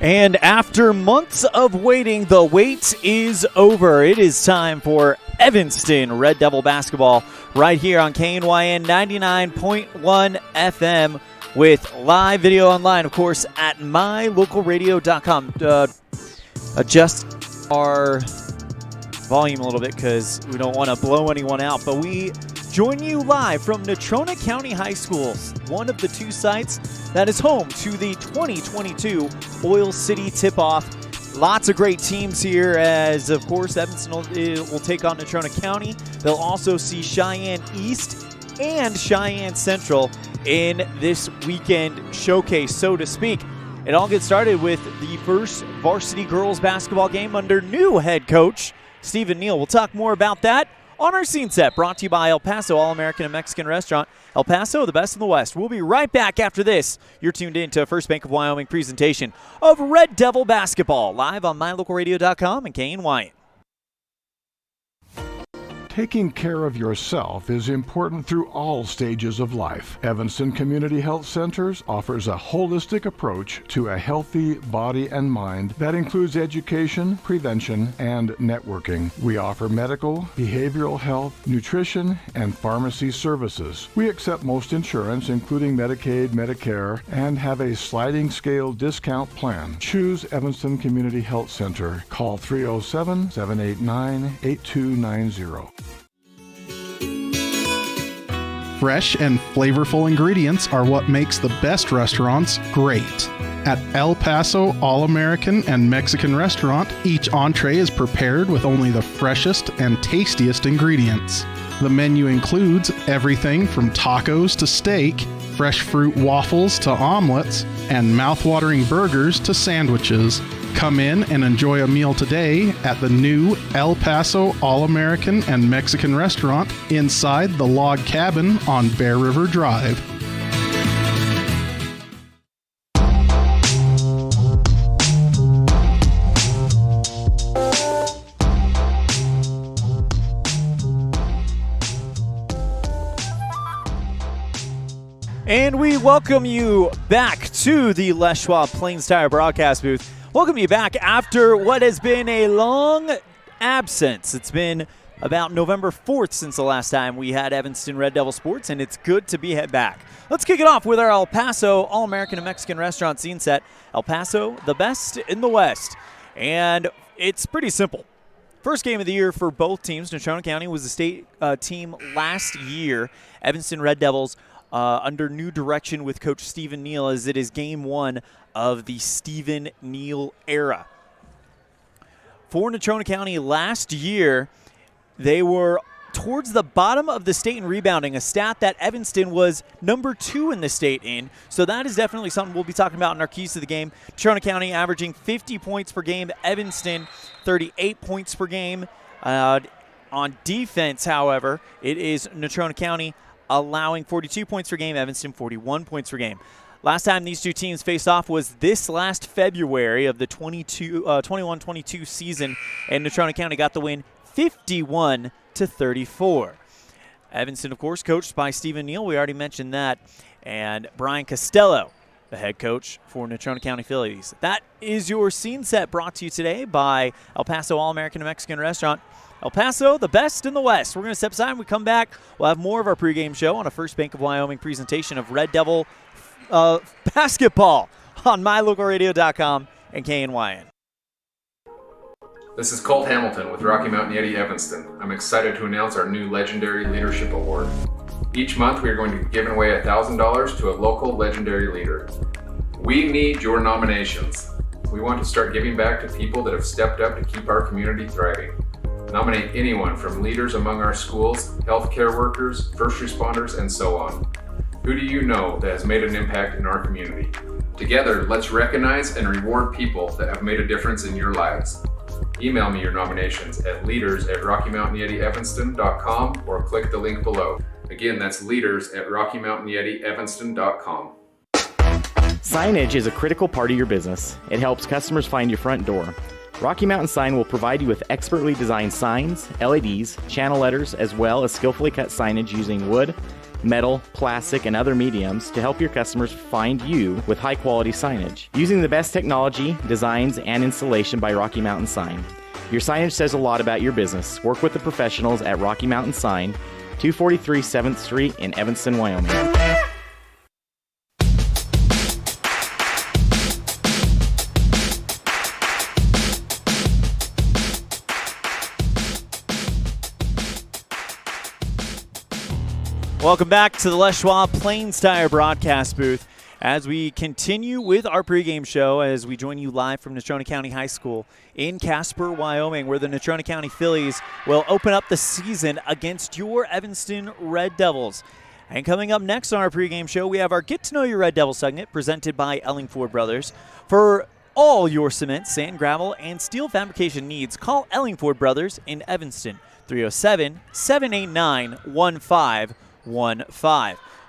And after months of waiting, the wait is over. It is time for Evanston Red Devil basketball right here on KNYN 99.1 FM with live video online, of course, at mylocalradio.com. Adjust our volume a little bit because we don't want to blow anyone out, but we join you live from Natrona County High School, one of the two sites that is home to the 2022 Oil City Tip-Off. Lots of great teams here as, of course, Evanston will take on Natrona County. They'll also see Cheyenne East and Cheyenne Central in this weekend showcase, so to speak. It all gets started with the first varsity girls basketball game under new head coach Stephen Neal. We'll talk more about that on our scene set, brought to you by El Paso All-American and Mexican Restaurant. El Paso, the best in the West. We'll be right back after this. You're tuned in to a First Bank of Wyoming presentation of Red Devil basketball, live on mylocalradio.com and KNYN. Taking care of yourself is important through all stages of life. Evanston Community Health Centers offers a holistic approach to a healthy body and mind that includes education, prevention, and networking. We offer medical, behavioral health, nutrition, and pharmacy services. We accept most insurance, including Medicaid, Medicare, and have a sliding scale discount plan. Choose Evanston Community Health Center. Call 307-789-8290. Fresh and flavorful ingredients are what makes the best restaurants great. At El Paso All-American and Mexican Restaurant, each entree is prepared with only the freshest and tastiest ingredients. The menu includes everything from tacos to steak, fresh fruit waffles to omelets, and mouth-watering burgers to sandwiches. Come in and enjoy a meal today at the new El Paso All-American and Mexican Restaurant inside the log cabin on Bear River Drive. And we welcome you back to the Les Schwab Plains Tire broadcast booth. Welcome you back after what has been a long absence. It's been about November 4th since the last time we had Evanston Red Devil Sports, and it's good to be back. Let's kick it off with our El Paso All-American and Mexican Restaurant scene set. El Paso, the best in the West. And it's pretty simple. First game of the year for both teams. Natrona County was the state team last year. Evanston Red Devils under new direction with Coach Stephen Neal, as it is game one of the Stephen Neal era. For Natrona County last year, they were towards the bottom of the state in rebounding, a stat that Evanston was number 2 in the state in. So that is definitely something we'll be talking about in our keys to the game. Natrona County averaging 50 points per game. Evanston, 38 points per game. On defense, however, it is Natrona County allowing 42 points per game, Evanston 41 points per game. Last time these two teams faced off was this last February of the 21-22 season, and Natrona County got the win 51-34. Evanston, of course, coached by Stephen Neal. We already mentioned that. And Brian Costello, the head coach for Natrona County Phillies. That is your scene set, brought to you today by El Paso All-American and Mexican Restaurant. El Paso, the best in the West. We're going to step aside. When we come back, we'll have more of our pregame show on a First Bank of Wyoming presentation of Red Devil basketball on mylocalradio.com and KNYN. This is Colt Hamilton with Rocky Mountain Yeti Evanston. I'm excited to announce our new Legendary Leadership Award. Each month we are going to be giving away $1,000 to a local legendary leader. We need your nominations. We want to start giving back to people that have stepped up to keep our community thriving. Nominate anyone from leaders among our schools, healthcare workers, first responders, and so on. Who do you know that has made an impact in our community? Together, let's recognize and reward people that have made a difference in your lives. Email me your nominations at leaders@RockyMountainYetiEvanston.com or click the link below. Again, that's leaders@RockyMountainYetiEvanston.com. Signage is a critical part of your business. It helps customers find your front door. Rocky Mountain Sign will provide you with expertly designed signs, LEDs, channel letters, as well as skillfully cut signage using wood, metal, plastic, and other mediums to help your customers find you with high-quality signage. Using the best technology, designs, and installation by Rocky Mountain Sign. Your signage says a lot about your business. Work with the professionals at Rocky Mountain Sign, 243 7th Street in Evanston, Wyoming. Welcome back to the Les Schwab Plains Tire broadcast booth as we continue with our pregame show as we join you live from Natrona County High School in Casper, Wyoming, where the Natrona County Phillies will open up the season against your Evanston Red Devils. And coming up next on our pregame show, we have our Get to Know Your Red Devil segment presented by Ellingford Brothers. For all your cement, sand, gravel, and steel fabrication needs, call Ellingford Brothers in Evanston, 307-789-1515.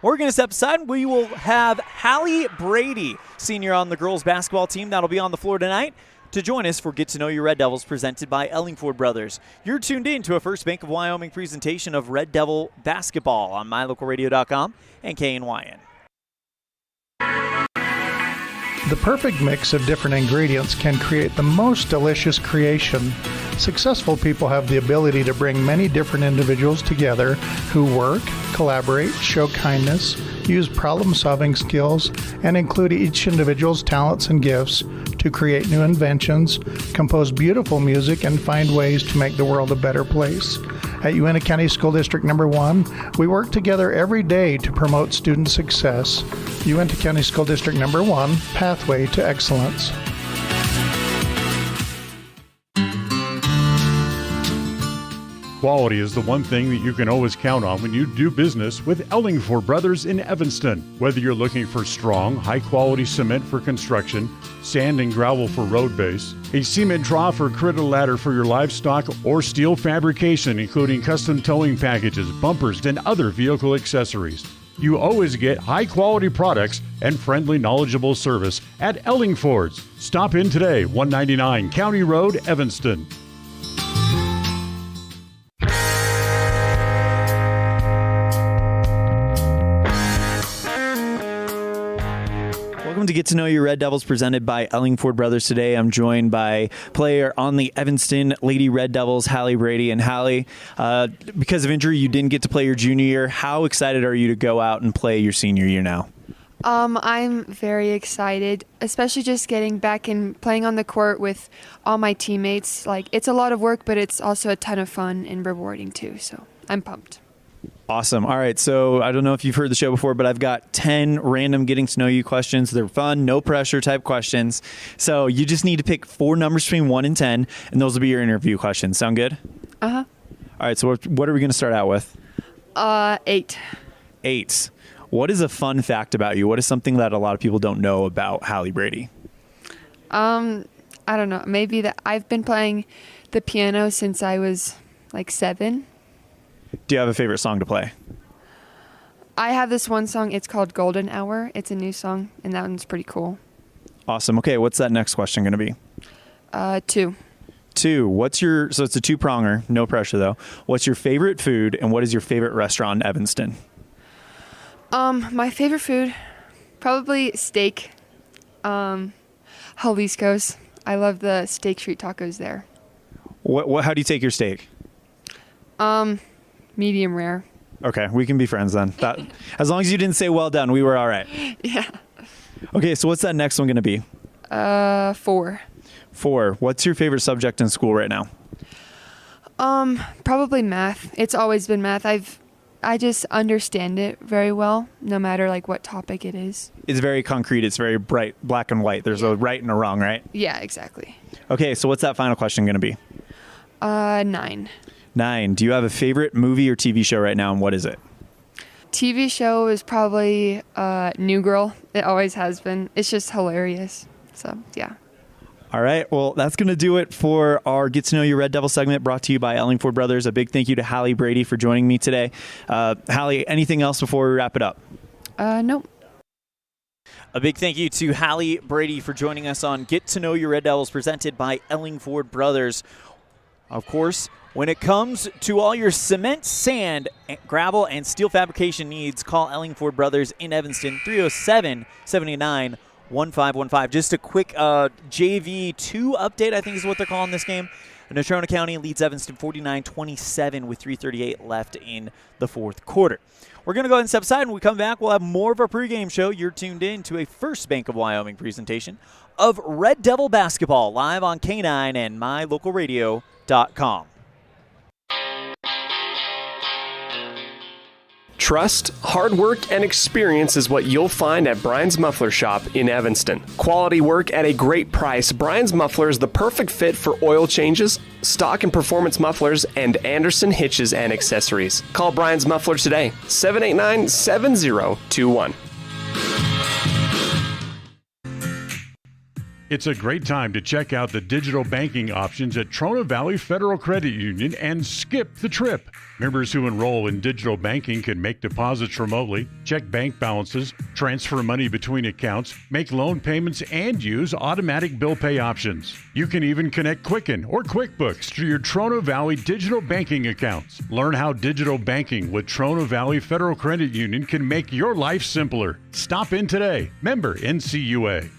We're going to step aside. We will have Hallie Brady, senior on the girls basketball team, that'll be on the floor tonight, to join us for Get to Know Your Red Devils presented by Ellingford Brothers. You're tuned in to a First Bank of Wyoming presentation of Red Devil basketball on mylocalradio.com and KNYN. The perfect mix of different ingredients can create the most delicious creation. Successful people have the ability to bring many different individuals together who work, collaborate, show kindness, use problem-solving skills, and include each individual's talents and gifts to create new inventions, compose beautiful music, and find ways to make the world a better place. At Uintah County School District Number 1, we work together every day to promote student success. Uintah County School District Number 1, Pathway to Excellence. Quality is the one thing that you can always count on when you do business with Ellingford Brothers in Evanston. Whether you're looking for strong, high-quality cement for construction, sand and gravel for road base, a cement trough or critter ladder for your livestock, or steel fabrication including custom towing packages, bumpers, and other vehicle accessories, you always get high-quality products and friendly, knowledgeable service at Ellingford's. Stop in today, 199 County Road, Evanston. Welcome to Get to Know Your Red Devils presented by Ellingford Brothers. Today I'm joined by player on the Evanston Lady Red Devils, Hallie Brady. And Hallie, because of injury, you didn't get to play your junior year. How excited are you to go out and play your senior year now? I'm very excited, especially just getting back and playing on the court with all my teammates. Like, it's a lot of work, but it's also a ton of fun and rewarding too. So I'm pumped. Awesome. All right. So I don't know if you've heard the show before, but I've got 10 random getting to know you questions. They're fun, no pressure type questions. So you just need to pick 4 numbers between 1 and 10, and those will be your interview questions. Sound good? Uh-huh. All right. So what are we going to start out with? 8. 8. What is a fun fact about you? What is something that a lot of people don't know about Hallie Brady? I don't know. Maybe that I've been playing the piano since I was like 7. Do you have a favorite song to play? I have this one song. It's called Golden Hour. It's a new song, and that one's pretty cool. Awesome. Okay, what's that next question going to be? 2. 2. So it's a 2-pronger, no pressure though. What's your favorite food, and what is your favorite restaurant in Evanston? My favorite food, probably steak. Jalisco's. I love the steak street tacos there. How do you take your steak? Medium rare. Okay, we can be friends then. As long as you didn't say well done, we were all right. Yeah. Okay, so what's that next one going to be? 4. 4. What's your favorite subject in school right now? Probably math. It's always been math. I just understand it very well, no matter like what topic it is. It's very concrete. It's very bright, black and white. There's a right and a wrong, right? Yeah, exactly. Okay, so what's that final question going to be? 9. 9. Do you have a favorite movie or TV show right now, and what is it? TV show is probably New Girl. It always has been. It's just hilarious. So, yeah. All right. Well, that's going to do it for our Get to Know Your Red Devil segment brought to you by Ellingford Brothers. A big thank you to Hallie Brady for joining me today. Hallie, anything else before we wrap it up? Nope. A big thank you to Hallie Brady for joining us on Get to Know Your Red Devils presented by Ellingford Brothers. Of course, when it comes to all your cement, sand, gravel, and steel fabrication needs, call Ellingford Brothers in Evanston, 307-789-1515. Just a quick JV 2 update, I think is what they're calling this game. Natrona County leads Evanston 49-27 with 3:38 left in the fourth quarter. We're going to go ahead and step aside. When we come back, we'll have more of our pregame show. You're tuned in to a First Bank of Wyoming presentation of Red Devil basketball live on K9 and mylocalradio.com. Trust, hard work, and experience is what you'll find at Brian's Muffler Shop in Evanston. Quality work at a great price. Brian's Muffler is the perfect fit for oil changes, stock and performance mufflers, and Anderson hitches and accessories. Call Brian's Muffler today, 789-7021. It's a great time to check out the digital banking options at Trona Valley Federal Credit Union and skip the trip. Members who enroll in digital banking can make deposits remotely, check bank balances, transfer money between accounts, make loan payments, and use automatic bill pay options. You can even connect Quicken or QuickBooks to your Trona Valley digital banking accounts. Learn how digital banking with Trona Valley Federal Credit Union can make your life simpler. Stop in today. Member NCUA.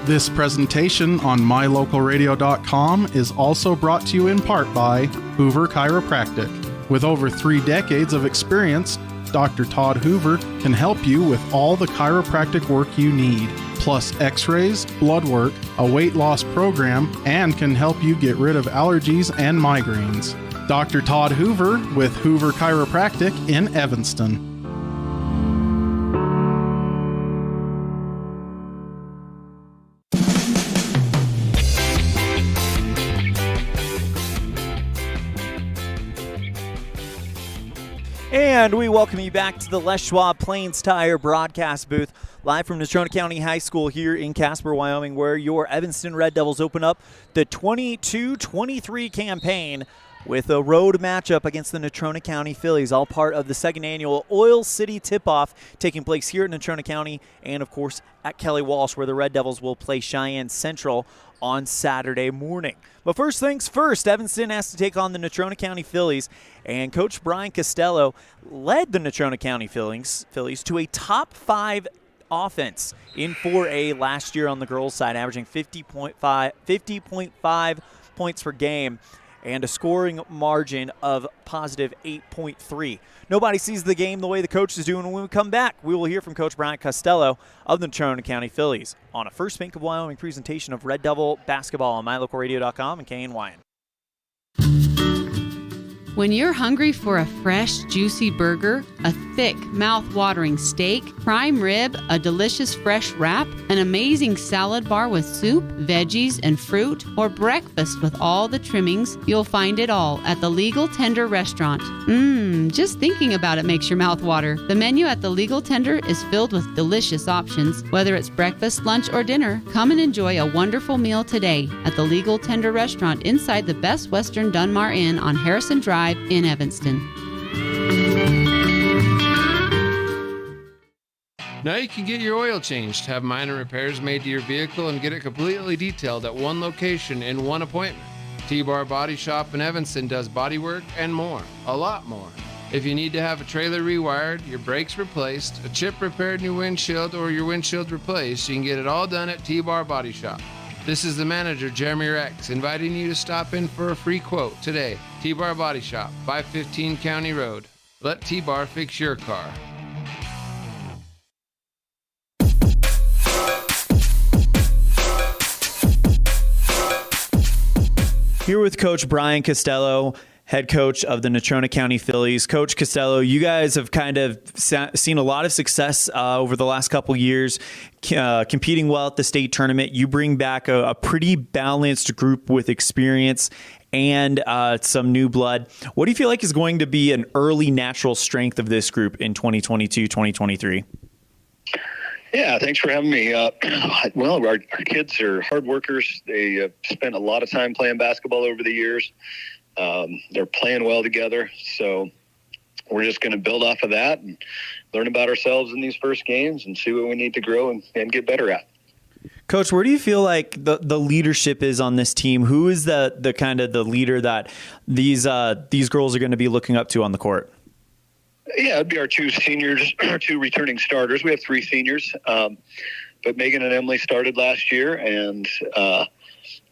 This presentation on mylocalradio.com is also brought to you in part by Hoover Chiropractic. With over 3 decades of experience, Dr. Todd Hoover can help you with all the chiropractic work you need, plus x-rays, blood work, a weight loss program, and can help you get rid of allergies and migraines. Dr. Todd Hoover with Hoover Chiropractic in Evanston. And we welcome you back to the Les Schwab Plains Tire broadcast booth, live from Natrona County High School here in Casper, Wyoming, where your Evanston Red Devils open up the 22-23 campaign with a road matchup against the Natrona County Phillies, all part of the second annual Oil City Tip-Off taking place here in Natrona County and, of course, at Kelly Walsh, where the Red Devils will play Cheyenne Central on Saturday morning. But first things first, Evanston has to take on the Natrona County Phillies, and Coach Brian Costello led the Natrona County Phillies to a top 5 offense in 4A last year on the girls' side, averaging 50.5 points per game and a scoring margin of positive 8.3. Nobody sees the game the way the coach is doing. When we come back, we will hear from Coach Brian Costello of the Natrona County Phillies on a First Bank of Wyoming presentation of Red Devil basketball on mylocalradio.com and KNYN. When you're hungry for a fresh, juicy burger, a thick, mouth-watering steak, prime rib, a delicious fresh wrap, an amazing salad bar with soup, veggies, and fruit, or breakfast with all the trimmings, you'll find it all at the Legal Tender Restaurant. Just thinking about it makes your mouth water. The menu at the Legal Tender is filled with delicious options. Whether it's breakfast, lunch, or dinner, come and enjoy a wonderful meal today at the Legal Tender Restaurant inside the Best Western Dunmar Inn on Harrison Drive in Evanston. Now you can get your oil changed, have minor repairs made to your vehicle, and get it completely detailed at one location in one appointment. T-Bar Body Shop in Evanston does body work and more, a lot more. If you need to have a trailer rewired, your brakes replaced, a chip repaired in your windshield, or your windshield replaced, you can get it all done at T-Bar Body Shop. This is the manager, Jeremy Rex, inviting you to stop in for a free quote today. T-Bar Body Shop, 515 County Road. Let T-Bar fix your car. Here with Coach Brian Costello, head coach of the Natrona County Phillies. Coach Costello, you guys have kind of seen a lot of success over the last couple years, competing well at the state tournament. You bring back a pretty balanced group with experience and some new blood. What do you feel like is going to be an early natural strength of this group in 2022-2023? Yeah, thanks for having me. Well, our kids are hard workers. They spent a lot of time playing basketball over the years. They're playing well together, so we're just going to build off of that and learn about ourselves in these first games and see what we need to grow and get better at. Coach, where do you feel like the leadership is on this team? Who is the kind of the leader that these girls are going to be looking up to on the court? Yeah, it'd be our two seniors, our two returning starters. We have three seniors, but Megan and Emily started last year, and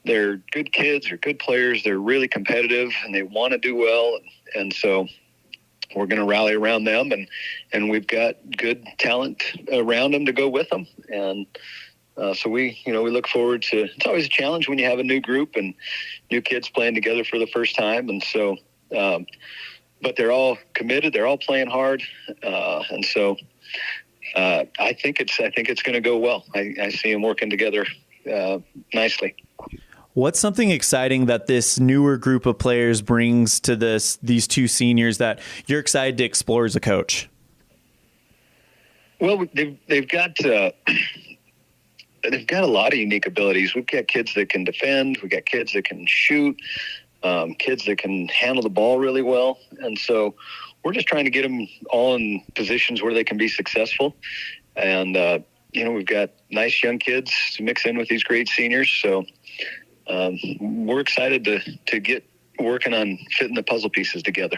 they're good kids, they're good players, they're really competitive, and they want to do well, and so we're going to rally around them, and we've got good talent around them to go with them, and so we look forward to. It's always a challenge when you have a new group and new kids playing together for the first time, and so. But they're all committed. They're all playing hard, and so I think it's going to go well. I see them working together nicely. What's something exciting that this newer group of players brings to these two seniors that you're excited to explore as a coach? Well, they've got a lot of unique abilities. We've got kids that can defend. We've got kids that can shoot. Kids that can handle the ball really well. And so we're just trying to get them all in positions where they can be successful. And, we've got nice young kids to mix in with these great seniors. So we're excited to get working on fitting the puzzle pieces together.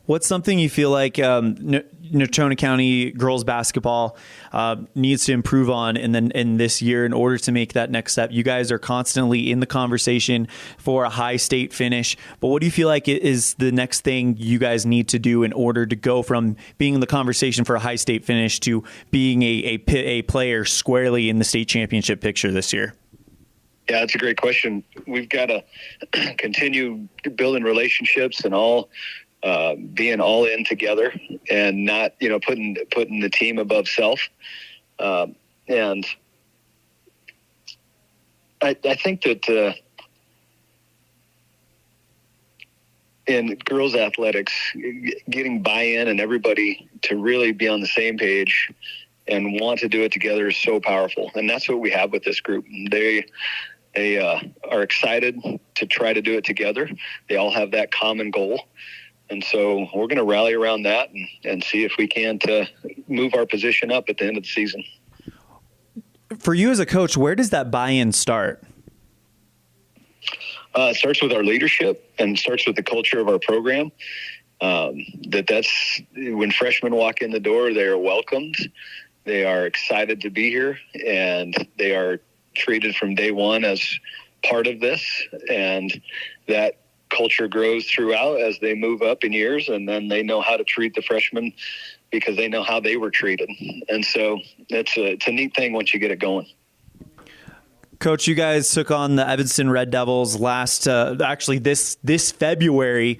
What's something you feel like Natrona County girls basketball needs to improve on in this year in order to make that next step? You guys are constantly in the conversation for a high state finish, but what do you feel like is the next thing you guys need to do in order to go from being in the conversation for a high state finish to being a player squarely in the state championship picture this year? Yeah, that's a great question. We've got to continue building relationships and being all in together and not, putting the team above self. And I think that in girls athletics, getting buy-in and everybody to really be on the same page and want to do it together is so powerful. And that's what we have with this group. They are excited to try to do it together. They all have that common goal. And so we're going to rally around that and see if we can to move our position up at the end of the season. For you as a coach, where does that buy-in start? It starts with our leadership and starts with the culture of our program. That's when freshmen walk in the door, they are welcomed. They are excited to be here, and they are treated from day one as part of this. And that culture grows throughout as they move up in years, and then they know how to treat the freshmen because they know how they were treated. And so it's a neat thing once you get it going. Coach, you guys took on the Evanston Red Devils this February,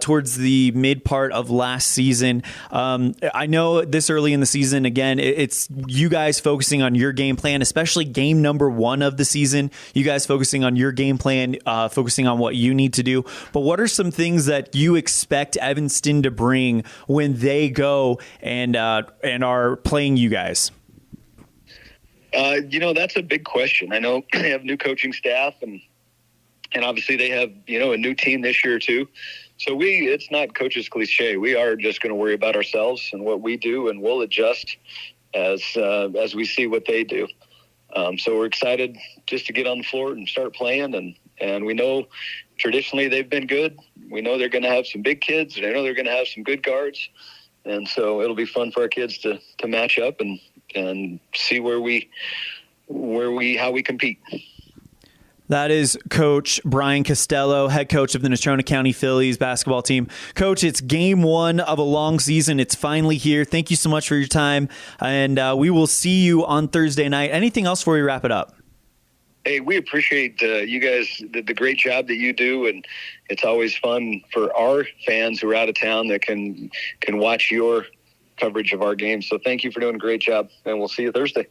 towards the mid part of last season. I know this early in the season, again, it's you guys focusing on your game plan, especially game number 1 of the season. You guys focusing on your game plan, focusing on what you need to do. But what are some things that you expect Evanston to bring when they go and are playing you guys? That's a big question. I know they have new coaching staff and obviously they have, a new team this year too. So it's not coach's cliche. We are just going to worry about ourselves and what we do, and we'll adjust as we see what they do. So we're excited just to get on the floor and start playing. And we know traditionally they've been good. We know they're going to have some big kids. They know they're going to have some good guards. And so it'll be fun for our kids to match up and see how we compete. That is Coach Brian Costello, head coach of the Natrona County Phillies basketball team. Coach, it's game 1 of a long season. It's finally here. Thank you so much for your time, and we will see you on Thursday night. Anything else before we wrap it up? Hey, we appreciate you guys, the great job that you do, and it's always fun for our fans who are out of town that can watch your coverage of our games. So thank you for doing a great job, and we'll see you Thursday.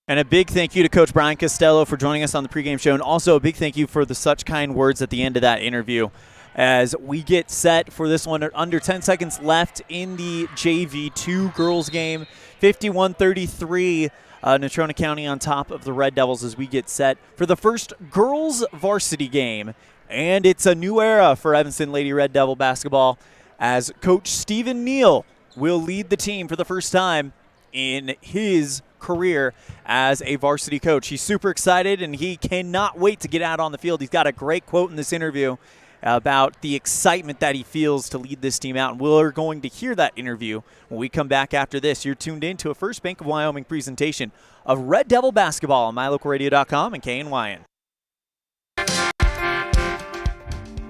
And a big thank you to Coach Brian Costello for joining us on the pregame show, and also a big thank you for the such kind words at the end of that interview. As we get set for this one, under 10 seconds left in the JV2 girls game, 51-33, Natrona County on top of the Red Devils as we get set for the first girls varsity game. And it's a new era for Evanston Lady Red Devil basketball, as Coach Stephen Neal will lead the team for the first time in his career as a varsity coach. He's super excited, and he cannot wait to get out on the field. He's got a great quote in this interview about the excitement that he feels to lead this team out. And we're going to hear that interview when we come back after this. You're tuned in to a First Bank of Wyoming presentation of Red Devil basketball on MyLocalRadio.com and KNYN.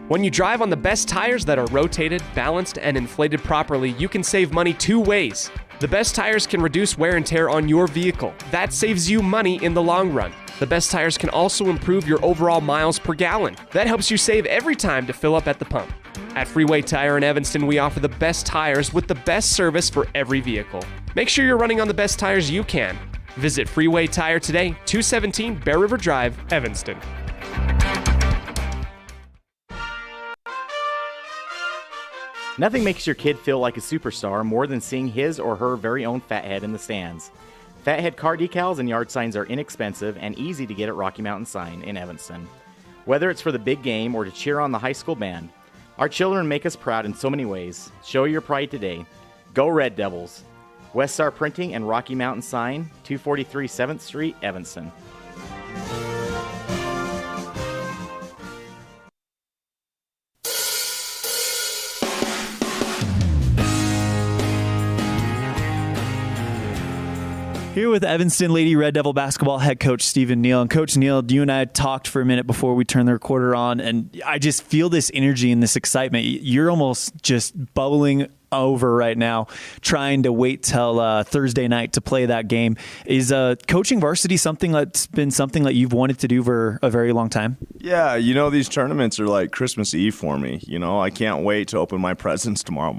When you drive on the best tires that are rotated, balanced, and inflated properly, you can save money 2 ways. The best tires can reduce wear and tear on your vehicle. That saves you money in the long run. The best tires can also improve your overall miles per gallon. That helps you save every time to fill up at the pump. At Freeway Tire in Evanston, we offer the best tires with the best service for every vehicle. Make sure you're running on the best tires you can. Visit Freeway Tire today, 217 Bear River Drive, Evanston. Nothing makes your kid feel like a superstar more than seeing his or her very own Fathead in the stands. Fathead car decals and yard signs are inexpensive and easy to get at Rocky Mountain Sign in Evanston. Whether it's for the big game or to cheer on the high school band, our children make us proud in so many ways. Show your pride today. Go Red Devils. West Star Printing and Rocky Mountain Sign, 243 7th Street, Evanston. Here with Evanston Lady Red Devil basketball head coach Stephen Neal. And Coach Neal, you and I talked for a minute before we turned the recorder on, and I just feel this energy and this excitement. You're almost just bubbling over right now, trying to wait till Thursday night to play that game. Is coaching varsity something that's been something that you've wanted to do for a very long time? Yeah, these tournaments are like Christmas Eve for me. I can't wait to open my presents tomorrow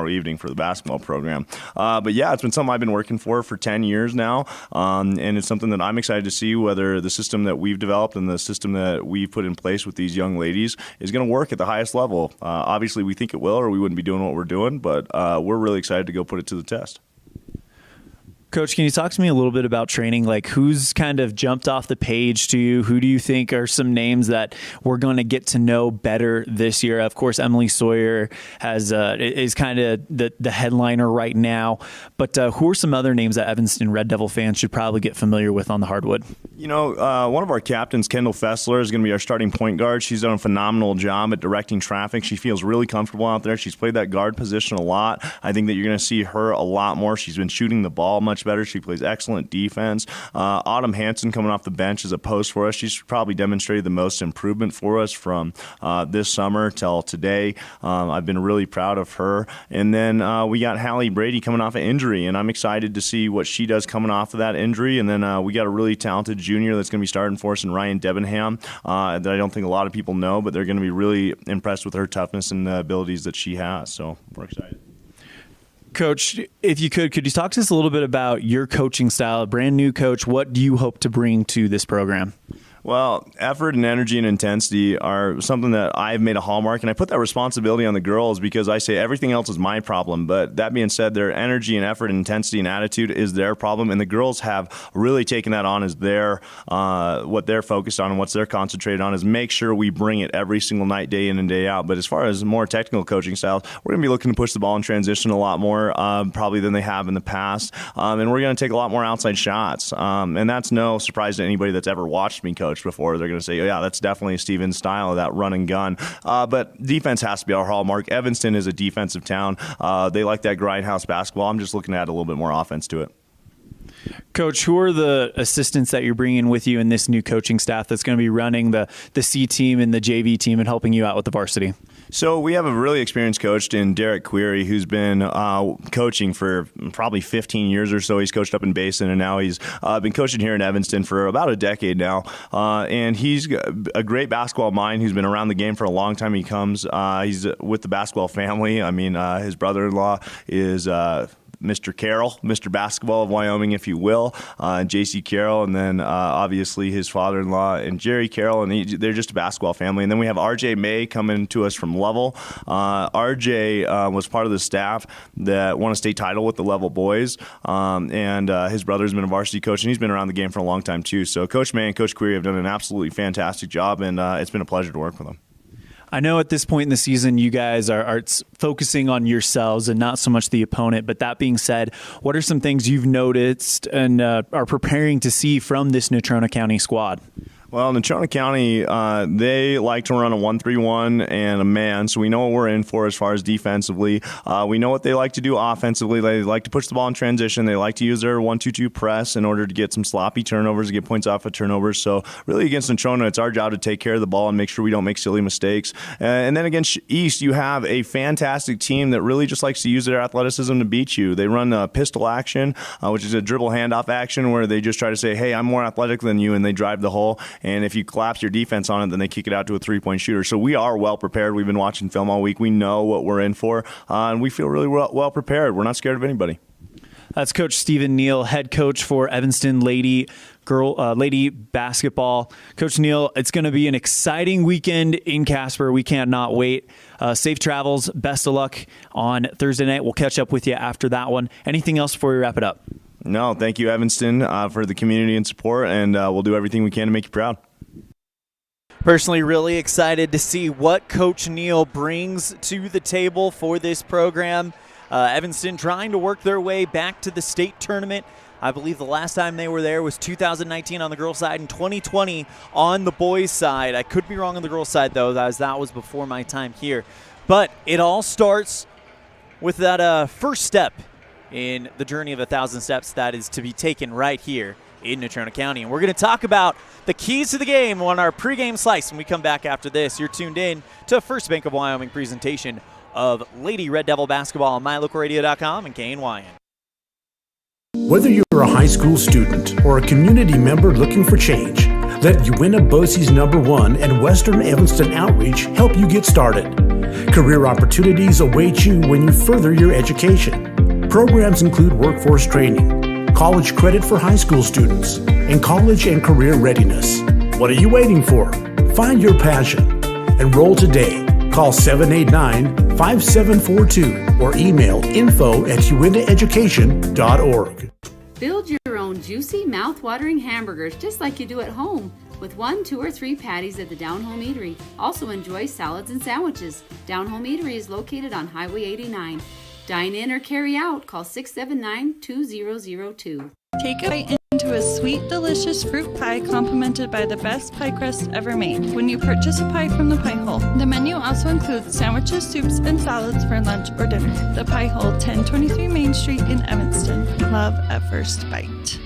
evening for the basketball program. But yeah, it's been something I've been working for 10 years now, and it's something that I'm excited to see whether the system that we've developed and the system that we've put in place with these young ladies is going to work at the highest level. Obviously, we think it will, or we wouldn't be doing what we're doing, but we're really excited to go put it to the test. Coach, can you talk to me a little bit about training? Like, who's kind of jumped off the page to you? Who do you think are some names that we're going to get to know better this year? Of course, Emily Sawyer is kind of the headliner right now. But who are some other names that Evanston Red Devil fans should probably get familiar with on the hardwood? One of our captains, Kendall Fessler, is going to be our starting point guard. She's done a phenomenal job at directing traffic. She feels really comfortable out there. She's played that guard position a lot. I think that you're going to see her a lot more. She's been shooting the ball much better. She plays excellent defense. Autumn Hansen coming off the bench as a post for us. She's probably demonstrated the most improvement for us from this summer till today. I've been really proud of her. And then we got Hallie Brady coming off an injury, and I'm excited to see what she does coming off of that injury. And then we got a really talented junior that's going to be starting for us in Ryan Debenham that I don't think a lot of people know, but they're going to be really impressed with her toughness and the abilities that she has. So we're excited. Coach, if you could you talk to us a little bit about your coaching style, a brand new coach? What do you hope to bring to this program? Well, effort and energy and intensity are something that I've made a hallmark, and I put that responsibility on the girls because I say everything else is my problem. But that being said, their energy and effort and intensity and attitude is their problem, and the girls have really taken that on as their what they're focused on and what they're concentrated on is make sure we bring it every single night, day in and day out. But as far as more technical coaching styles, we're going to be looking to push the ball in transition a lot more probably than they have in the past, and we're going to take a lot more outside shots. And that's no surprise to anybody that's ever watched me coach before. They're going to say, oh, yeah, that's definitely Steven's style of that run and gun. But defense has to be our hallmark. Evanston is a defensive town. They like that grindhouse basketball. I'm just looking to add a little bit more offense to it. Coach, who are the assistants that you're bringing with you in this new coaching staff that's going to be running the C team and the JV team and helping you out with the varsity? So we have a really experienced coach in Derek Query who's been coaching for probably 15 years or so. He's coached up in Basin, and now he's been coaching here in Evanston for about a decade now. And he's a great basketball mind who's been around the game for a long time. He's with the basketball family. I mean, his brother-in-law is Mr. Carroll, Mr. Basketball of Wyoming, if you will, J.C. Carroll, and then obviously his father-in-law and Jerry Carroll, and they're just a basketball family. And then we have R.J. May coming to us from Level. R.J. was part of the staff that won a state title with the Level boys, and his brother's been a varsity coach, and he's been around the game for a long time too. So Coach May and Coach Query have done an absolutely fantastic job, and it's been a pleasure to work with them. I know at this point in the season, you guys are focusing on yourselves and not so much the opponent. But that being said, what are some things you've noticed and are preparing to see from this Natrona County squad? Well, Natrona County, they like to run a 1-3-1 and a man, so we know what we're in for as far as defensively. We know what they like to do offensively. They like to push the ball in transition. They like to use their 1-2-2 press in order to get some sloppy turnovers, to get points off of turnovers. So really against Natrona, it's our job to take care of the ball and make sure we don't make silly mistakes. And then against East, you have a fantastic team that really just likes to use their athleticism to beat you. They run a pistol action, which is a dribble handoff action where they just try to say, hey, I'm more athletic than you, and they drive the hole. And if you collapse your defense on it, then they kick it out to a three-point shooter. So we are well prepared. We've been watching film all week. We know what we're in for, and we feel really well prepared. We're not scared of anybody. That's Coach Stephen Neal, head coach for Evanston lady basketball. Coach Neal, it's going to be an exciting weekend in Casper. We cannot wait. Safe travels. Best of luck on Thursday night. We'll catch up with you after that one. Anything else before we wrap it up? No, thank you, Evanston, for the community and support, and we'll do everything we can to make you proud. Personally, really excited to see what Coach Neal brings to the table for this program. Evanston trying to work their way back to the state tournament. I believe the last time they were there was 2019 on the girls' side and 2020 on the boys' side. I could be wrong on the girls' side, though, as that was before my time here. But it all starts with that first step in the journey of 1,000 steps that is to be taken right here in Natrona County. And we're going to talk about the keys to the game on our pregame slice when we come back after this. You're tuned in to First Bank of Wyoming presentation of Lady Red Devil basketball on MyLocalRadio.com and KNYN. Whether you're a high school student or a community member looking for change, let Uinta BOCES #1 and Western Evanston Outreach help you get started. Career opportunities await you when you further your education. Programs include workforce training, college credit for high school students, and college and career readiness. What are you waiting for? Find your passion. Enroll today. Call 789-5742 or email info@uintaeducation.org. Build your own juicy, mouth-watering hamburgers just like you do at home with 1, 2, or 3 patties at the Down Home Eatery. Also enjoy salads and sandwiches. Down Home Eatery is located on Highway 89. Dine in or carry out. Call 679-2002. Take a bite into a sweet, delicious fruit pie complimented by the best pie crust ever made when you purchase a pie from the Pie Hole. The menu also includes sandwiches, soups, and salads for lunch or dinner. The Pie Hole, 1023 Main Street in Evanston. Love at first bite.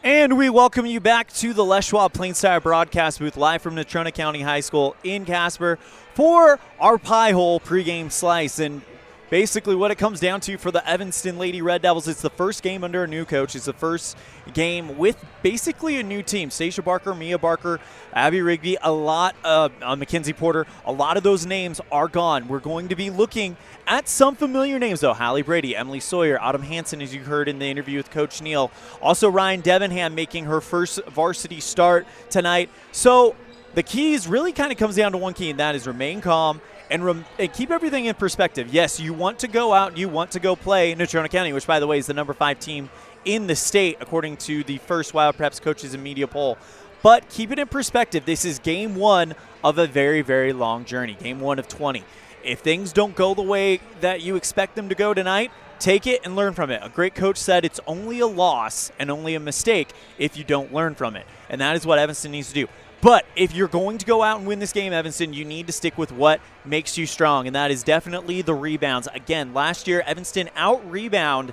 And we welcome you back to the Les Schwab Plains Tire broadcast booth live from Natrona County High School in Casper for our Pie Hole pregame slice. And basically what it comes down to for the Evanston Lady Red Devils, it's the first game under a new coach. It's the first game with basically a new team. Stacia Barker, Mia Barker, Abby Rigby, a lot of Mackenzie Porter. A lot of those names are gone. We're going to be looking at some familiar names, though. Hallie Brady, Emily Sawyer, Autumn Hansen, as you heard in the interview with Coach Neal. Also, Ryan Debenham making her first varsity start tonight. So the keys really kind of comes down to one key, and that is remain calm and keep everything in perspective. Yes, you want to go out, you want to go play Natrona County, which, by the way, is the number 5 team in the state, according to the first Wild Preps Coaches and Media poll. But keep it in perspective. This is game 1 of a very, very long journey, game 1 of 20. If things don't go the way that you expect them to go tonight, take it and learn from it. A great coach said it's only a loss and only a mistake if you don't learn from it. And that is what Evanston needs to do. But if you're going to go out and win this game, Evanston, you need to stick with what makes you strong, and that is definitely the rebounds. Again, last year, Evanston out-rebound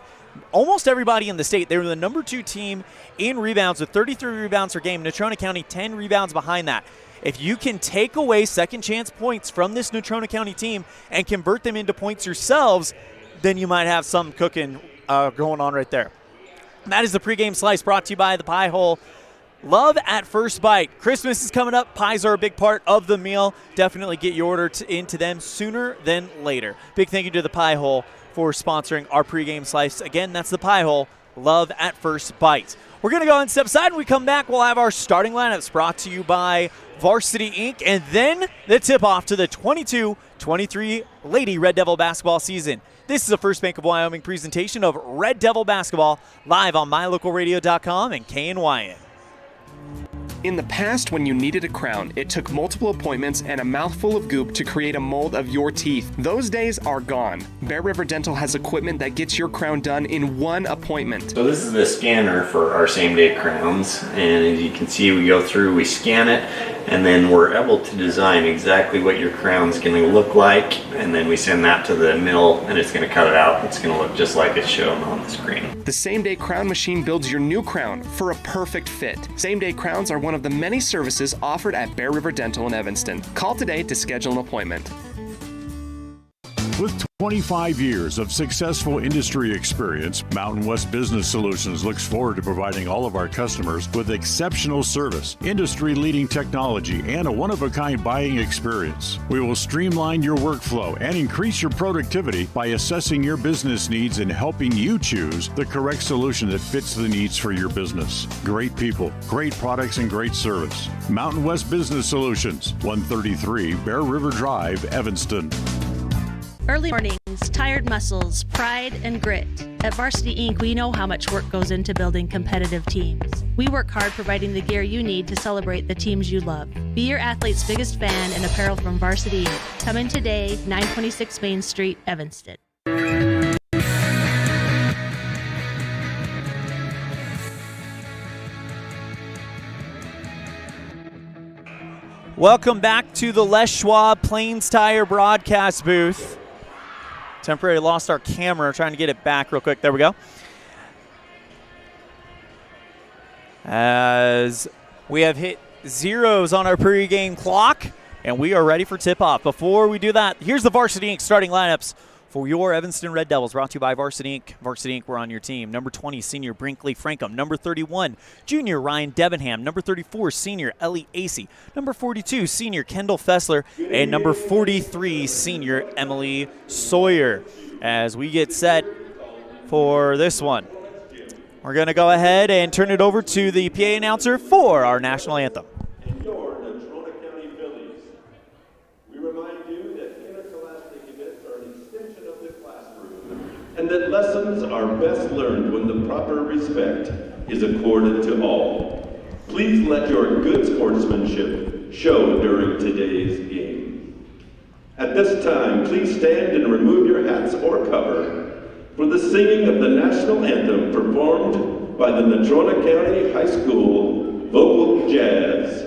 almost everybody in the state. They were the number 2 team in rebounds with 33 rebounds per game. Natrona County, 10 rebounds behind that. If you can take away second chance points from this Natrona County team and convert them into points yourselves, then you might have something cooking going on right there. And that is the pregame slice brought to you by the Pie Hole. Love at first bite. Christmas is coming up. Pies are a big part of the meal. Definitely get your order into them sooner than later. Big thank you to the Pie Hole for sponsoring our pregame slice. Again, that's the Pie Hole. Love at first bite. We're going to go and step aside. When we come back, we'll have our starting lineups brought to you by Varsity Inc., and then the tip-off to the 22-23 Lady Red Devil basketball season. This is a First Bank of Wyoming presentation of Red Devil basketball, live on mylocalradio.com and KNYN. In the past, when you needed a crown, it took multiple appointments and a mouthful of goop to create a mold of your teeth. Those days are gone. Bear River Dental has equipment that gets your crown done in one appointment. So this is the scanner for our same-day crowns, and as you can see, we go through, we scan it, and then we're able to design exactly what your crown's going to look like, and then we send that to the mill, and it's going to cut it out. It's going to look just like it's shown on the screen. The same-day crown machine builds your new crown for a perfect fit. Same-day crowns are one of the many services offered at Bear River Dental in Evanston. Call today to schedule an appointment. With 25 years of successful industry experience, Mountain West Business Solutions looks forward to providing all of our customers with exceptional service, industry-leading technology, and a one-of-a-kind buying experience. We will streamline your workflow and increase your productivity by assessing your business needs and helping you choose the correct solution that fits the needs for your business. Great people, great products, and great service. Mountain West Business Solutions, 133 Bear River Drive, Evanston. Early mornings, tired muscles, pride, and grit. At Varsity Inc., we know how much work goes into building competitive teams. We work hard providing the gear you need to celebrate the teams you love. Be your athlete's biggest fan in apparel from Varsity Inc. Come in today, 926 Main Street, Evanston. Welcome back to the Les Schwab Plains Tire broadcast booth. Temporarily lost our camera, trying to get it back real quick. There we go. As we have hit zeros on our pregame clock, and we are ready for tip-off. Before we do that, here's the Varsity Inc. starting lineups for your Evanston Red Devils, brought to you by Varsity Inc. Varsity Inc., we're on your team. Number 20, senior Brinkley Frankham. Number 31, junior Ryan Debenham. Number 34, senior Ellie Acey. Number 42, senior Kendall Fessler. And number 43, senior Emily Sawyer. As we get set for this one, we're going to go ahead and turn it over to the PA announcer for our national anthem. And that lessons are best learned when the proper respect is accorded to all. Please let your good sportsmanship show during today's game. At this time, please stand and remove your hats or cover for the singing of the national anthem performed by the Natrona County High School Vocal Jazz.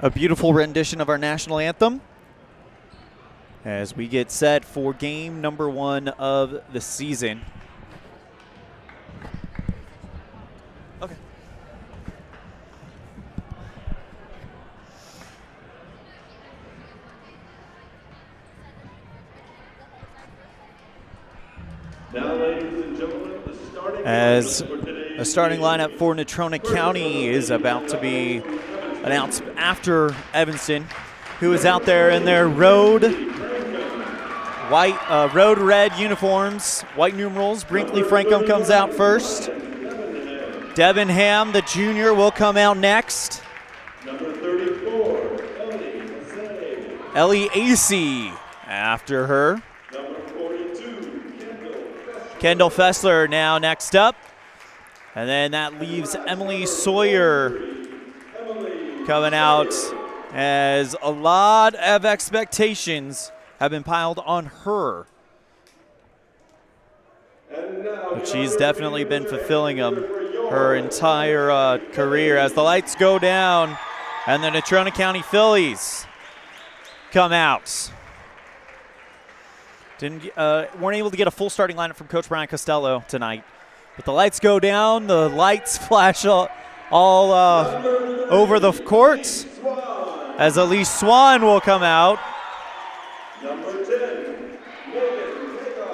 A beautiful rendition of our national anthem as we get set for game number 1 of the season. Okay. Now, ladies and gentlemen, the starting As for today's The starting lineup for Natrona County is about to be announced after Evanston, who is out there in their road red uniforms, white numerals. Brinkley Frankham comes out first. Devin Ham, the junior, will come out next. Number 34, Ellie Acey after her. Number 42, Kendall Fessler now next up. And then that leaves Emily Sawyer coming out, as a lot of expectations have been piled on her. But she's definitely been fulfilling them her entire career. As the lights go down and the Natrona County Phillies come out. Weren't able to get a full starting lineup from Coach Brian Costello tonight. But the lights go down, the lights flash all over the court as Elise Swan will come out. Number 10,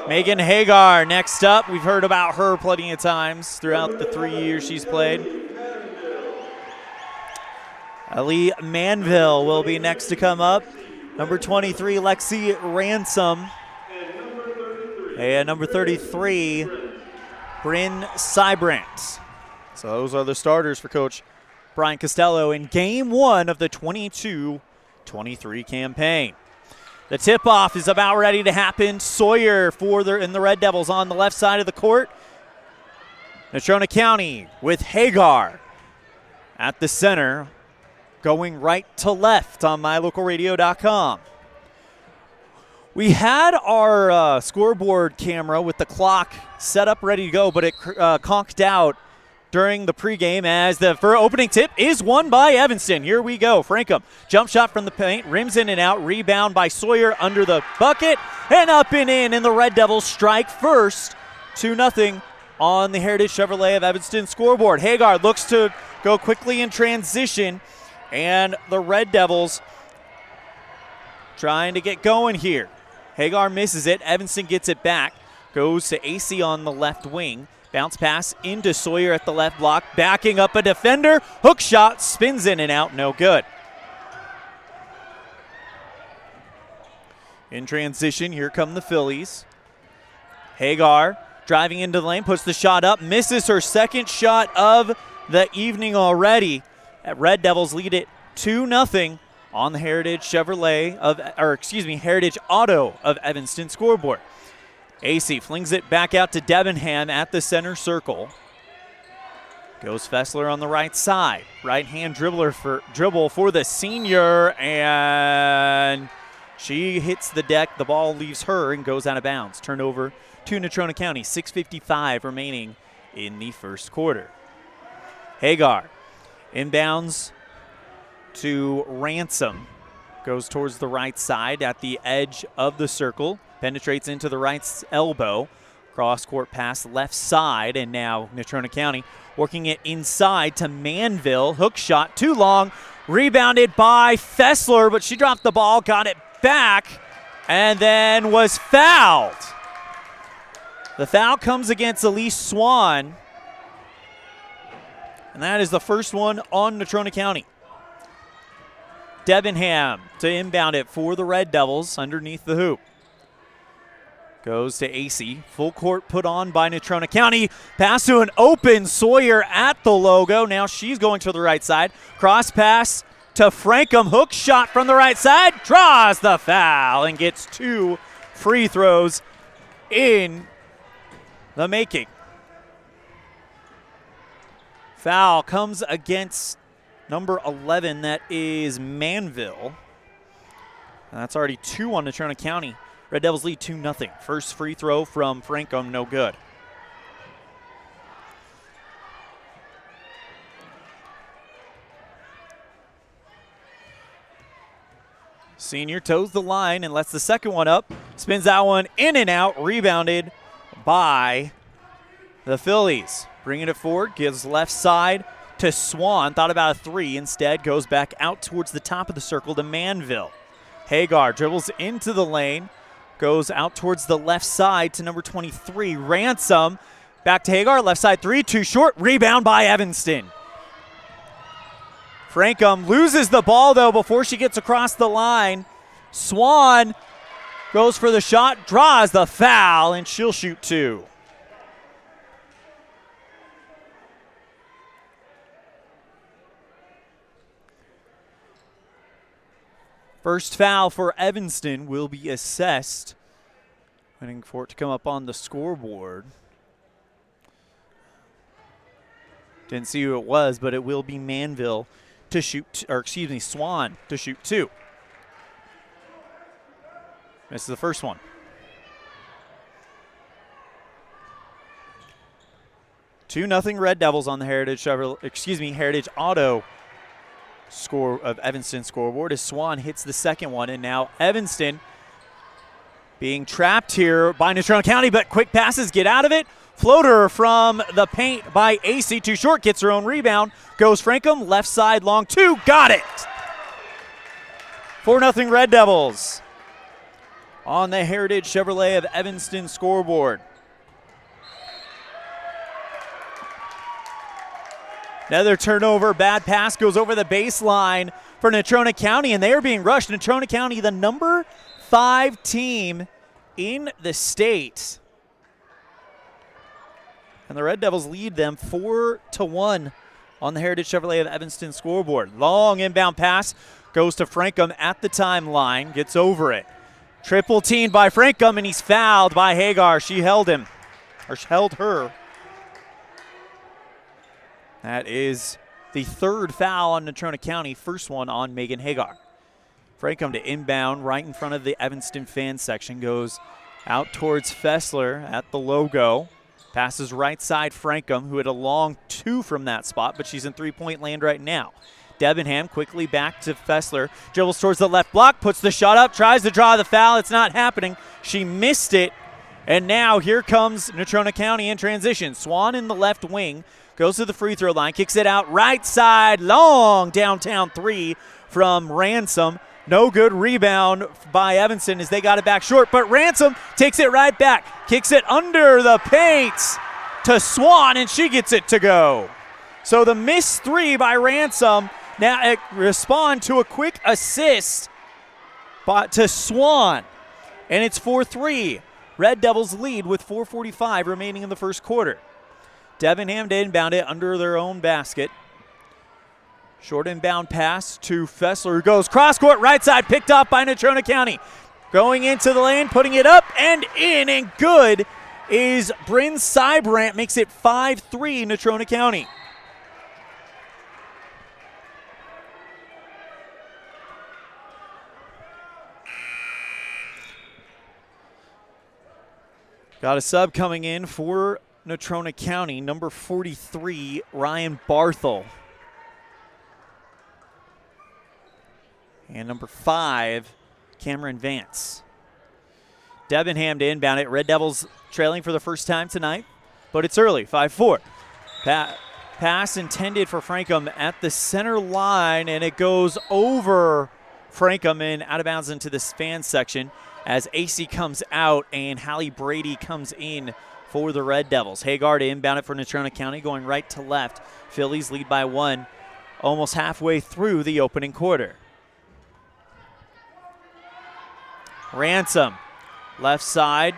Megan Hagar next up. We've heard about her plenty of times throughout the 3 years she's played. Ali Manville will be next to come up. Number 23, Lexi Ransom. And number 33, Bryn Sybrant. So those are the starters for Coach Brian Costello in Game 1 of the 22-23 campaign. The tip-off is about ready to happen. Sawyer in the Red Devils on the left side of the court. Natrona County with Hagar at the center, going right to left on mylocalradio.com. We had our scoreboard camera with the clock set up ready to go, but it conked out during the pregame as the opening tip is won by Evanston. Here we go. Frankham, jump shot from the paint, rims in and out, rebound by Sawyer under the bucket, and up and in, and the Red Devils strike first, 2-0 on the Heritage Chevrolet of Evanston scoreboard. Hagar looks to go quickly in transition, and the Red Devils trying to get going here. Hagar misses it. Evanston gets it back. Goes to AC on the left wing. Bounce pass into Sawyer at the left block. Backing up a defender. Hook shot. Spins in and out. No good. In transition, here come the Phillies. Hagar driving into the lane. Puts the shot up. Misses her second shot of the evening already. Red Devils lead it 2-0. On the Heritage Heritage Auto of Evanston scoreboard. AC flings it back out to Debenham at the center circle. Goes Fessler on the right side. Right hand dribble for the senior, and she hits the deck. The ball leaves her and goes out of bounds. Turned over to Natrona County. 6:55 remaining in the first quarter. Hagar inbounds to Ransom. Goes towards the right side at the edge of the circle. Penetrates into the right elbow. Cross-court pass left side, and now Natrona County working it inside to Manville. Hook shot too long. Rebounded by Fessler, but she dropped the ball, got it back, and then was fouled. The foul comes against Elise Swan, and that is the first one on Natrona County. Debenham to inbound it for the Red Devils underneath the hoop. Goes to AC. Full court put on by Natrona County. Pass to an open Sawyer at the logo. Now she's going to the right side. Cross pass to Frankham. Hook shot from the right side. Draws the foul and gets 2 free throws in the making. Foul comes against number 11, that is Manville. That's already 2 on Natrona County. Red Devils lead 2-0. First free throw from Frankham, no good. Senior toes the line and lets the second one up. Spins that one in and out. Rebounded by the Phillies. Bringing it forward, gives left side to Swan. Thought about a 3. Instead, goes back out towards the top of the circle to Manville. Hagar dribbles into the lane. Goes out towards the left side to number 23, Ransom. Back to Hagar, left side three, too short. Rebound by Evanston. Frankum loses the ball, though, before she gets across the line. Swan goes for the shot, draws the foul, and she'll shoot two. First foul for Evanston will be assessed. Waiting for it to come up on the scoreboard. Didn't see who it was, but it will be Manville to shoot, Swan to shoot two. This is the first one. Two nothing Red Devils on the Heritage Auto score of Evanston scoreboard as Swan hits the second one, and now Evanston being trapped here by Natrona County, but quick passes get out of it. Floater from the paint by AC, too short, gets her own rebound. Goes Frankum, left side, long two, got it! 4-0 Red Devils on the Heritage Chevrolet of Evanston scoreboard. Another turnover, bad pass goes over the baseline for Natrona County, and they are being rushed. Natrona County, the number 5 team in the state. And the Red Devils lead them 4-1 on the Heritage Chevrolet of Evanston scoreboard. Long inbound pass goes to Frankum at the timeline, gets over it. Triple teamed by Frankum, and he's fouled by Hagar. She held him, or held her. That is the third foul on Natrona County, first one on Megan Hagar. Frankum to inbound right in front of the Evanston fan section, goes out towards Fessler at the logo. Passes right side Frankum, who had a long two from that spot, but she's in three-point land right now. Debenham quickly back to Fessler, dribbles towards the left block, puts the shot up, tries to draw the foul. It's not happening. She missed it, and now here comes Natrona County in transition. Swan in the left wing. Goes to the free throw line, kicks it out right side, long downtown three from Ransom. No good rebound by Evanston as they got it back short, but Ransom takes it right back, kicks it under the paint to Swan, and she gets it to go. So the missed three by Ransom now respond to a quick assist to Swan, and it's 4-3. Red Devils lead with 4:45 remaining in the first quarter. Debenham to inbound it under their own basket. Short inbound pass to Fessler, who goes cross-court right side, picked up by Natrona County. Going into the lane, putting it up and in, and good is Bryn Sybrandt, makes it 5-3 Natrona County. Got a sub coming in for Natrona County, number 43, Ryan Barthel. And number 5, Cameron Vance. Debenham to inbound it. Red Devils trailing for the first time tonight, but it's early, 5-4. Pass intended for Frankum at the center line, and it goes over Frankum and out of bounds into this fan section as AC comes out and Hallie Brady comes in for the Red Devils. Hagar to inbound it for Natrona County, going right to left. Phillies lead by 1 almost halfway through the opening quarter. Ransom, left side.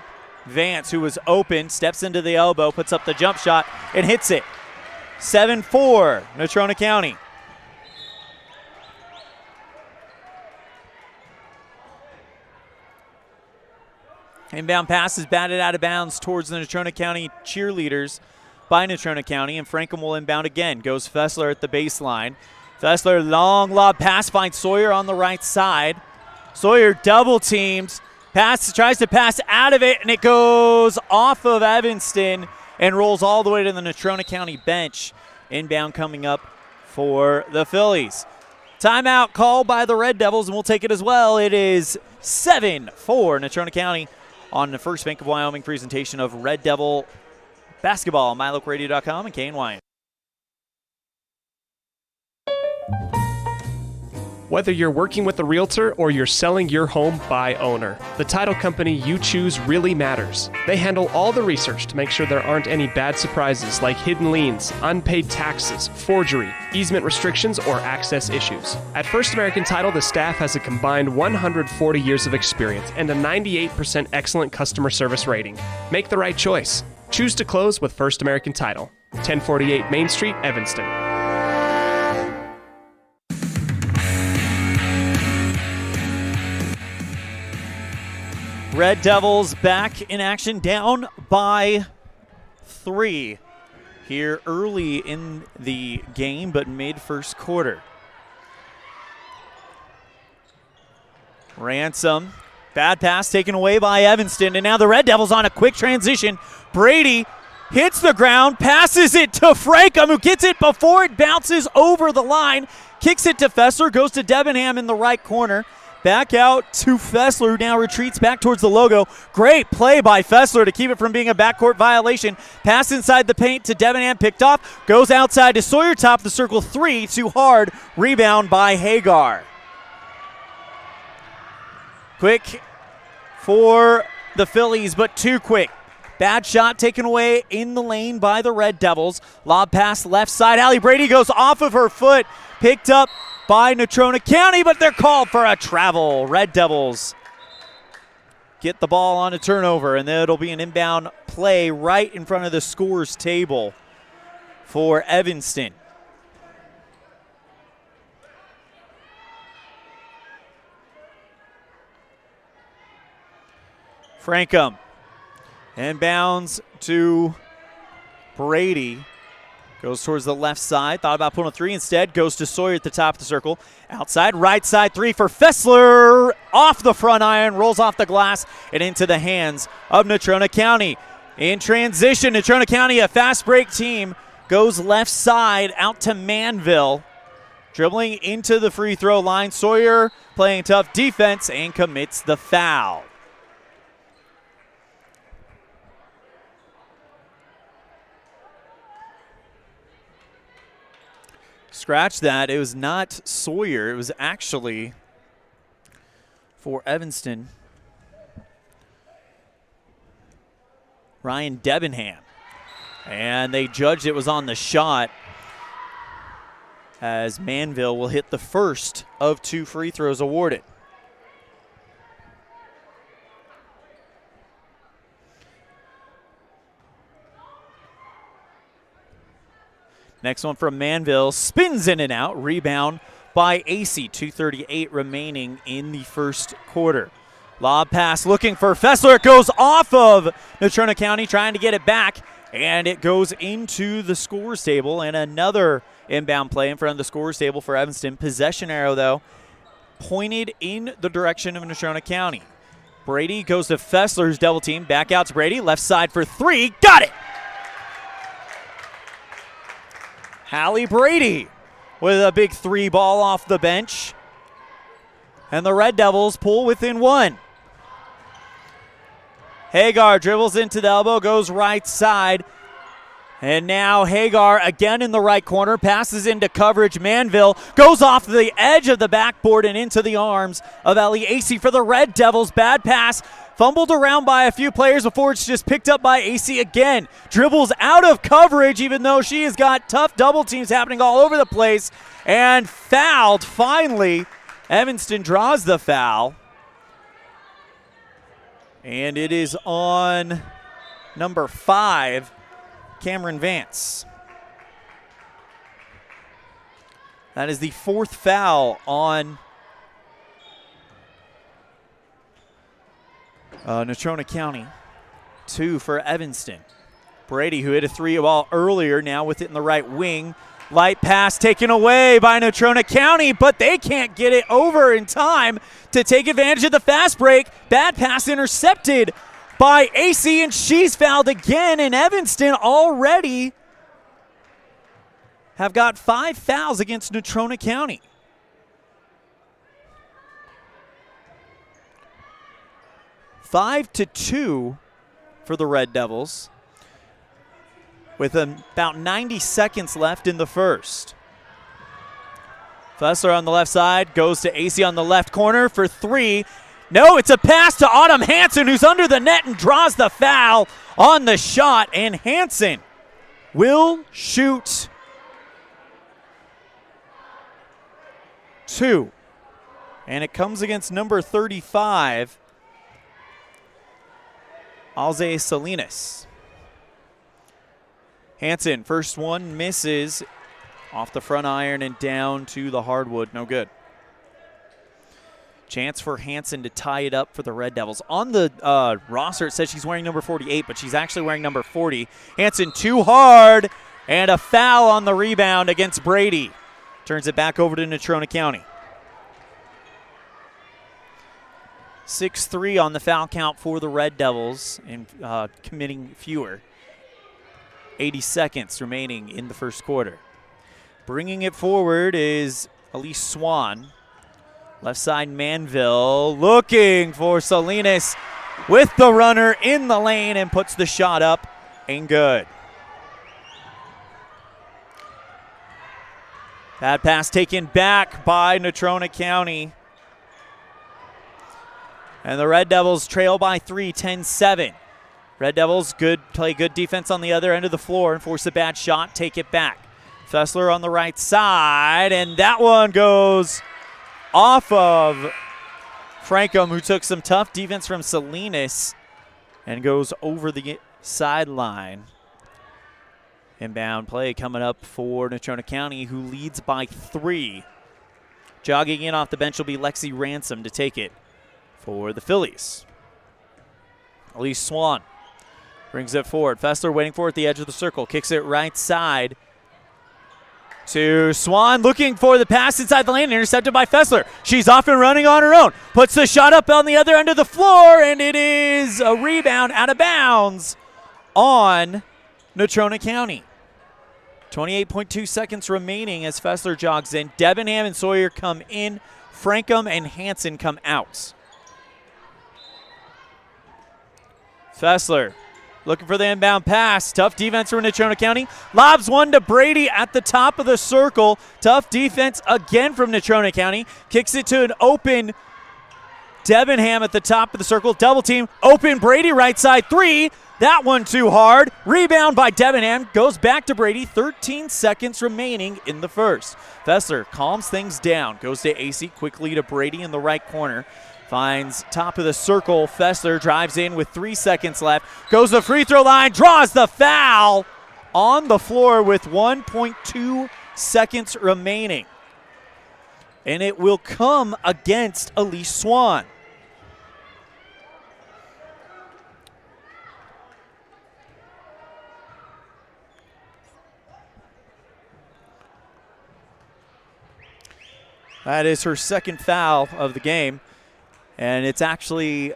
Vance, who was open, steps into the elbow, puts up the jump shot, and hits it. 7-4, Natrona County. Inbound pass is batted out of bounds towards the Natrona County cheerleaders by Natrona County, and Frankum will inbound again. Goes Fessler at the baseline. Fessler, long lob pass, finds Sawyer on the right side. Sawyer double teams, tries to pass out of it, and it goes off of Evanston and rolls all the way to the Natrona County bench. Inbound coming up for the Phillies. Timeout called by the Red Devils, and we'll take it as well. It is 7-4 Natrona County on the first Bank of Wyoming presentation of Red Devil basketball on MyLocalRadio.com and KNY. Whether you're working with a realtor or you're selling your home by owner, the title company you choose really matters. They handle all the research to make sure there aren't any bad surprises like hidden liens, unpaid taxes, forgery, easement restrictions, or access issues. At First American Title, the staff has a combined 140 years of experience and a 98% excellent customer service rating. Make the right choice. Choose to close with First American Title. 1048 Main Street, Evanston. Red Devils back in action, down by 3 here early in the game, but mid-first quarter. Ransom, bad pass taken away by Evanston, and now the Red Devils on a quick transition. Brady hits the ground, passes it to Pregame, who gets it before it bounces over the line, kicks it to Fessler, goes to Debenham in the right corner. Back out to Fessler, who now retreats back towards the logo. Great play by Fessler to keep it from being a backcourt violation. Pass inside the paint to Debenham, picked off. Goes outside to Sawyer, top of the circle, 3, too hard. Rebound by Hagar. Quick for the Phillies, but too quick. Bad shot taken away in the lane by the Red Devils. Lob pass left side. Allie Brady goes off of her foot. Picked up by Natrona County, but they're called for a travel. Red Devils get the ball on a turnover, and then it'll be an inbound play right in front of the scorer's table for Evanston. Pregame inbounds to Brady. Goes towards the left side. Thought about pulling a 3 instead. Goes to Sawyer at the top of the circle. Outside, right side 3 for Fessler. Off the front iron. Rolls off the glass and into the hands of Natrona County. In transition, Natrona County, a fast break team, goes left side out to Manville. Dribbling into the free throw line. Sawyer playing tough defense and commits the foul. Scratch that. It was not Sawyer. It was actually for Evanston, Ryan Debenham. And they judged it was on the shot, as Manville will hit the first of 2 free throws awarded. Next one from Manville, spins in and out, rebound by AC. 2:38 remaining in the first quarter. Lob pass looking for Fessler. It goes off of Natrona County, trying to get it back, and it goes into the scorer's table, and another inbound play in front of the scorer's table for Evanston. Possession arrow, though, pointed in the direction of Natrona County. Brady goes to Fessler's double team. Back out to Brady, left side for 3. Got it! Hallie Brady with a big 3 ball off the bench. And the Red Devils pull within 1. Hagar dribbles into the elbow, goes right side. And now Hagar again in the right corner, passes into coverage. Manville goes off the edge of the backboard and into the arms of Ellie AC for the Red Devils. Bad pass, fumbled around by a few players before it's just picked up by AC again. Dribbles out of coverage, even though she has got tough double teams happening all over the place. And fouled finally. Evanston draws the foul. And it is on number 5, Cameron Vance. That is the 4th foul on Natrona County. 2 for Evanston. Brady, who hit a 3 ball earlier, now with it in the right wing. Light pass taken away by Natrona County, but they can't get it over in time to take advantage of the fast break. Bad pass intercepted by AC, and she's fouled again, and Evanston already have got 5 fouls against Natrona County. Five to 2 for the Red Devils, with about 90 seconds left in the first. Fessler on the left side, goes to AC on the left corner for 3. No, it's a pass to Autumn Hansen, who's under the net and draws the foul on the shot. And Hansen will shoot 2. And it comes against number 35, Alze Salinas. Hansen, first one, misses off the front iron and down to the hardwood. No good. Chance for Hansen to tie it up for the Red Devils. On the roster, it says she's wearing number 48, but she's actually wearing number 40. Hansen too hard, and a foul on the rebound against Brady. Turns it back over to Natrona County. 6-3 on the foul count for the Red Devils, and committing fewer. 80 seconds remaining in the first quarter. Bringing it forward is Elise Swan. Left side Manville looking for Salinas with the runner in the lane and puts the shot up and good. Bad pass taken back by Natrona County. And the Red Devils trail by 3, 10-7. Red Devils play good defense on the other end of the floor and force a bad shot, take it back. Fessler on the right side, and that one goes off of Frankham, who took some tough defense from Salinas and goes over the sideline. Inbound play coming up for Natrona County, who leads by 3. Jogging in off the bench will be Lexi Ransom to take it for the Phillies. Elise Swan brings it forward. Fessler waiting for it at the edge of the circle. Kicks it right side to Swan, looking for the pass inside the lane, intercepted by Fessler. She's off and running on her own. Puts the shot up on the other end of the floor, and it is a rebound out of bounds on Natrona County. 28.2 seconds remaining as Fessler jogs in. Debenham and Sawyer come in. Frankham and Hansen come out. Fessler looking for the inbound pass. Tough defense from Natrona County. Lobs one to Brady at the top of the circle. Tough defense again from Natrona County. Kicks it to an open Debenham at the top of the circle. Double team. Open Brady right side 3. That one too hard. Rebound by Debenham. Goes back to Brady. 13 seconds remaining in the first. Fessler calms things down. Goes to AC quickly to Brady in the right corner. Finds top of the circle. Fessler drives in with 3 seconds left. Goes to the free throw line. Draws the foul on the floor with 1.2 seconds remaining. And it will come against Elise Swan. That is her second foul of the game. And it's actually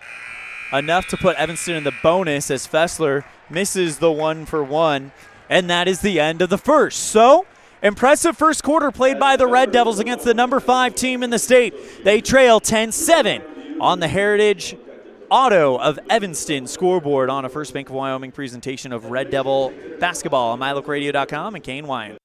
enough to put Evanston in the bonus as Fessler misses the 1-for-1. And that is the end of the first. So, impressive first quarter played by the Red Devils against the number 5 team in the state. They trail 10-7 on the Heritage Auto of Evanston scoreboard on a First Bank of Wyoming presentation of Red Devil basketball on MyLookRadio.com and Kane Wyan.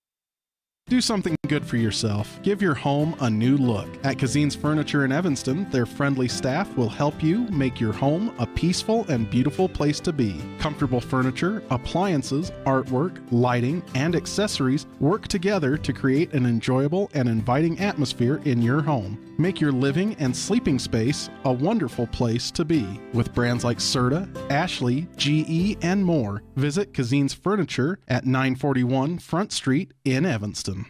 Do something good for yourself. Give your home a new look. At Kazine's Furniture in Evanston, their friendly staff will help you make your home a peaceful and beautiful place to be. Comfortable furniture, appliances, artwork, lighting, and accessories work together to create an enjoyable and inviting atmosphere in your home. Make your living and sleeping space a wonderful place to be. With brands like Serta, Ashley, GE, and more, visit Kazine's Furniture at 941 Front Street in Evanston.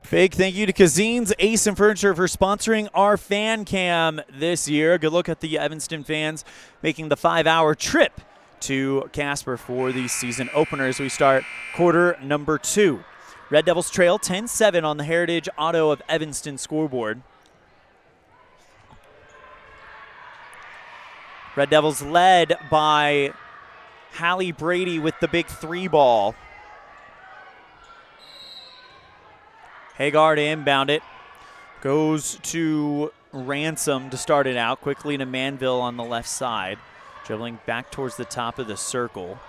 Big thank you to Kazine's Ace and Furniture for sponsoring our fan cam this year. A good look at the Evanston fans making the 5-hour trip to Casper for the season opener as we start quarter number 2. Red Devils trail 10-7 on the Heritage Auto of Evanston scoreboard. Red Devils led by Hallie Brady with the big 3 ball. Hagar to inbound it. Goes to Ransom to start it out. Quickly to Manville on the left side. Dribbling back towards the top of the circle.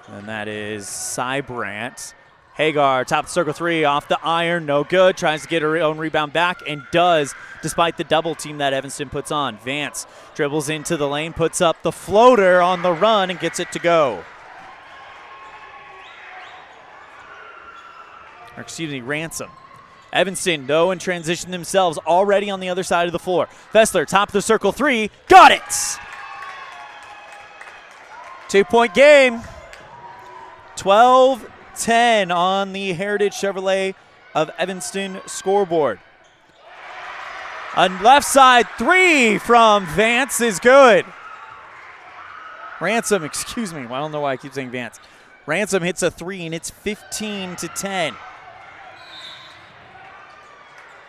And that is Sybrant. Hagar, top of the circle three, off the iron, no good. Tries to get her own rebound back and does, despite the double team that Evanston puts on. Vance dribbles into the lane, puts up the floater on the run and gets it to go. Or excuse me, Ransom. Evanston, though, in transition themselves, already on the other side of the floor. Fessler, top of the circle three, got it! 2-point game. 12-10 on the Heritage Chevrolet of Evanston scoreboard. A left side three from Vance is good. Ransom, excuse me. I don't know why I keep saying Vance. Ransom hits a three, and it's 15-10.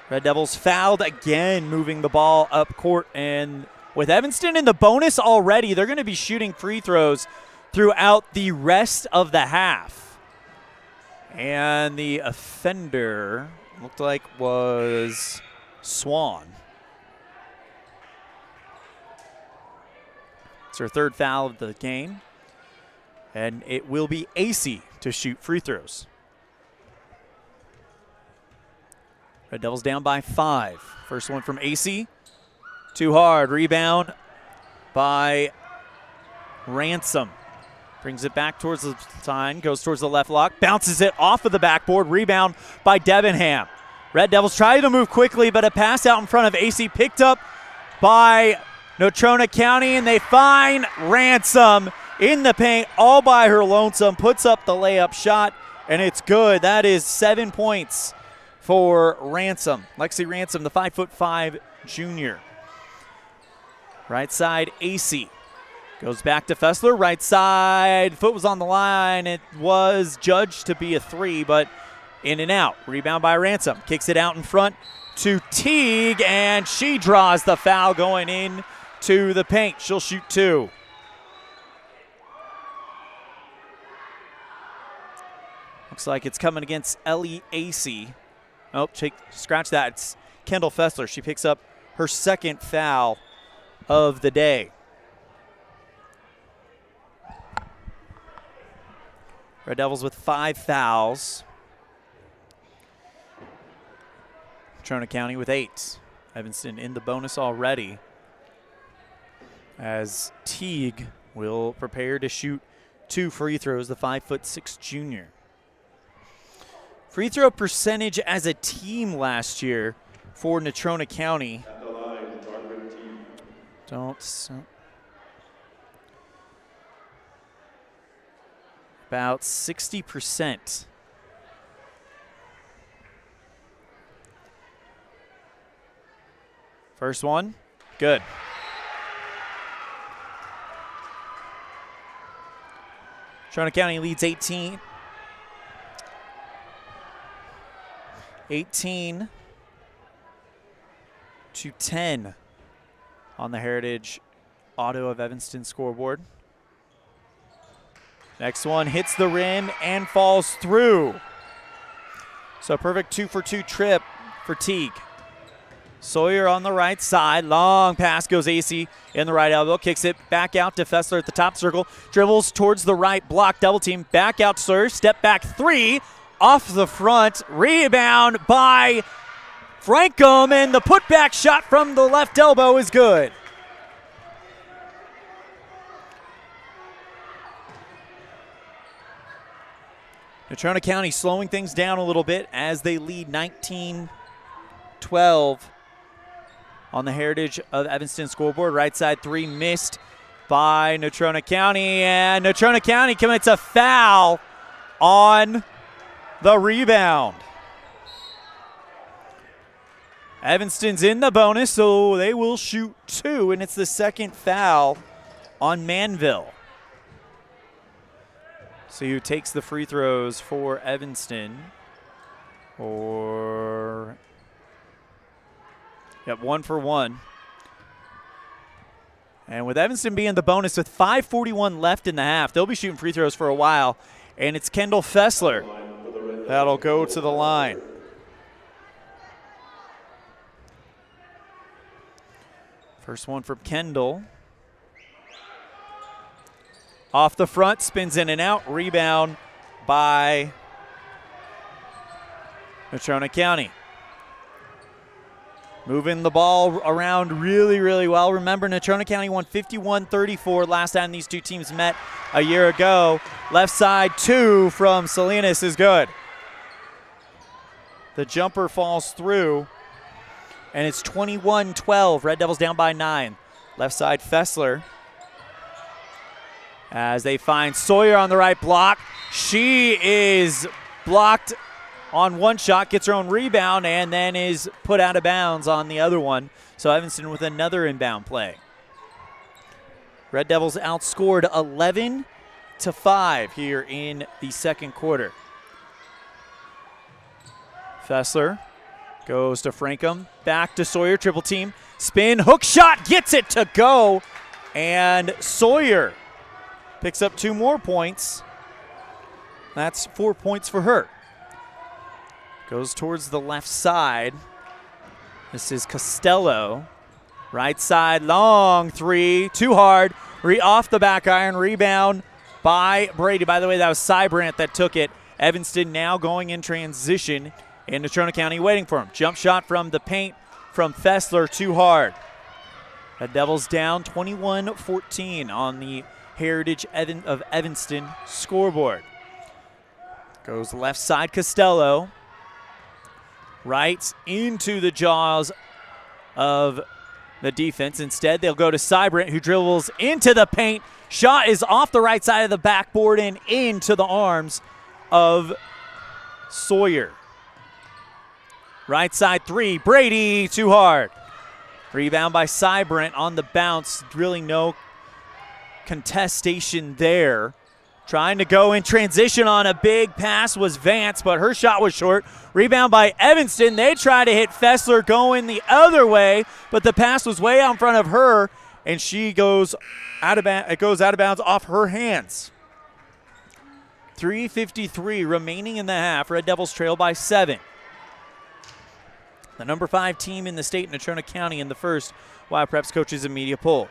Red Devils fouled again, moving the ball up court. And with Evanston in the bonus already, they're going to be shooting free throws throughout the rest of the half. And the offender looked like was Swan. It's her third foul of the game. And it will be AC to shoot free throws. Red Devils down by 5. First one from AC. Too hard. Rebound by Ransom. Brings it back towards the line. Goes towards the left block. Bounces it off of the backboard. Rebound by Debenham. Red Devils try to move quickly, but a pass out in front of AC picked up by Natrona County, and they find Ransom in the paint all by her lonesome. Puts up the layup shot, and it's good. That is 7 points for Ransom. Lexi Ransom, the 5'5" junior. Right side, AC. Goes back to Fessler. Right side, foot was on the line. It was judged to be a three, but in and out. Rebound by Ransom. Kicks it out in front to Teague, and she draws the foul going in to the paint. She'll shoot 2. Looks like it's coming against Ellie AC. Oh, scratch that. It's Kendall Fessler. She picks up her second foul of the day. Red Devils with 5 fouls. Natrona County with 8. Evanston in the bonus already, as Teague will prepare to shoot 2 free throws, the 5'6" junior. Free throw percentage as a team last year for Natrona County. About 60%. First one, good. Natrona County leads 18 to 10 on the Heritage Auto of Evanston scoreboard. Next one hits the rim and falls through. So perfect 2-for-2 trip for Teague. Sawyer on the right side. Long pass goes AC in the right elbow. Kicks it back out to Fessler at the top circle. Dribbles towards the right block. Double team. Back out to Sawyer. Step back 3. Off the front. Rebound by Frankum. And the putback shot from the left elbow is good. Natrona County slowing things down a little bit as they lead 19-12 on the Heritage of Evanston scoreboard. Right side 3 missed by Natrona County, and Natrona County commits a foul on the rebound. Evanston's in the bonus, so they will shoot 2, and it's the second foul on Manville. So who takes the free throws for Evanston? Or 1 for 1. And with Evanston being the bonus with 5:41 left in the half, they'll be shooting free throws for a while. And it's Kendall Fessler that'll go to the line. First one from Kendall. Off the front, spins in and out. Rebound by Natrona County. Moving the ball around really, really well. Remember, Natrona County won 51-34 last time these two teams met a year ago. Left side 2 from Salinas is good. The jumper falls through, and it's 21-12. Red Devils down by 9. Left side Fessler. As they find Sawyer on the right block. She is blocked on one shot, gets her own rebound, and then is put out of bounds on the other one. So Evanston with another inbound play. Red Devils outscored 11-5 here in the second quarter. Fessler goes to Frankham, back to Sawyer, triple team, spin, hook shot, gets it to go, and Sawyer picks up 2 more points. That's 4 points for her. Goes towards the left side. This is Costello. Right side, long 3, too hard. Off the back iron, rebound by Brady. By the way, that was Cybrant that took it. Evanston now going in transition, and Natrona County waiting for him. Jump shot from the paint from Fessler, too hard. The Devils down 21-14 on the Heritage of Evanston scoreboard. Goes left side, Costello. Right into the jaws of the defense. Instead, they'll go to Cybrant, who dribbles into the paint. Shot is off the right side of the backboard and into the arms of Sawyer. Right side 3, Brady, too hard. Rebound by Cybrant on the bounce. Really no contestation there. Trying to go in transition on a big pass was Vance, but her shot was short. Rebound by Evanston. They try to hit Fessler going the other way, but the pass was way out in front of her, and she goes out of bounds. It goes out of bounds off her hands. 3:53 remaining in the half. Red Devils trail by 7. The number 5 team in the state, Natrona County, in the first. Wild Preps coaches a media poll.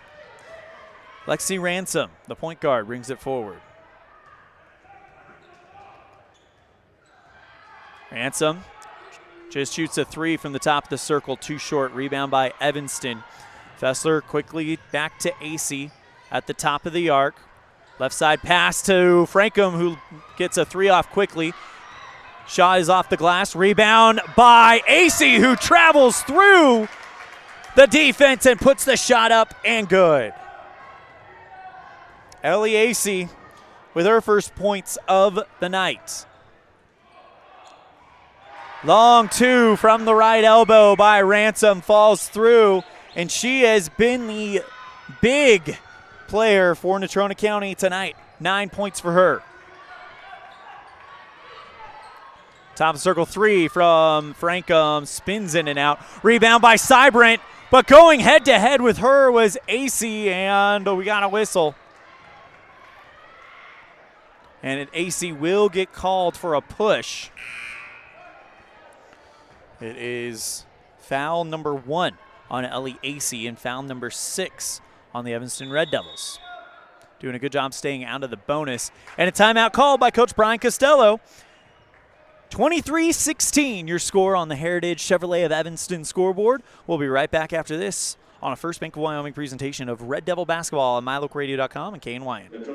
Lexi Ransom, the point guard, brings it forward. Ransom just shoots a 3 from the top of the circle, too short. Rebound by Evanston. Fessler quickly back to AC at the top of the arc. Left side pass to Frankham, who gets a 3 off quickly. Shot is off the glass. Rebound by AC, who travels through the defense and puts the shot up, and good. Ellie AC with her first points of the night. Long 2 from the right elbow by Ransom falls through, and she has been the big player for Natrona County tonight. 9 points for her. Top of circle 3 from Frankham, spins in and out. Rebound by Cybrant, but going head-to-head with her was AC, and we got a whistle. And AC will get called for a push. It is foul number 1 on Ellie AC and foul number 6 on the Evanston Red Devils. Doing a good job staying out of the bonus. And a timeout called by Coach Brian Costello. 23-16, your score on the Heritage Chevrolet of Evanston scoreboard. We'll be right back after this on a First Bank of Wyoming presentation of Red Devil basketball on MyLocalRadio.com and KNYN.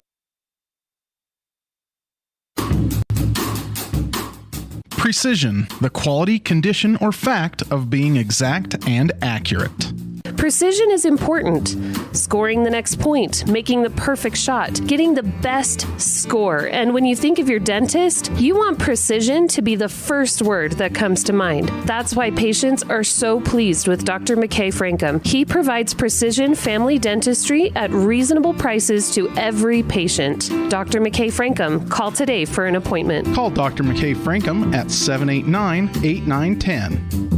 Precision, the quality, condition, or fact of being exact and accurate. Precision is important. Scoring the next point, making the perfect shot, getting the best score. And when you think of your dentist, you want precision to be the first word that comes to mind. That's why patients are so pleased with Dr. McKay Frankham. He provides precision family dentistry at reasonable prices to every patient. Dr. McKay Frankham, call today for an appointment. Call Dr. McKay Frankham at 789-8910.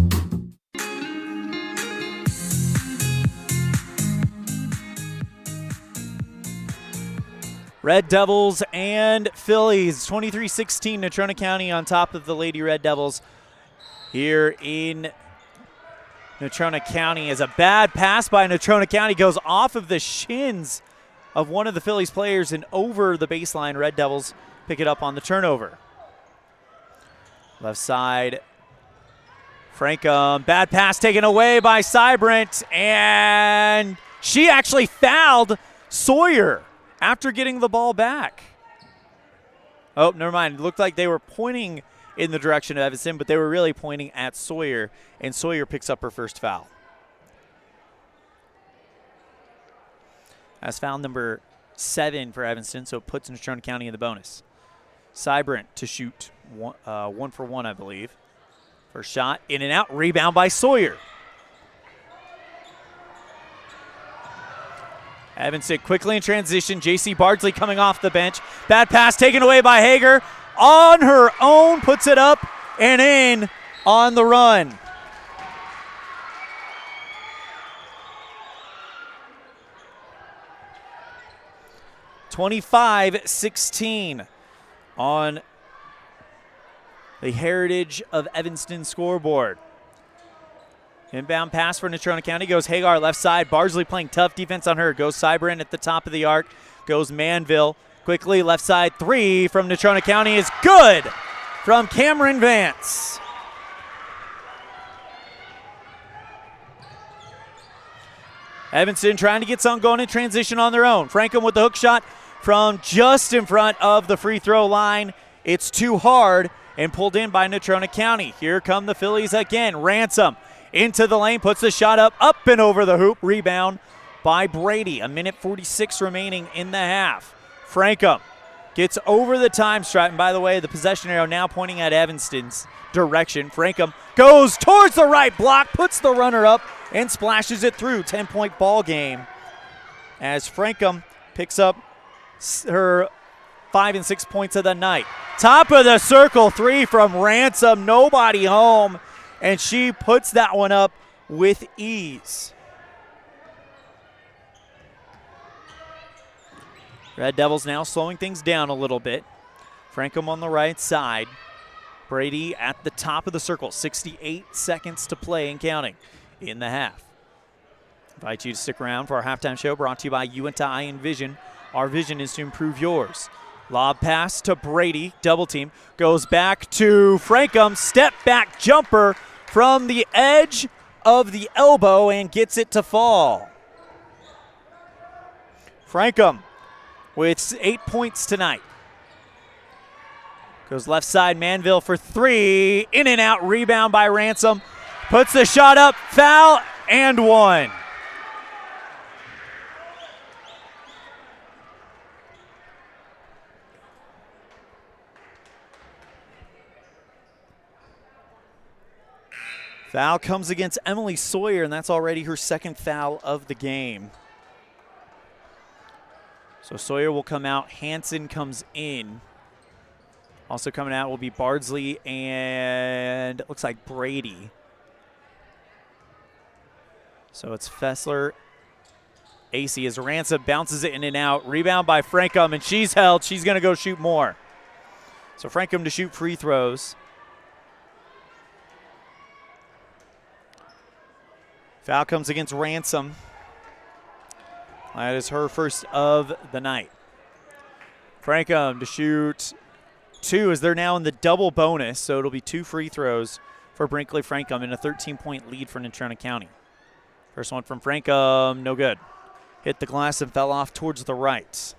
Red Devils and Phillies, 23-16, Natrona County on top of the Lady Red Devils here in Natrona County, as a bad pass by Natrona County goes off of the shins of one of the Phillies players and over the baseline. Red Devils pick it up on the turnover. Left side, Frankum, bad pass taken away by Cybrant, and she actually fouled Sawyer after getting the ball back. Oh, never mind. It looked like they were pointing in the direction of Evanston, but they were really pointing at Sawyer, and Sawyer picks up her first foul. That's foul number 7 for Evanston, so it puts Natrona County in the bonus. Cybrant to shoot 1 for 1, I believe. First shot, in and out, rebound by Sawyer. Evanston quickly in transition. J.C. Bardsley coming off the bench. Bad pass taken away by Hager. On her own, puts it up and in on the run. (25-16) on the Heritage of Evanston scoreboard. Inbound pass for Natrona County goes Hagar left side. Bardsley playing tough defense on her. Goes Cybrant at the top of the arc. Goes Manville. Quickly left side 3 from Natrona County is good from Cameron Vance. Evanston trying to get something going in transition on their own. Franklin with the hook shot from just in front of the free throw line. It's too hard and pulled in by Natrona County. Here come the Phillies again. Ransom into the lane, puts the shot up and over the hoop. Rebound by Brady. 1:46 remaining in the half. Frankum gets over the time stripe. And by the way, the possession arrow now pointing at Evanston's direction. Frankum goes towards the right block, puts the runner up, and splashes it through. 10-point ball game as Frankum picks up her 5 and 6 points of the night. Top of the circle 3 from Ransom. Nobody home. And she puts that one up with ease. Red Devils now slowing things down a little bit. Frankum on the right side. Brady at the top of the circle. 68 seconds to play and counting in the half. Invite you to stick around for our halftime show brought to you by Uinta Eye and Vision. Our vision is to improve yours. Lob pass to Brady, double team, goes back to Frankum, step back jumper from the edge of the elbow and gets it to fall. Frankum with 8 points tonight. Goes left side, Manville for 3, in and out, rebound by Ransom, puts the shot up, foul, and 1. Foul comes against Emily Sawyer, and that's already her second foul of the game. So Sawyer will come out. Hansen comes in. Also coming out will be Bardsley and it looks like Brady. So it's Fessler. AC as Ransom bounces it in and out. Rebound by Frankum, and she's held. She's going to go shoot more. So Frankum to shoot free throws. Foul comes against Ransom. That is her first of the night. Frankum to shoot 2 as they're now in the double bonus, so it'll be 2 free throws for Brinkley Frankum in a 13-point lead for Natrona County. First one from Frankum, no good. Hit the glass and fell off towards the right.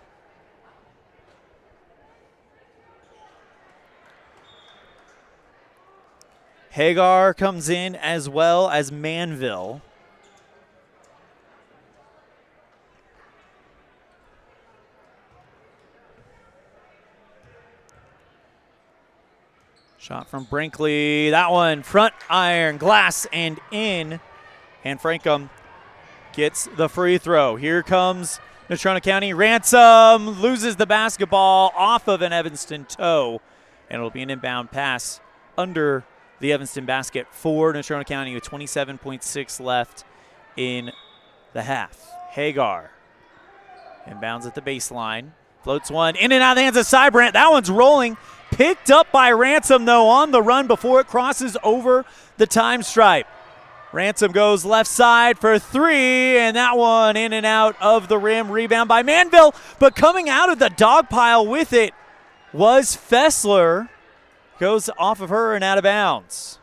Hagar comes in as well as Manville. Shot from Brinkley. That one, front iron, glass, and in. And Frankum gets the free throw. Here comes Natrona County. Ransom loses the basketball off of an Evanston toe. And it'll be an inbound pass under the Evanston basket for Natrona County with 27.6 left in the half. Hagar inbounds at the baseline. Floats one in and out of the hands of Cybrant. That one's rolling. Picked up by Ransom, though, on the run before it crosses over the time stripe. Ransom goes left side for three, and that one in and out of the rim. Rebound by Manville, but coming out of the dog pile with it was Fessler. Goes off of her and out of bounds.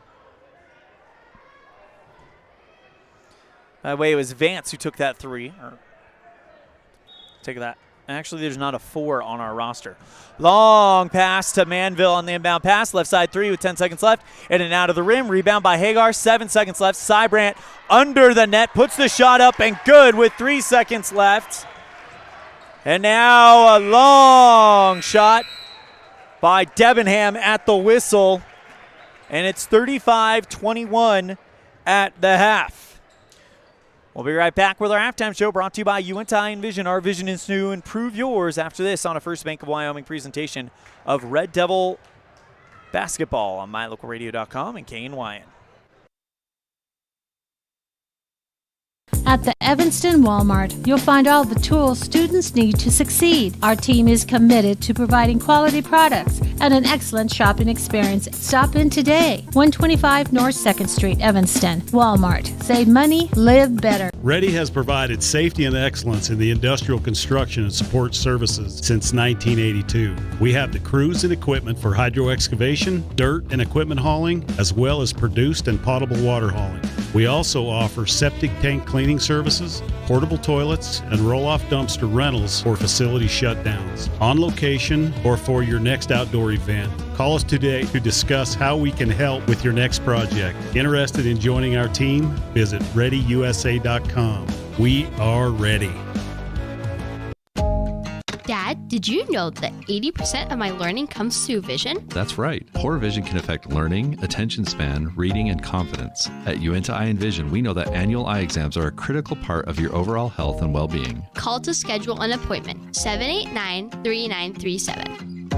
By the way, it was Vance who took that three. Take that. Actually, there's not a 4 on our roster. Long pass to Manville on the inbound pass. Left side three with 10 seconds left. In and out of the rim. Rebound by Hagar. 7 seconds left. Sybrandt under the net. Puts the shot up and good with 3 seconds left. And now a long shot by Debenham at the whistle. And it's 35-21 at the half. We'll be right back with our halftime show brought to you by UNTI Envision. Our vision is to improve yours after this on a First Bank of Wyoming presentation of Red Devil basketball on mylocalradio.com and KNYN. At the Evanston Walmart, you'll find all the tools students need to succeed. Our team is committed to providing quality products and an excellent shopping experience. Stop in today. 125 North 2nd Street, Evanston. Walmart. Save money, live better. Ready has provided safety and excellence in the industrial construction and support services since 1982. We have the crews and equipment for hydro excavation, dirt and equipment hauling, as well as produced and potable water hauling. We also offer septic tank cleaning services, portable toilets, and roll-off dumpster rentals for facility shutdowns, on location, or for your next outdoor event. Call us today to discuss how we can help with your next project. Interested in joining our team? Visit ReadyUSA.com. We are ready. Dad, did you know that 80% of my learning comes through vision? That's right. Poor vision can affect learning, attention span, reading, and confidence. At UNTI Envision, we know that annual eye exams are a critical part of your overall health and well-being. Call to schedule an appointment, 789-3937.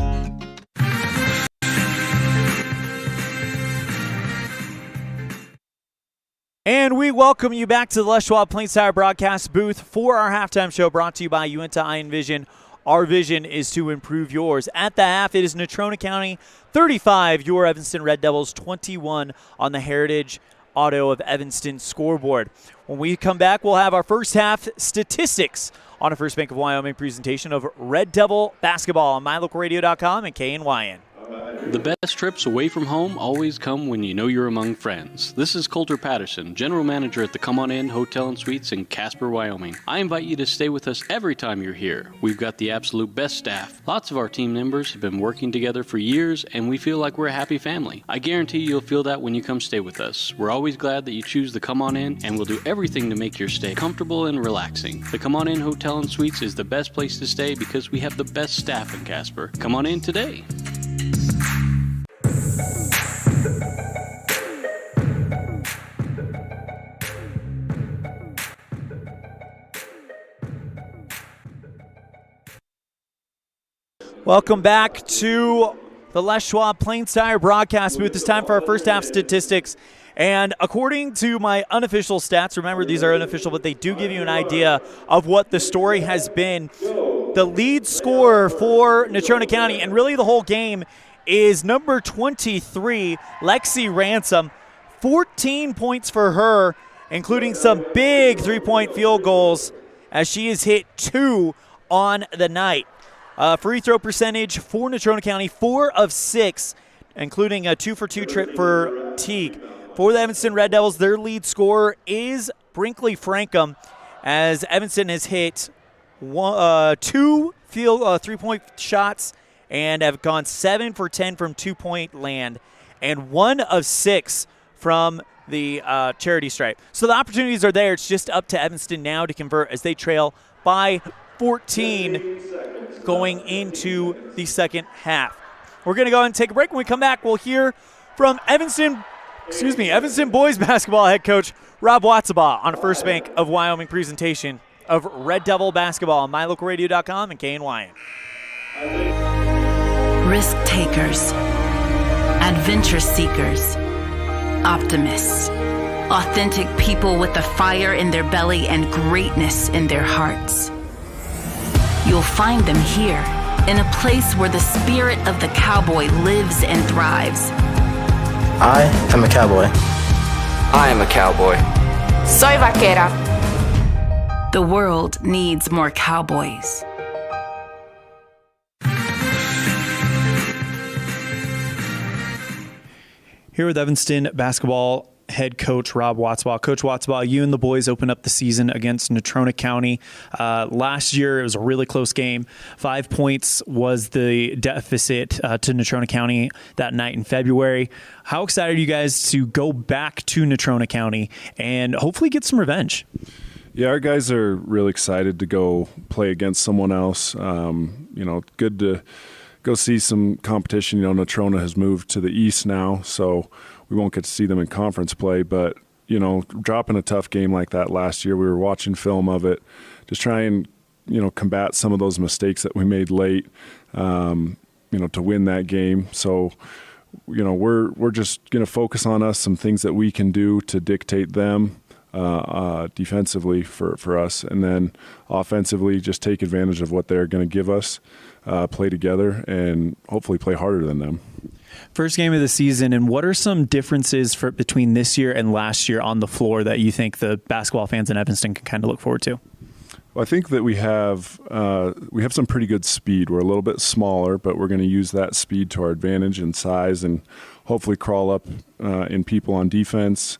And we welcome you back to the Les Schwab Plains Tire broadcast booth for our halftime show brought to you by UNTI Envision. Our vision is to improve yours. At the half, it is Natrona County 35, your Evanston Red Devils 21 on the Heritage Auto of Evanston scoreboard. When we come back, we'll have our first half statistics on a First Bank of Wyoming presentation of Red Devil basketball on mylocalradio.com and KNYN. The best trips away from home always come when you know you're among friends. This is Coulter Patterson, General Manager at the Come On In Hotel and Suites in Casper, Wyoming. I invite you to stay with us every time you're here. We've got the absolute best staff. Lots of our team members have been working together for years, and we feel like we're a happy family. I guarantee you'll feel that when you come stay with us. We're always glad that you choose the Come On In, and we'll do everything to make your stay comfortable and relaxing. The Come On In Hotel and Suites is the best place to stay because we have the best staff in Casper. Come on in today. Welcome back to the Les Schwab Plains Tire broadcast booth. It's time for our first half statistics. And according to my unofficial stats, remember these are unofficial, but they do give you an idea of what the story has been. The lead scorer for Natrona County, and really the whole game, is number 23, Lexi Ransom. 14 points for her, including some big three-point field goals as she has hit 2 on the night. Free throw percentage for Natrona County, 4 of 6, including a 2-for-2 trip for Teague. For the Evanston Red Devils, their lead scorer is Brinkley Frankham, as Evanston has hit 2 three-point shots and have gone 7 for 10 from 2-point land, and 1 of 6 from the charity stripe. So the opportunities are there. It's just up to Evanston now to convert as they trail by 14 going into the second half. We're going to go ahead and take a break. When we come back, we'll hear from Evanston boys basketball head coach Rob Watsabaugh on a First Bank of Wyoming presentation of Red Devil basketball on mylocalradio.com and KNYN. Risk takers, adventure seekers, optimists, authentic people with a fire in their belly and greatness in their hearts. You'll find them here, in a place where the spirit of the cowboy lives and thrives. I am a cowboy. I am a cowboy. Soy vaquera. The world needs more cowboys. Here with Evanston basketball head coach Rob Watsbaugh. Coach Watsbaugh, you and the boys open up the season against Natrona County. Last year, it was a really close game. 5 points was the deficit to Natrona County that night in February. How excited are you guys to go back to Natrona County and hopefully get some revenge? Yeah, our guys are really excited to go play against someone else. Good to go see some competition. Natrona has moved to the east now, so we won't get to see them in conference play. But, dropping a tough game like that last year, we were watching film of it, just try and, combat some of those mistakes that we made late, to win that game. So, we're just going to focus on us, some things that we can do to dictate them defensively for us, and then offensively just take advantage of what they're going to give us, play together, and hopefully play harder than them. First game of the season, and what are some differences between this year and last year on the floor that you think the basketball fans in Evanston can kind of look forward to? Well, I think that we have some pretty good speed. We're a little bit smaller, but we're going to use that speed to our advantage and size, and hopefully crawl up in people on defense.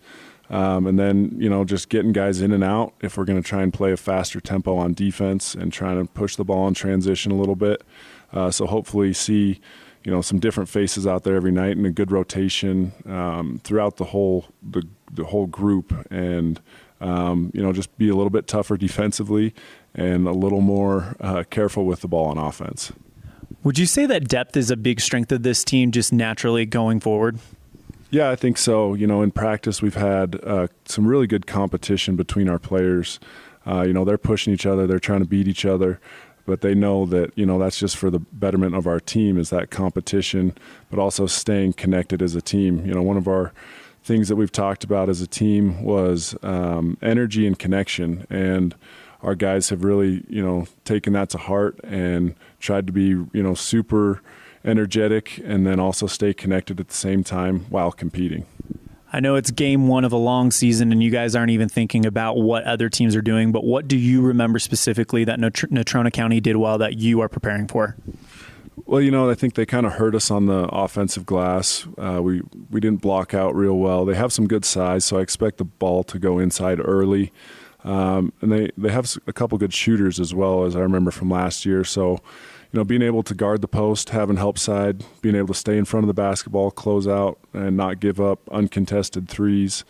And then, just getting guys in and out if we're going to try and play a faster tempo on defense and trying to push the ball in transition a little bit. So hopefully see, some different faces out there every night and a good rotation throughout the whole group, and just be a little bit tougher defensively and a little more careful with the ball on offense. Would you say that depth is a big strength of this team just naturally going forward? Yeah, I think so. In practice we've had some really good competition between our players. They're pushing each other, they're trying to beat each other, but they know that, that's just for the betterment of our team, is that competition, but also staying connected as a team. One of our things that we've talked about as a team was energy and connection, and our guys have really, taken that to heart and tried to be, super energetic and then also stay connected at the same time while competing. I know it's game one of a long season and you guys aren't even thinking about what other teams are doing, but what do you remember specifically that Natrona County did well that you are preparing for? Well, I think they kind of hurt us on the offensive glass. We didn't block out real well. They have some good size, so I expect the ball to go inside early. And they have a couple good shooters as well, as I remember from last year. So, being able to guard the post, having help side, being able to stay in front of the basketball, close out, and not give up uncontested threes.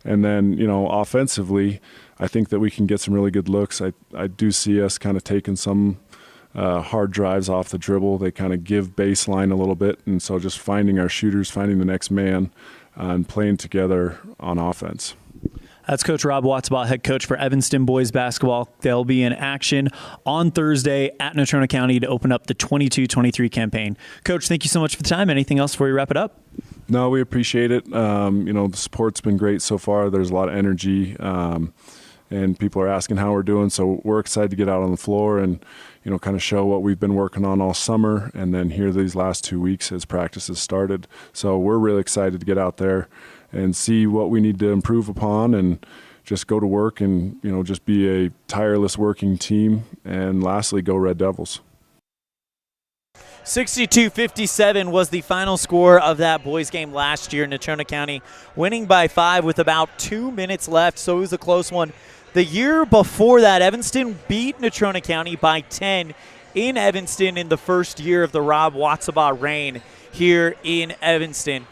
And then, offensively, I think that we can get some really good looks. I do see us kind of taking some hard drives off the dribble. They kind of give baseline a little bit, and so just finding our shooters, finding the next man, and playing together on offense. That's Coach Rob Watsbaugh, head coach for Evanston boys basketball. They'll be in action on Thursday at Natrona County to open up the 22-23 campaign. Coach, thank you so much for the time. Anything else before we wrap it up? No, we appreciate it. The support's been great so far. There's a lot of energy, and people are asking how we're doing. So we're excited to get out on the floor and, kind of show what we've been working on all summer, and then here these last 2 weeks as practice has started. So we're really excited to get out there and see what we need to improve upon and just go to work and, just be a tireless working team. And lastly, go Red Devils. 62-57 was the final score of that boys game last year. Natrona County winning by 5 with about 2 minutes left, so it was a close one. The year before that, Evanston beat Natrona County by 10 in Evanston in the first year of the Rob Watsbaugh reign here in Evanston,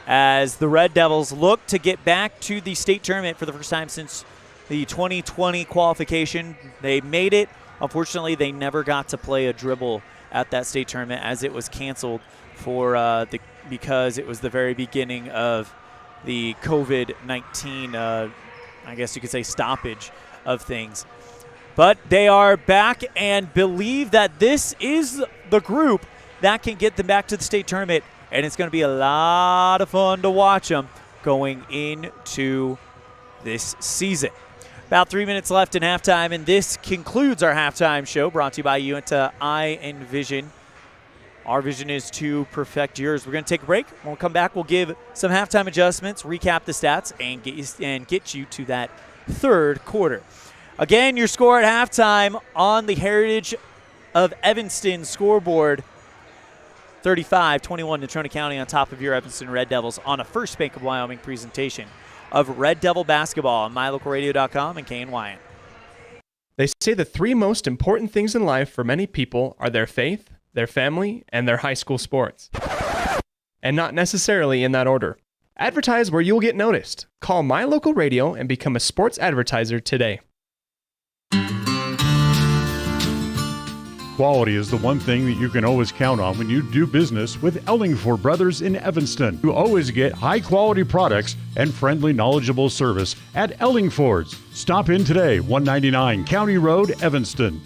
as the Red Devils look to get back to the state tournament for the first time since the 2020 qualification. They made it. Unfortunately, they never got to play a dribble at that state tournament as it was canceled because it was the very beginning of the COVID-19, I guess you could say, stoppage of things. But they are back and believe that this is the group that can get them back to the state tournament, and it's going to be a lot of fun to watch them going into this season. About 3 minutes left in halftime, and this concludes our halftime show brought to you by Uinta Eye and Vision. Our vision is to perfect yours. We're going to take a break. When we come back, we'll give some halftime adjustments, recap the stats, and get you to that third quarter. Again, your score at halftime on the Heritage of Evanston scoreboard. 35-21 Natrona County on top of your Evanston Red Devils on a First Bank of Wyoming presentation of Red Devil basketball on MyLocalRadio.com and KNYN. They say the three most important things in life for many people are their faith, their family, and their high school sports. And not necessarily in that order. Advertise where you'll get noticed. Call My Local Radio and become a sports advertiser today. Quality is the one thing that you can always count on when you do business with Ellingford Brothers in Evanston. You always get high-quality products and friendly, knowledgeable service at Ellingford's. Stop in today, 199 County Road, Evanston.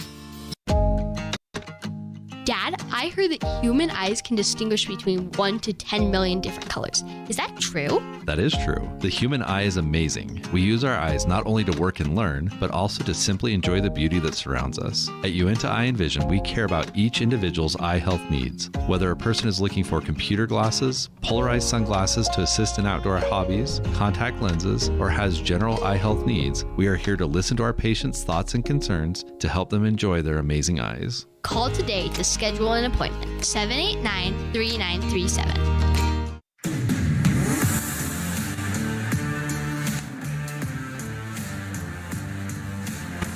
Dad, I heard that human eyes can distinguish between 1 to 10 million different colors. Is that true? That is true. The human eye is amazing. We use our eyes not only to work and learn, but also to simply enjoy the beauty that surrounds us. At Uinta Eye and Vision, we care about each individual's eye health needs. Whether a person is looking for computer glasses, polarized sunglasses to assist in outdoor hobbies, contact lenses, or has general eye health needs, we are here to listen to our patients' thoughts and concerns to help them enjoy their amazing eyes. Call today to schedule an appointment. 789-3937.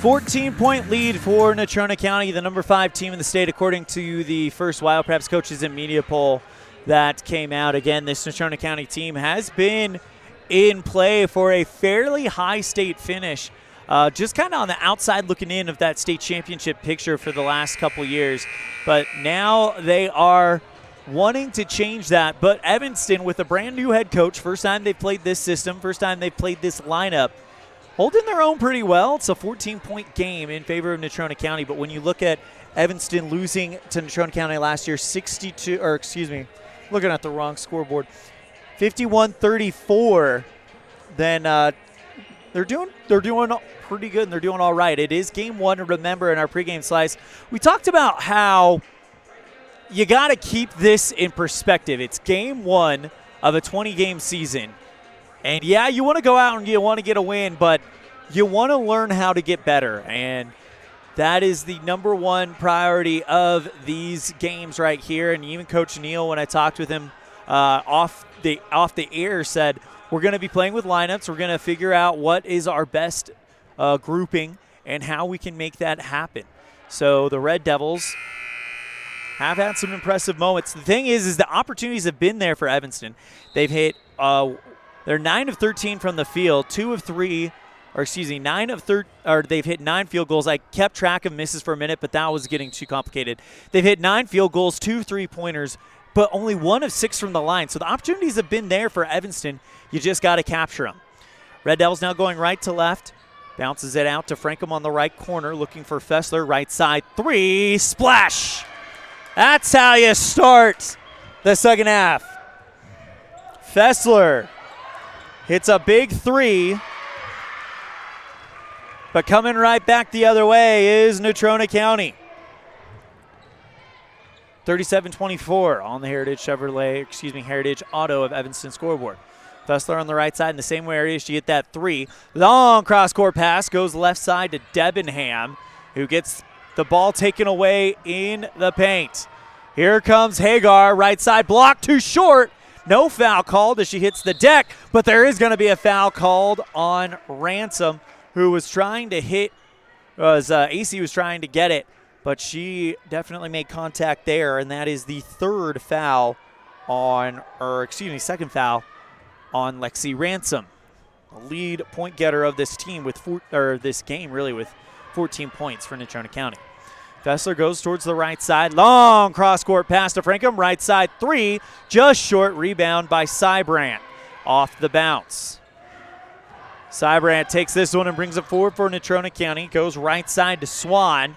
14-point lead for Natrona County, the number 5 team in the state, according to the first Wild Preps coaches and media poll that came out. Again, this Natrona County team has been in play for a fairly high state finish. Just kind of on the outside looking in of that state championship picture for the last couple years. But now they are wanting to change that. But Evanston, with a brand new head coach, first time they've played this system, first time they've played this lineup, holding their own pretty well. It's a 14-point game in favor of Natrona County. But when you look at Evanston losing to Natrona County last year, looking at the wrong scoreboard, 51-34, then they're doing pretty good, and they're doing all right. It is game one, and remember in our pregame slice, we talked about how you got to keep this in perspective. It's game one of a 20-game season. And, yeah, you want to go out and you want to get a win, but you want to learn how to get better. And that is the number one priority of these games right here. And even Coach Neal, when I talked with him off the air, said, we're going to be playing with lineups. We're going to figure out what is our best grouping and how we can make that happen. So the Red Devils have had some impressive moments. The thing is the opportunities have been there for Evanston. They've hit they're 9 of 13 from the field, 9 of 13, or they've hit 9 field goals. I kept track of misses for a minute, but that was getting too complicated. They've hit 9 field goals, 2 3-pointers, but only 1 of 6 from the line. So the opportunities have been there for Evanston. You just got to capture them. Red Devils now going right to left. Bounces it out to Frankham on the right corner, looking for Fessler, right side, 3, splash! That's how you start the second half. Fessler hits a big 3, but coming right back the other way is Natrona County. 37-24 on the Heritage Auto of Evanston scoreboard. Fessler on the right side in the same area. She hit that 3. Long cross-court pass goes left side to Debenham, who gets the ball taken away in the paint. Here comes Hagar, right side, block too short. No foul called as she hits the deck, but there is going to be a foul called on Ransom, who was trying to hit, AC was trying to get it, but she definitely made contact there, and that is the second foul on Lexi Ransom, the lead point getter of this team with this game with 14 points for Natrona County. Fessler goes towards the right side. Long cross-court pass to Frankham. Right side 3. Just short. Rebound by Cybrandt off the bounce. Cybrandt takes this one and brings it forward for Natrona County. Goes right side to Swan.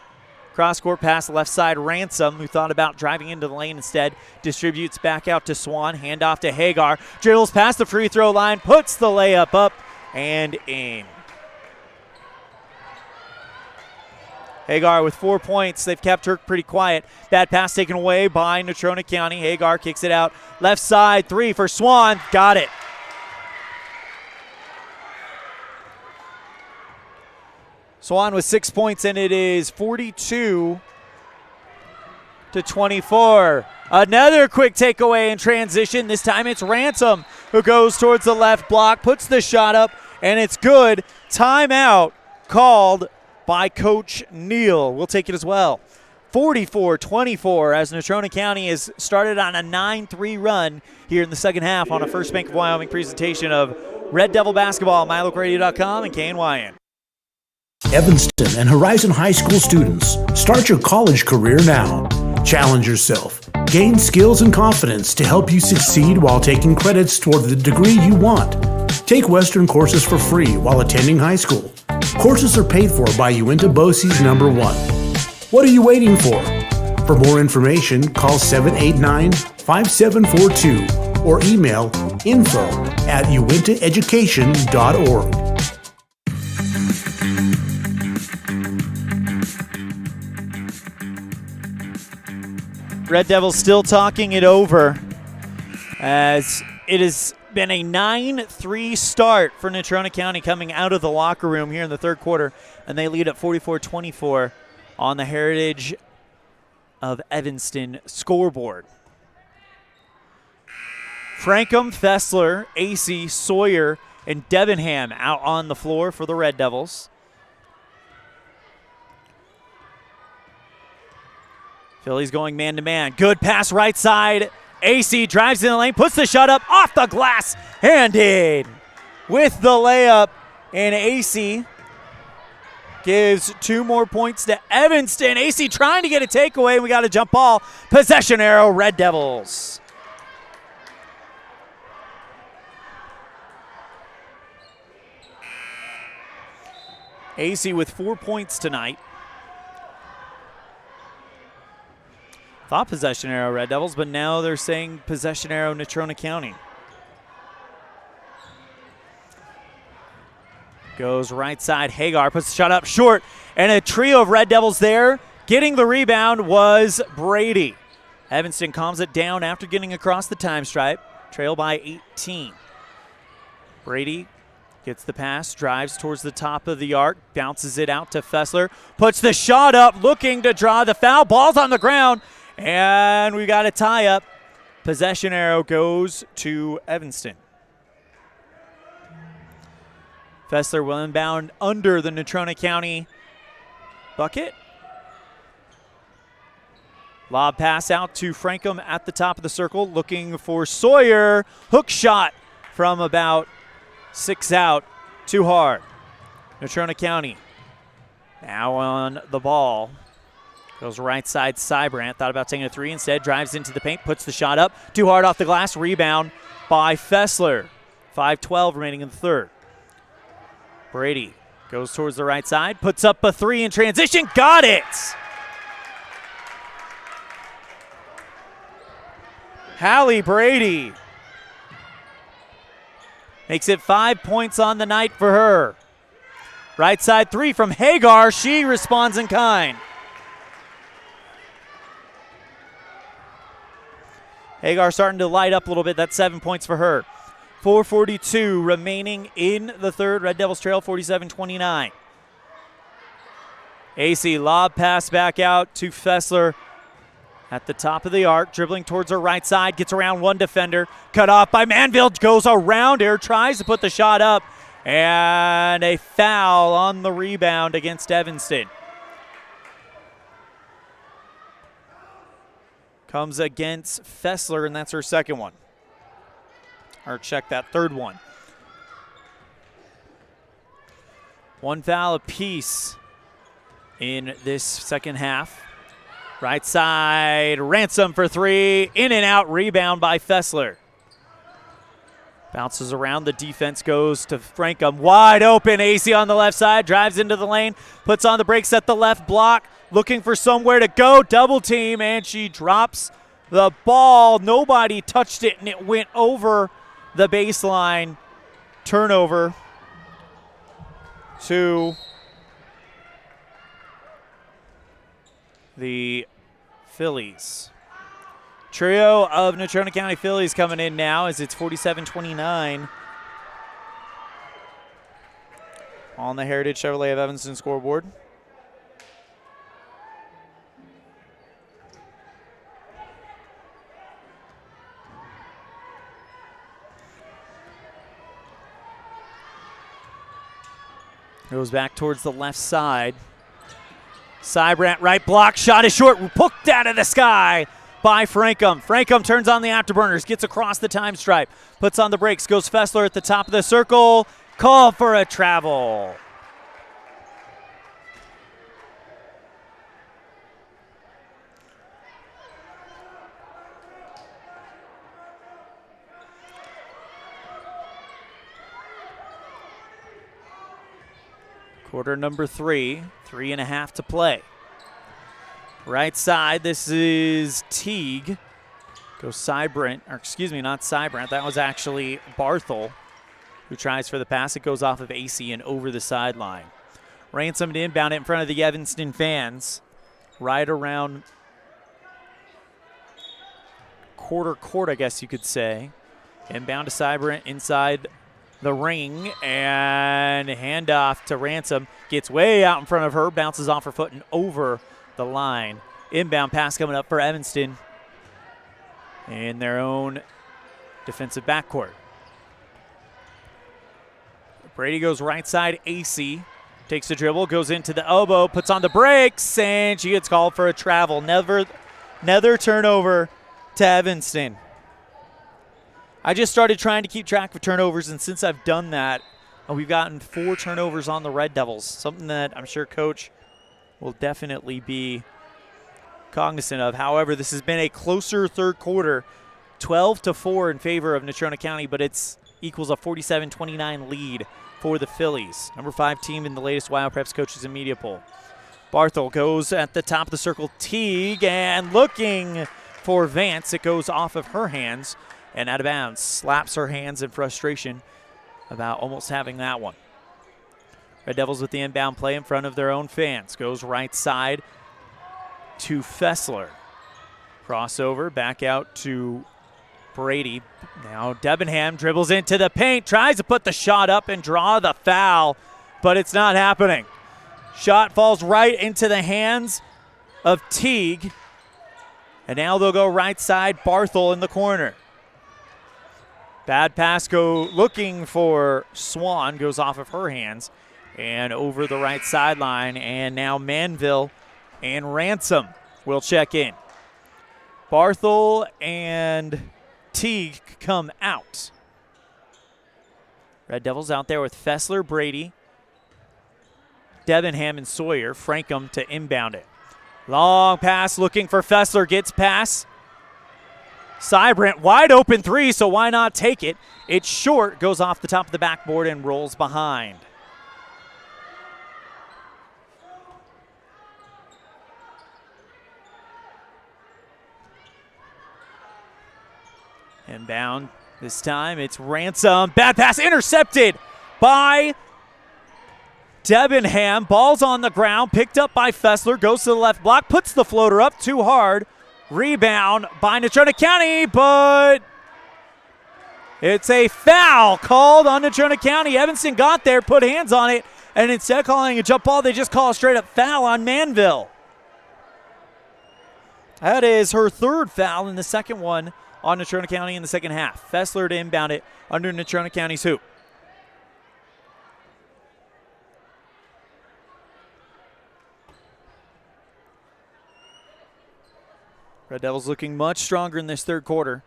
Cross-court pass left side Ransom, who thought about driving into the lane instead. Distributes back out to Swan. Handoff to Hagar. Dribbles past the free throw line. Puts the layup up and in. Hagar with 4 points. They've kept her pretty quiet. Bad pass taken away by Natrona County. Hagar kicks it out. Left side, 3 for Swan. Got it. Swan with 6 points, and it is 42-24. Another quick takeaway in transition. This time it's Ransom who goes towards the left block, puts the shot up, and it's good. Timeout called by Coach Neal. We'll take it as well. 44-24 as Natrona County has started on a 9-3 run here in the second half on a First Bank of Wyoming presentation of Red Devil Basketball, MyLocalRadio.com and KNYN. Evanston and Horizon High School students, start your college career now. Challenge yourself. Gain skills and confidence to help you succeed while taking credits toward the degree you want. Take Western courses for free while attending high school. Courses are paid for by Uinta BOCES number 1. What are you waiting for? For more information, call 789-5742 or email info@uintaeducation.org. Red Devils still talking it over as it has been a 9-3 start for Natrona County coming out of the locker room here in the third quarter, and they lead at 44-24 on the Heritage of Evanston scoreboard. Frankham, Fessler, AC, Sawyer, and Debenham out on the floor for the Red Devils. Phillies going man-to-man. Good pass right side. AC drives in the lane, puts the shot up off the glass, handed with the layup, and AC gives 2 more points to Evanston. AC trying to get a takeaway, and we got a jump ball. Possession arrow, Red Devils. AC with 4 points tonight. Thought possession arrow Red Devils, but now they're saying possession arrow Natrona County. Goes right side. Hagar puts the shot up short, and a trio of Red Devils there. Getting the rebound was Brady. Evanston calms it down after getting across the time stripe. Trail by 18. Brady gets the pass, drives towards the top of the arc, bounces it out to Fessler, puts the shot up, looking to draw the foul. Ball's on the ground. And we got a tie-up. Possession arrow goes to Evanston. Fessler will inbound under the Natrona County bucket. Lob pass out to Frankham at the top of the circle, looking for Sawyer. Hook shot from about 6 out. Too hard. Natrona County now on the ball. Goes right side, Cybrant. Thought about taking a 3 instead. Drives into the paint, puts the shot up. Too hard off the glass. Rebound by Fessler. 5:12 remaining in the third. Brady goes towards the right side, puts up a 3 in transition. Got it! Hallie Brady makes it 5 points on the night for her. Right side 3 from Hagar. She responds in kind. Hagar starting to light up a little bit. That's 7 points for her. 4:42 remaining in the third. Red Devils trail 47-29. AC lob pass back out to Fessler at the top of the arc. Dribbling towards her right side. Gets around one defender. Cut off by Manville. Goes around her. Tries to put the shot up. And a foul on the rebound against Evanston. Comes against Fessler, and that's her second one. Or check that third one. 1 foul apiece in this second half. Right side, Ransom for 3. In and out, rebound by Fessler. Bounces around, the defense goes to Frankham. Wide open, AC on the left side, drives into the lane, puts on the brakes at the left block. Looking for somewhere to go, double team, and she drops the ball. Nobody touched it, and it went over the baseline. Turnover to the Phillies. Trio of Natrona County Phillies coming in now as it's 47-29 on the Heritage Chevrolet of Evanston scoreboard. Goes back towards the left side. Seibrandt, right block, shot is short, poked out of the sky by Frankum. Frankum turns on the afterburners, gets across the time stripe, puts on the brakes, goes Fessler at the top of the circle, call for a travel. Quarter number 3, 3.5 to play. Right side, this is Teague. Goes Seibrandt, or excuse me, not Seibrandt. That was actually Barthel who tries for the pass. It goes off of AC and over the sideline. Ransom to inbound it in front of the Evanston fans. Right around quarter court, I guess you could say. Inbound to Seibrandt inside the ring, and handoff to Ransom. Gets way out in front of her, bounces off her foot and over the line. Inbound pass coming up for Evanston in their own defensive backcourt. Brady goes right side, AC. Takes the dribble, goes into the elbow, puts on the brakes, and she gets called for a travel. Another turnover to Evanston. I just started trying to keep track of turnovers, and since I've done that, we've gotten 4 turnovers on the Red Devils, something that I'm sure Coach will definitely be cognizant of. However, this has been a closer third quarter, 12-4 in favor of Natrona County, but it's equals a 47-29 lead for the Phillies. Number 5 team in the latest Wild Preps Coaches and Media poll. Barthel goes at the top of the circle. Teague, and looking for Vance. It goes off of her hands and out of bounds. Slaps her hands in frustration about almost having that one. Red Devils with the inbound play in front of their own fans. Goes right side to Fessler. Crossover back out to Brady. Now Debenham dribbles into the paint, tries to put the shot up and draw the foul, but it's not happening. Shot falls right into the hands of Teague. And now they'll go right side, Barthel in the corner. Bad pass looking for Swan, goes off of her hands and over the right sideline. And now Manville and Ransom will check in. Barthel and Teague come out. Red Devils out there with Fessler, Brady, Debenham, and Sawyer. Frankum to inbound it. Long pass looking for Fessler, gets past. Seibrandt, wide open 3, so why not take it? It's short, goes off the top of the backboard and rolls behind. Inbound, this time it's Ransom. Bad pass intercepted by Debenham. Ball's on the ground, picked up by Fessler, goes to the left block, puts the floater up too hard. Rebound by Natrona County, but it's a foul called on Natrona County. Evanston got there, put hands on it, and instead of calling a jump ball, they just call a straight-up foul on Manville. That is her 3rd foul and the 2nd one on Natrona County in the second half. Fessler to inbound it under Natrona County's hoop. Red Devils looking much stronger in this third quarter.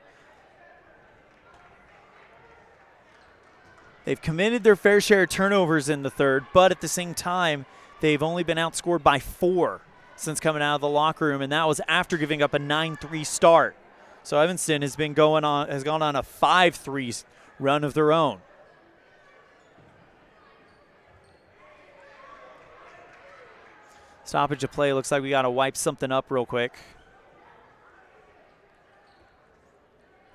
They've committed their fair share of turnovers in the third, but at the same time, they've only been outscored by 4 since coming out of the locker room, and that was after giving up a 9-3 start. So Evanston has gone on a 5-3 run of their own. Stoppage of play. Looks like we got to wipe something up real quick.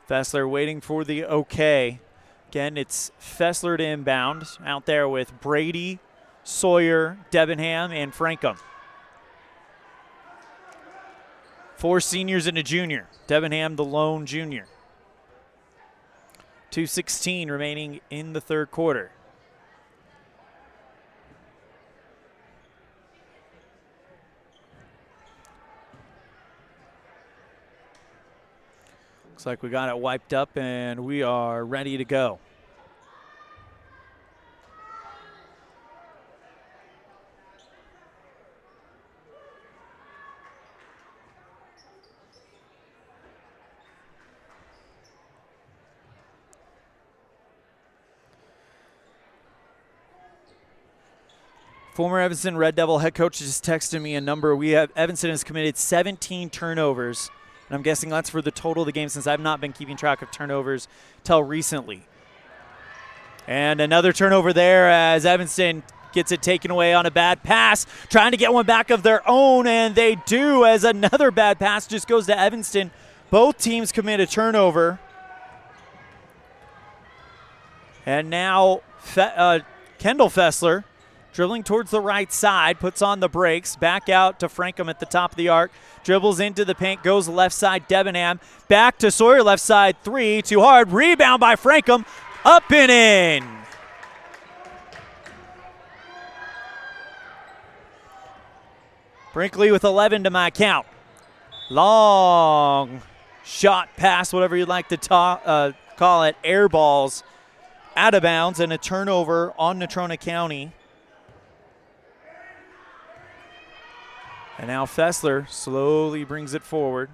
Fessler waiting for the okay. Again, it's Fessler to inbound out there with Brady, Sawyer, Debenham, and Frankum. 4 seniors and a junior. Debenham, the lone junior. 2:16 remaining in the third quarter. Looks like we got it wiped up and we are ready to go. Former Evanston Red Devil head coach just texted me a number. Evanston has committed 17 turnovers. And I'm guessing that's for the total of the game since I've not been keeping track of turnovers till recently. And another turnover there as Evanston gets it taken away on a bad pass, trying to get one back of their own, and they do as another bad pass just goes to Evanston. Both teams commit a turnover. And now Kendall Fessler dribbling towards the right side, puts on the brakes, back out to Frankham at the top of the arc, dribbles into the paint, goes left side, Debenham, back to Sawyer, left side, 3, too hard, rebound by Frankham, up and in. Brinkley with 11 to my count. Long shot pass, whatever you'd like to call it, air balls out of bounds, and a turnover on Natrona County. And now Fessler slowly brings it forward.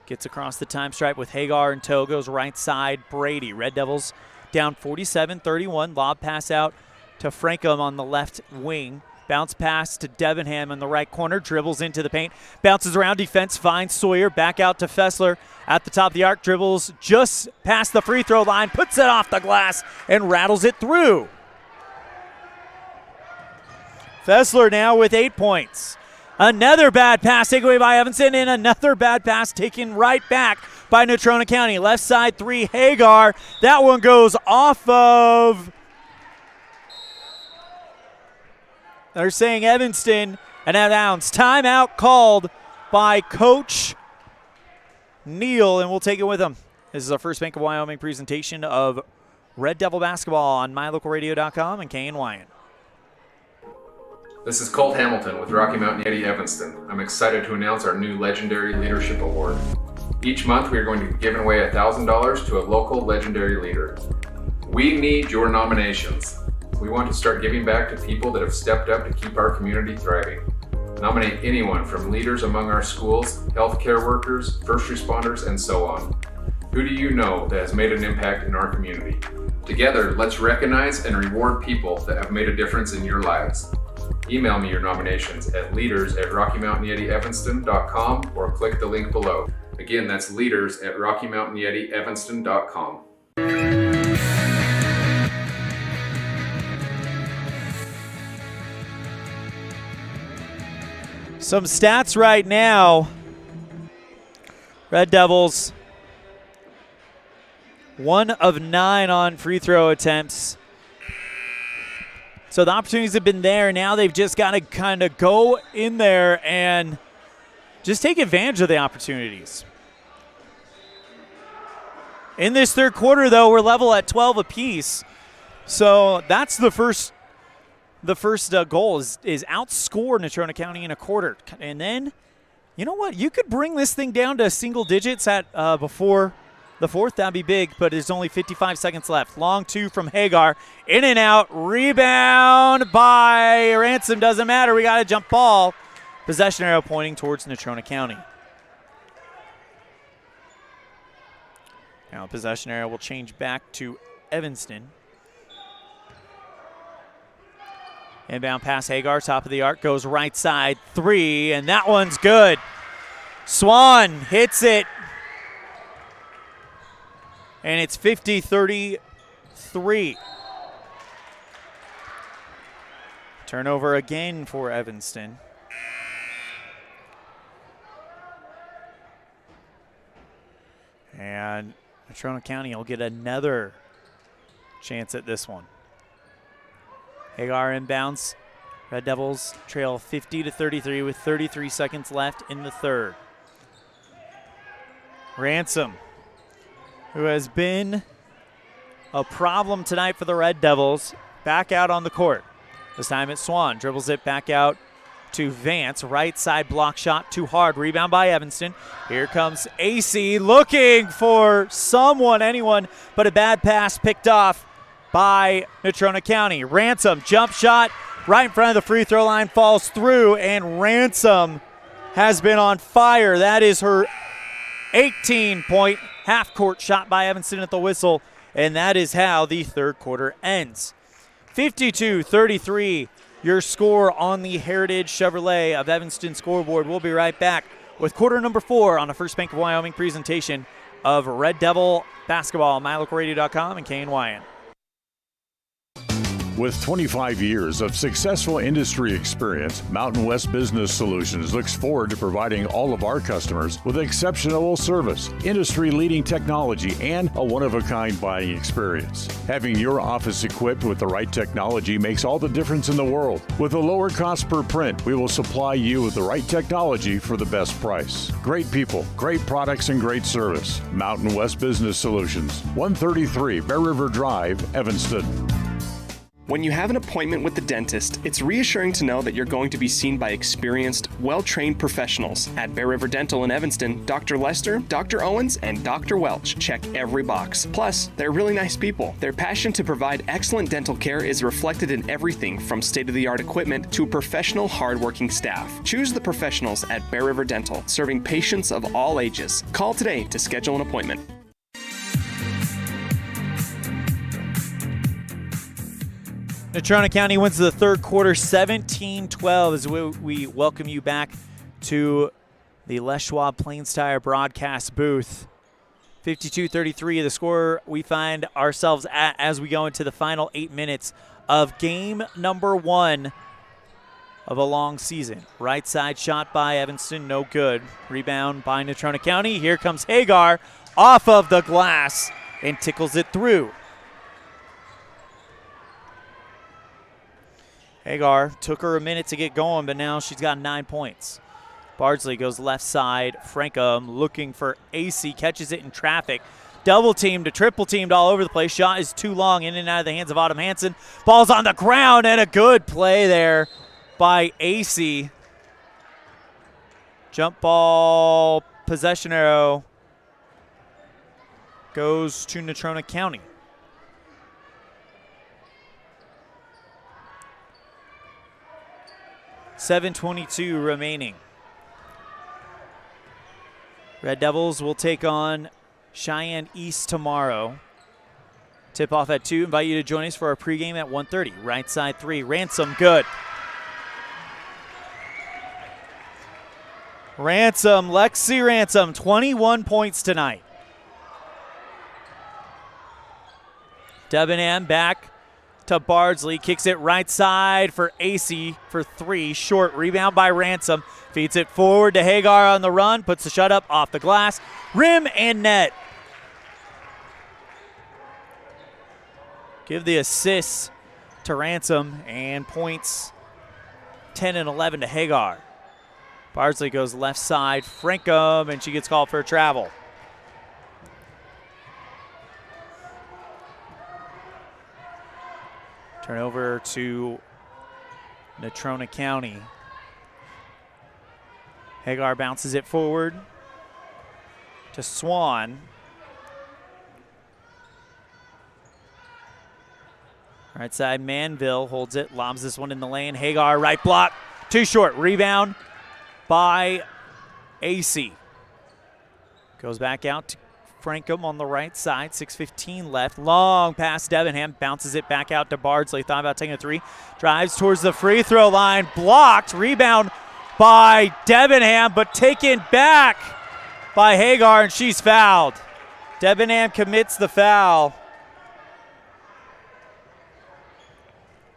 Gets across the time stripe with Hagar in tow. Goes right side, Brady. Red Devils down 47-31. Lob pass out to Frankham on the left wing. Bounce pass to Debenham in the right corner. Dribbles into the paint. Bounces around defense. Finds Sawyer. Back out to Fessler at the top of the arc. Dribbles just past the free throw line. Puts it off the glass and rattles it through. Fessler now with 8 points. Another bad pass taken away by Evanston, and another bad pass taken right back by Natrona County. Left side 3, Hagar. That one goes off of, they're saying Evanston, and out of bounds. Timeout called by Coach Neal, and we'll take it with him. This is our first Bank of Wyoming presentation of Red Devil basketball on mylocalradio.com and KNYN. This is Colt Hamilton with Rocky Mountain Yeti Evanston. I'm excited to announce our new Legendary Leadership Award. Each month we are going to be giving away $1,000 to a local legendary leader. We need your nominations. We want to start giving back to people that have stepped up to keep our community thriving. Nominate anyone from leaders among our schools, healthcare workers, first responders, and so on. Who do you know that has made an impact in our community? Together, let's recognize and reward people that have made a difference in your lives. Email me your nominations at leaders@RockyMountainYetiEvanston.com or click the link below. Again, that's leaders@RockyMountainYetiEvanston.com. Some stats right now. Red Devils 1 of 9 on free throw attempts. So the opportunities have been there. Now they've just got to kind of go in there and just take advantage of the opportunities. In this third quarter, though, we're level at 12 apiece. So that's the first goal is outscore Natrona County in a quarter. And then, you know what? You could bring this thing down to single digits at before the fourth. That'd be big, but there's only 55 seconds left. Long 2 from Hagar. In and out. Rebound by Ransom. Doesn't matter. We got a jump ball. Possession arrow pointing towards Natrona County. Now possession arrow will change back to Evanston. Inbound pass, Hagar, top of the arc, goes right side 3, and that one's good. Swan hits it. And it's 50-33. Turnover again for Evanston. And Natrona County will get another chance at this one. Hagar inbounds. Red Devils trail 50-33 with 33 seconds left in the third. Ransom, who has been a problem tonight for the Red Devils, back out on the court. This time it's Swan. Dribbles it back out to Vance. Right side block shot, too hard. Rebound by Evanston. Here comes AC looking for anyone, but a bad pass picked off by Natrona County. Ransom, jump shot right in front of the free throw line, falls through, and Ransom has been on fire. That is her 18-point half-court shot by Evanston at the whistle, and that is how the third quarter ends. 52-33, your score on the Heritage Chevrolet of Evanston scoreboard. We'll be right back with quarter number 4 on the First Bank of Wyoming presentation of Red Devil basketball on MyLocalRadio.com and KNYN. With 25 years of successful industry experience, Mountain West Business Solutions looks forward to providing all of our customers with exceptional service, industry-leading technology, and a one-of-a-kind buying experience. Having your office equipped with the right technology makes all the difference in the world. With a lower cost per print, we will supply you with the right technology for the best price. Great people, great products, and great service. Mountain West Business Solutions, 133 Bear River Drive, Evanston. When you have an appointment with the dentist, it's reassuring to know that you're going to be seen by experienced, well-trained professionals. At Bear River Dental in Evanston, Dr. Lester, Dr. Owens, and Dr. Welch check every box. Plus, they're really nice people. Their passion to provide excellent dental care is reflected in everything from state-of-the-art equipment to professional, hardworking staff. Choose the professionals at Bear River Dental, serving patients of all ages. Call today to schedule an appointment. Natrona County wins the third quarter 17-12 as we welcome you back to the Les Schwab Plains Tire broadcast booth. 52-33, the score we find ourselves at as we go into the final 8 minutes of game number 1 of a long season. Right side shot by Evanston, no good. Rebound by Natrona County. Here comes Hagar off of the glass and tickles it through. Hagar took her a minute to get going, but now she's got 9 points. Bardsley goes left side. Frankham looking for AC, catches it in traffic. Double teamed to triple teamed all over the place. Shot is too long, in and out of the hands of Autumn Hansen. Ball's on the ground, and a good play there by AC. Jump ball, possession arrow goes to Natrona County. .7:22 remaining. Red Devils will take on Cheyenne East tomorrow. Tip off at 2. Invite you to join us for our pregame at 1:30. Right side 3. Ransom, good. Ransom, Lexi Ransom, 21 points tonight. Debenham back to Bardsley, kicks it right side for AC for 3. Short rebound by Ransom. Feeds it forward to Hagar on the run. Puts the shot up off the glass. Rim and net. Give the assists to Ransom and points 10 and 11 to Hagar. Bardsley goes left side. Frankham, and she gets called for a travel. Turnover to Natrona County. Hagar bounces it forward to Swan. Right side, Manville holds it, lobs this one in the lane. Hagar, right block, too short. Rebound by AC. Goes back out to Frankham on the right side, 6:15 left. Long pass, Debenham bounces it back out to Bardsley. Thought about taking a 3. Drives towards the free throw line, blocked. Rebound by Debenham, but taken back by Hagar, and she's fouled. Debenham commits the foul.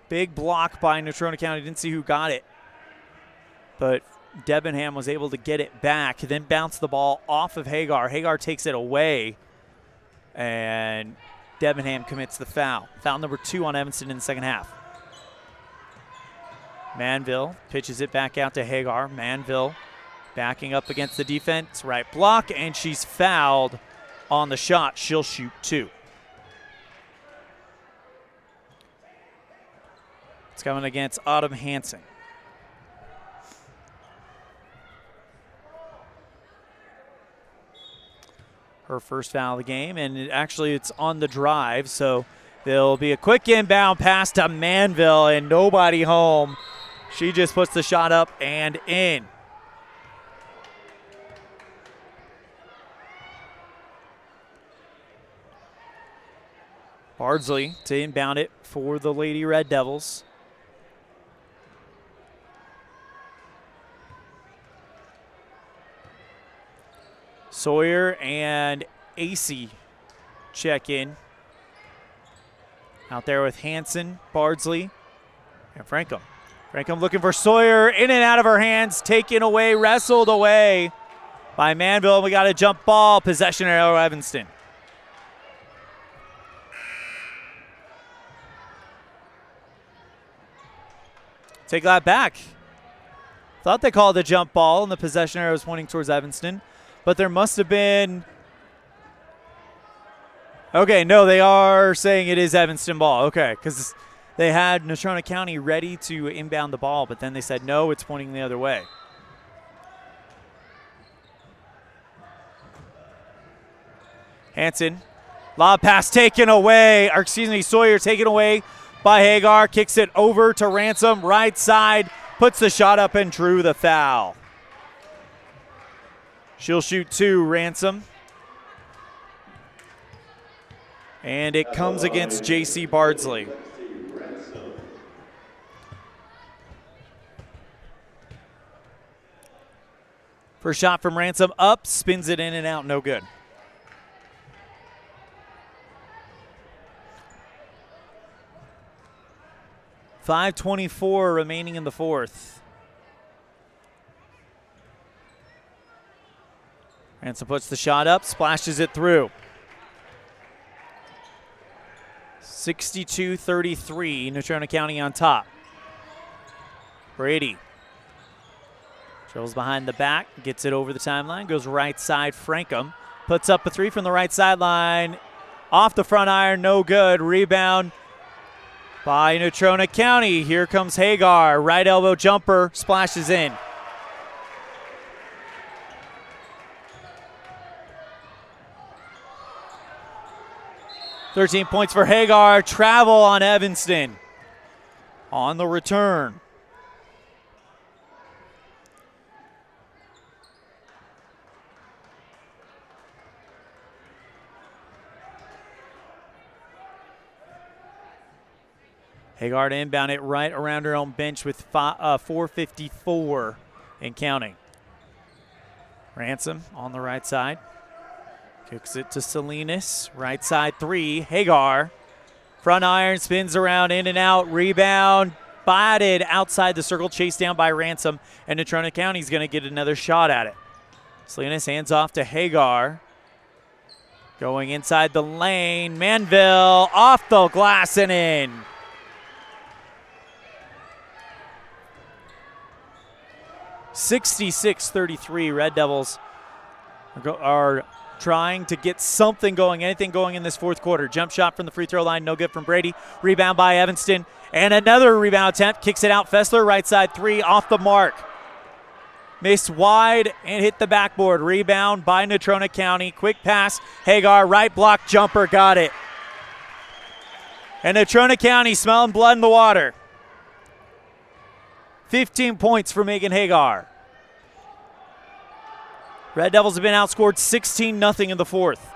Big block by Natrona County. Didn't see who got it, but Debenham was able to get it back, then bounce the ball off of Hagar. Hagar takes it away, and Debenham commits the foul. Foul number 2 on Evanston in the second half. Manville pitches it back out to Hagar. Manville Backing up against the defense, right block, and she's fouled on the shot. She'll shoot 2. It's coming against Autumn Hansen. Her first foul of the game, and it's on the drive, so there'll be a quick inbound pass to Manville, and nobody home. She just puts the shot up and in. Bardsley to inbound it for the Lady Red Devils. Sawyer and AC check in. Out there with Hansen, Bardsley, and Frankham. Frankham looking for Sawyer, in and out of her hands, taken away, wrestled away by Manville. We got a jump ball, possession arrow, Evanston. Take that back. Thought they called a jump ball, and the possession arrow was pointing towards Evanston. But there must have been... Okay, no, they are saying it is Evanston ball. Okay, because they had Natrona County ready to inbound the ball, but then they said, no, it's pointing the other way. Hansen, lob pass taken away, or excuse me, Sawyer taken away by Hagar, kicks it over to Ransom, right side, puts the shot up and drew the foul. She'll shoot 2, Ransom. And it comes against J.C. Bardsley. First shot from Ransom, up, spins it in and out, no good. .5:24 remaining in the fourth. Ransom puts the shot up, splashes it through. 62-33, Natrona County on top. Brady drills behind the back, gets it over the timeline, goes right side. Frankham puts up a 3 from the right sideline. Off the front iron, no good. Rebound by Natrona County. Here comes Hagar, right elbow jumper, splashes in. .13 points for Hagar. Travel on Evanston on the return. Hagar to inbound it right around her own bench with 4:54 and counting. Ransom on the right side. Kicks it to Salinas. Right side 3. Hagar. Front iron, spins around, in and out. Rebound. Batted outside the circle. Chased down by Ransom. And Natrona County's going to get another shot at it. Salinas hands off to Hagar. Going inside the lane. Manville off the glass and in. .66-33. Red Devils are trying to get something going, anything going in this fourth quarter. Jump shot from the free throw line, no good from Brady. Rebound by Evanston, and another rebound attempt. Kicks it out. Fessler, right side 3, off the mark. Missed wide and hit the backboard. Rebound by Natrona County. Quick pass. Hagar, right block jumper, got it. And Natrona County smelling blood in the water. 15 points for Megan Hagar. Red Devils have been outscored 16-0 in the fourth.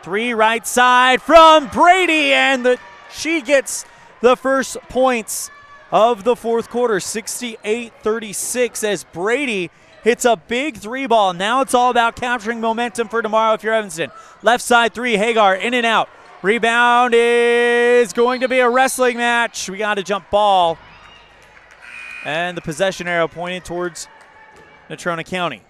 3 right side from Brady, and she gets the first points of the fourth quarter, 68-36, as Brady hits a big 3 ball. Now it's all about capturing momentum for tomorrow if you're Evanston. Left side 3, Hagar, in and out. Rebound is going to be a wrestling match. We got a jump ball. And the possession arrow pointed towards Natrona County.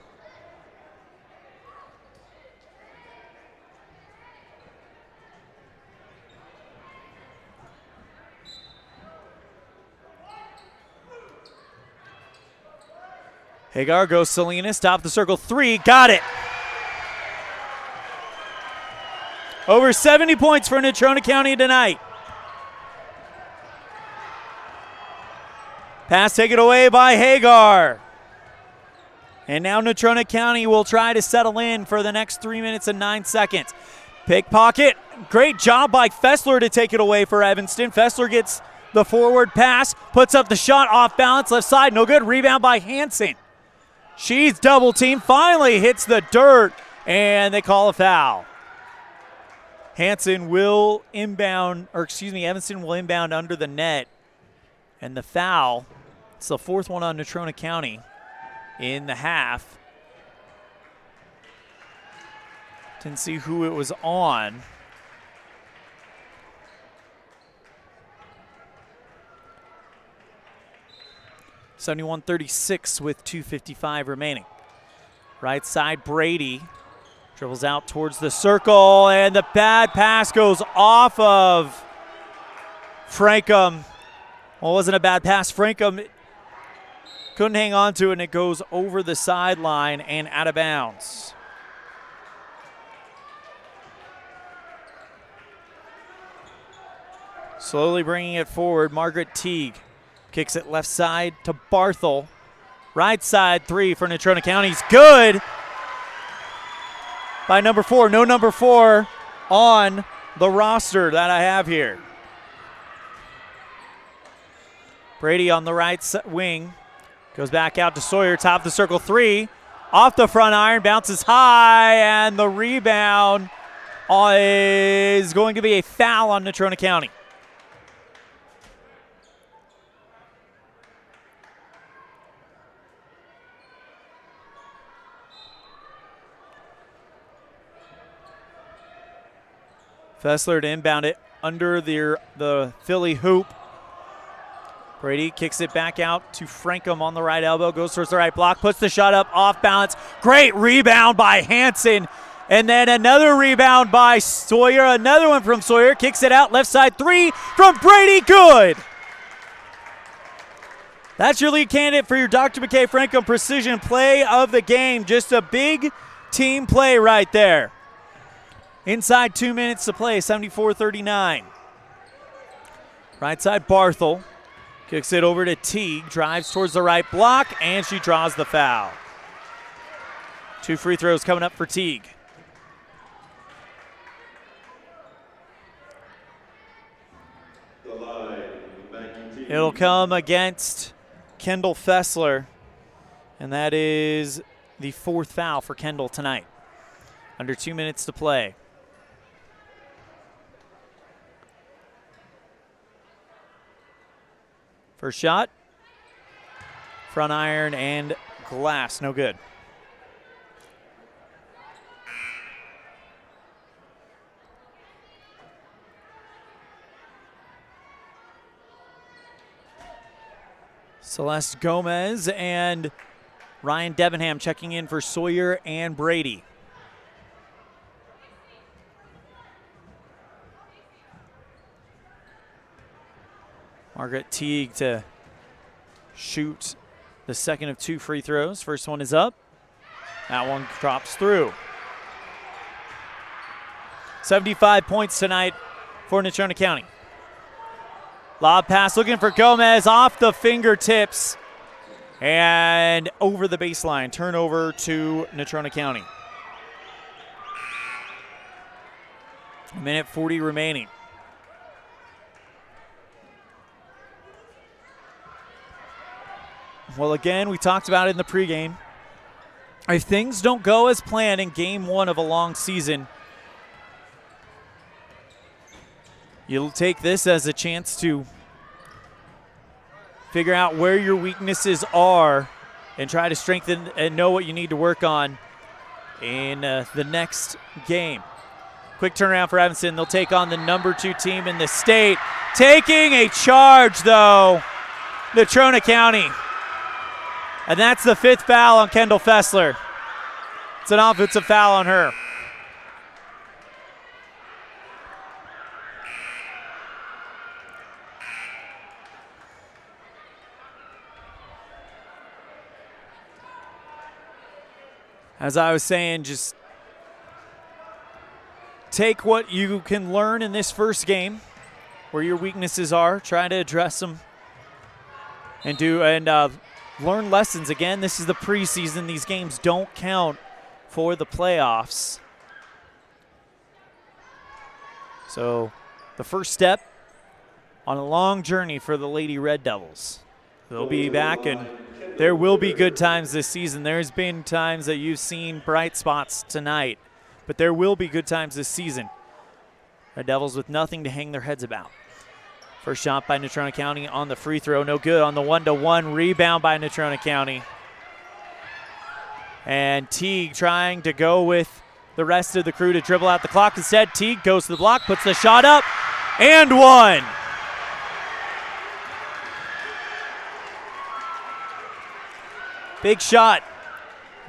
Hagar goes Salinas, top of the circle, 3, got it. Over 70 points for Natrona County tonight. Pass taken away by Hagar. And now Natrona County will try to settle in for the next 3 minutes and 9 seconds. Pickpocket, great job by Fessler to take it away for Evanston. Fessler gets the forward pass, puts up the shot off balance, left side, no good. Rebound by Hansen. She's double teamed, finally hits the dirt, and they call a foul. Hansen will inbound, Evanston will inbound under the net. And the foul, it's the 4th one on Natrona County in the half. Didn't see who it was on. (71-36) with 2:55 remaining. Right side, Brady dribbles out towards the circle, and the bad pass goes off of Frankum. Well, it wasn't a bad pass. Frankum couldn't hang on to it, and it goes over the sideline and out of bounds. Slowly bringing it forward, Margaret Teague kicks it left side to Barthel. Right side, 3 for Natrona County's good by number 4. No number 4 on the roster that I have here. Brady on the right wing. Goes back out to Sawyer, top of the circle, 3. Off the front iron, bounces high, and the rebound is going to be a foul on Natrona County. Fessler to inbound it under the Philly hoop. Brady kicks it back out to Frankum on the right elbow, goes towards the right block, puts the shot up off balance. Great rebound by Hansen. And then another rebound by Sawyer, another one from Sawyer, kicks it out left side, 3 from Brady, good. That's your lead candidate for your Dr. McKay Frankum Precision Play of the game. Just a big team play right there. Inside 2 minutes to play, 74-39. Right side, Barthel kicks it over to Teague, drives towards the right block, and she draws the foul. 2 free throws coming up for Teague. It'll come against Kendall Fessler, and that is the 4th foul for Kendall tonight. Under 2 minutes to play. First shot, front iron and glass, no good. Celeste Gomez and Ryan Debenham checking in for Sawyer and Brady. Margaret Teague to shoot the second of 2 free throws. First one is up. That one drops through. 75 points tonight for Natrona County. Lob pass looking for Gomez off the fingertips and over the baseline. Turnover to Natrona County. 1:40 remaining. Well, again, we talked about it in the pregame. If things don't go as planned in game 1 of a long season, you'll take this as a chance to figure out where your weaknesses are and try to strengthen and know what you need to work on in the next game. Quick turnaround for Evanston. They'll take on the number 2 team in the state. Taking a charge, though, Natrona County. And that's the 5th foul on Kendall Fessler. It's an offensive foul on her. as I was saying, just take what you can learn in this first game, where your weaknesses are, try to address them, and learn lessons. Again, this is the preseason. These games don't count for the playoffs. So the first step on a long journey for the Lady Red Devils. They'll be back, and there will be good times this season. There's been times that you've seen bright spots tonight, but there will be good times this season. Red Devils with nothing to hang their heads about. First shot by Natrona County on the free throw, no good on the 1-to-1 rebound by Natrona County. And Teague trying to go with the rest of the crew to dribble out the clock. Instead, Teague goes to the block, puts the shot up, and one. Big shot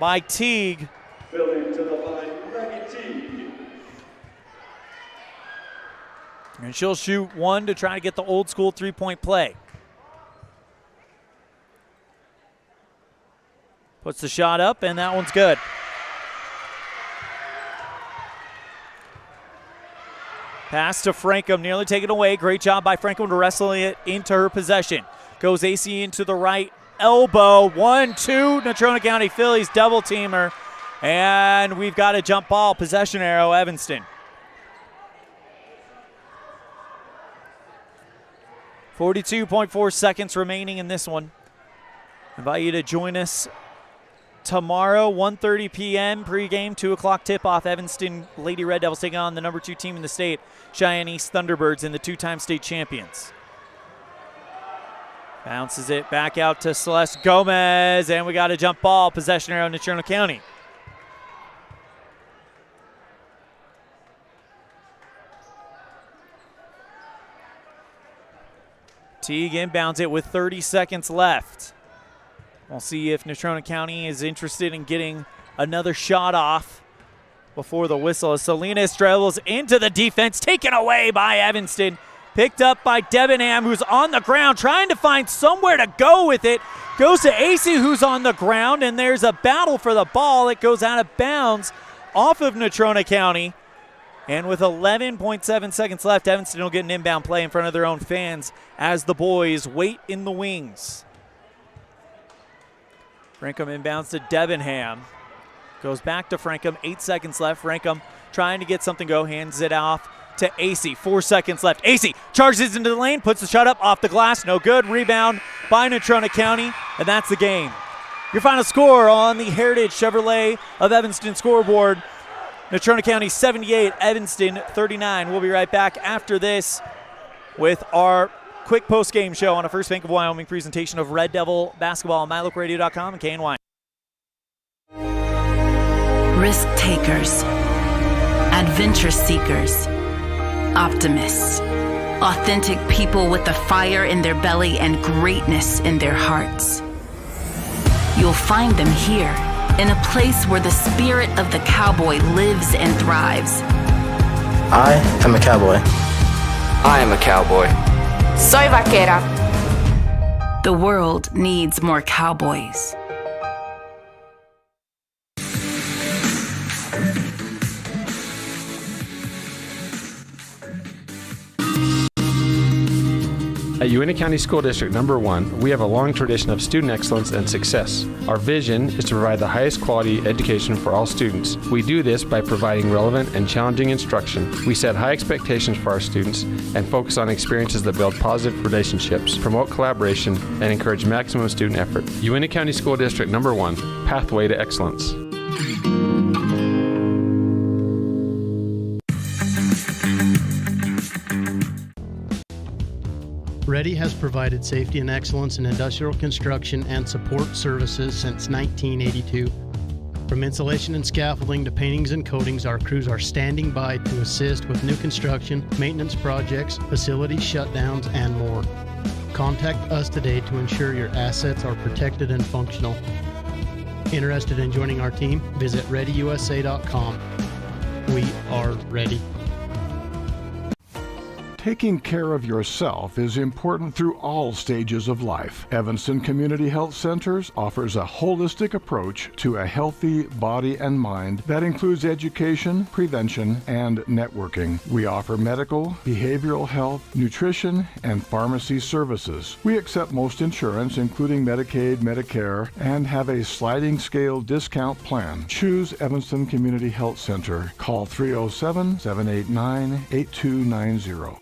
by Teague. Filling to the line, Maggie Teague. And she'll shoot one to try to get the old school three-point play. Puts the shot up, and that one's good. Pass to Frankham, nearly taken away. Great job by Frankham to wrestle it into her possession. Goes AC into the right elbow. 1-2, Natrona County Phillies double teamer. And we've got a jump ball, possession arrow, Evanston. 42.4 seconds remaining in this one. Invite you to join us tomorrow, 1:30 p.m. pregame, 2 o'clock tip-off. Evanston Lady Red Devils taking on the number 2 team in the state, Cheyenne East Thunderbirds, and the 2-time state champions. Bounces it back out to Celeste Gomez, and we got a jump ball, possession arrow, Natrona County. Teague inbounds it with 30 seconds left. We'll see if Natrona County is interested in getting another shot off before the whistle. As Salinas dribbles into the defense, taken away by Evanston. Picked up by Debenham, who's on the ground, trying to find somewhere to go with it. Goes to AC, who's on the ground, and there's a battle for the ball. It goes out of bounds off of Natrona County. And with 11.7 seconds left, Evanston will get an inbound play in front of their own fans as the boys wait in the wings. Frankham inbounds to Debenham. Goes back to Frankham, 8 seconds left. Frankham trying to get something go, hands it off to AC, 4 seconds left. AC charges into the lane, puts the shot up off the glass, no good. Rebound by Natrona County, and that's the game. Your final score on the Heritage Chevrolet of Evanston scoreboard: Natrona County 78, Evanston 39. We'll be right back after this with our quick post-game show on a First Bank of Wyoming presentation of Red Devil basketball on MyLocalRadio.com and KNY. Risk takers, adventure seekers, optimists, authentic people with the fire in their belly and greatness in their hearts. You'll find them here, in a place where the spirit of the cowboy lives and thrives. I am a cowboy. I am a cowboy. Soy vaquera. The world needs more cowboys. At Uintah County School District Number 1, we have a long tradition of student excellence and success. Our vision is to provide the highest quality education for all students. We do this by providing relevant and challenging instruction. We set high expectations for our students and focus on experiences that build positive relationships, promote collaboration, and encourage maximum student effort. Uintah County School District Number 1, Pathway to Excellence. Ready has provided safety and excellence in industrial construction and support services since 1982. From insulation and scaffolding to paintings and coatings, our crews are standing by to assist with new construction, maintenance projects, facility shutdowns, and more. Contact us today to ensure your assets are protected and functional. Interested in joining our team? Visit ReadyUSA.com. We are ready. Taking care of yourself is important through all stages of life. Evanston Community Health Centers offers a holistic approach to a healthy body and mind that includes education, prevention, and networking. We offer medical, behavioral health, nutrition, and pharmacy services. We accept most insurance, including Medicaid, Medicare, and have a sliding scale discount plan. Choose Evanston Community Health Center. Call 307-789-8290.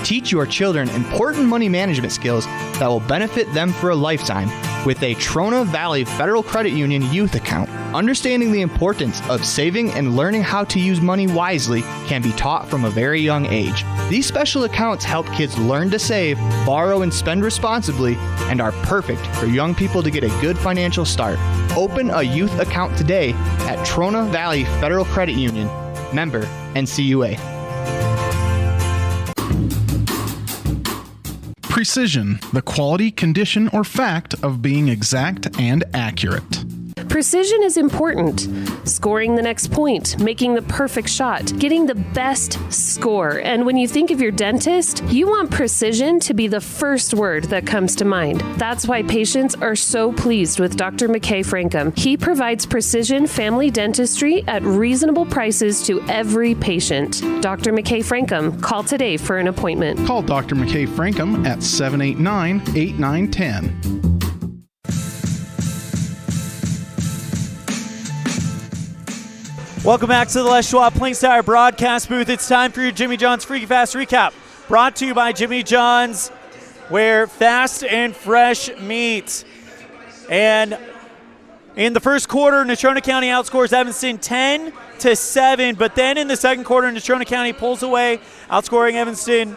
Teach your children important money management skills that will benefit them for a lifetime with a Natrona Valley Federal Credit Union youth account. Understanding the importance of saving and learning how to use money wisely can be taught from a very young age. These special accounts help kids learn to save, borrow, and spend responsibly, and are perfect for young people to get a good financial start. Open a youth account today at Natrona Valley Federal Credit Union. Member NCUA. Precision, the quality, condition, or fact of being exact and accurate. Precision is important. Scoring the next point, making the perfect shot, getting the best score. And when you think of your dentist, you want precision to be the first word that comes to mind. That's why patients are so pleased with Dr. McKay Frankum. He provides precision family dentistry at reasonable prices to every patient. Dr. McKay Frankum, call today for an appointment. Call Dr. McKay Frankum at 789-8910. Welcome back to the Les Schwab Plains Tire broadcast booth. It's time for your Jimmy John's Freaky Fast Recap. Brought to you by Jimmy John's, where fast and fresh meat. And in the first quarter, Natrona County outscores Evanston 10-7. But then in the second quarter, Natrona County pulls away, outscoring Evanston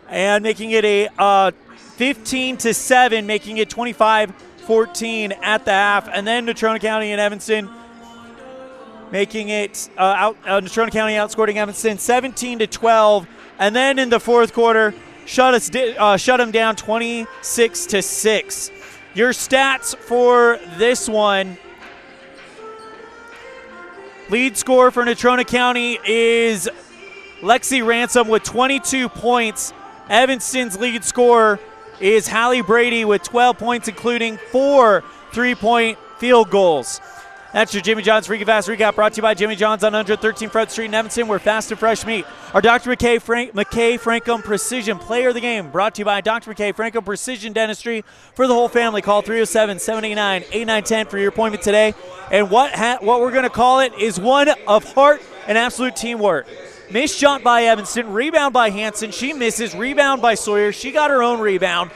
and making it a 15-7, making it 25-14 at the half. And then Natrona County and Evanston making it Natrona County outscoring Evanston 17-12, and then in the fourth quarter, shut them down 26-6. Your stats for this one: lead scorer for Natrona County is Lexi Ransom with 22 points. Evanston's lead scorer is Hallie Brady with 12 points, including 4 3-point field goals. That's your Jimmy John's Freaky Fast Recap, brought to you by Jimmy John's on 113 Front Street in Evanston, where fast and fresh meat. Our Dr. McKay Frankum Precision Player of the Game, brought to you by Dr. McKay Frankum Precision Dentistry for the whole family. Call 307-789-8910 for your appointment today. And what we're going to call it is one of heart and absolute teamwork. Missed shot by Evanston, rebound by Hanson. She misses, rebound by Sawyer. She got her own rebound.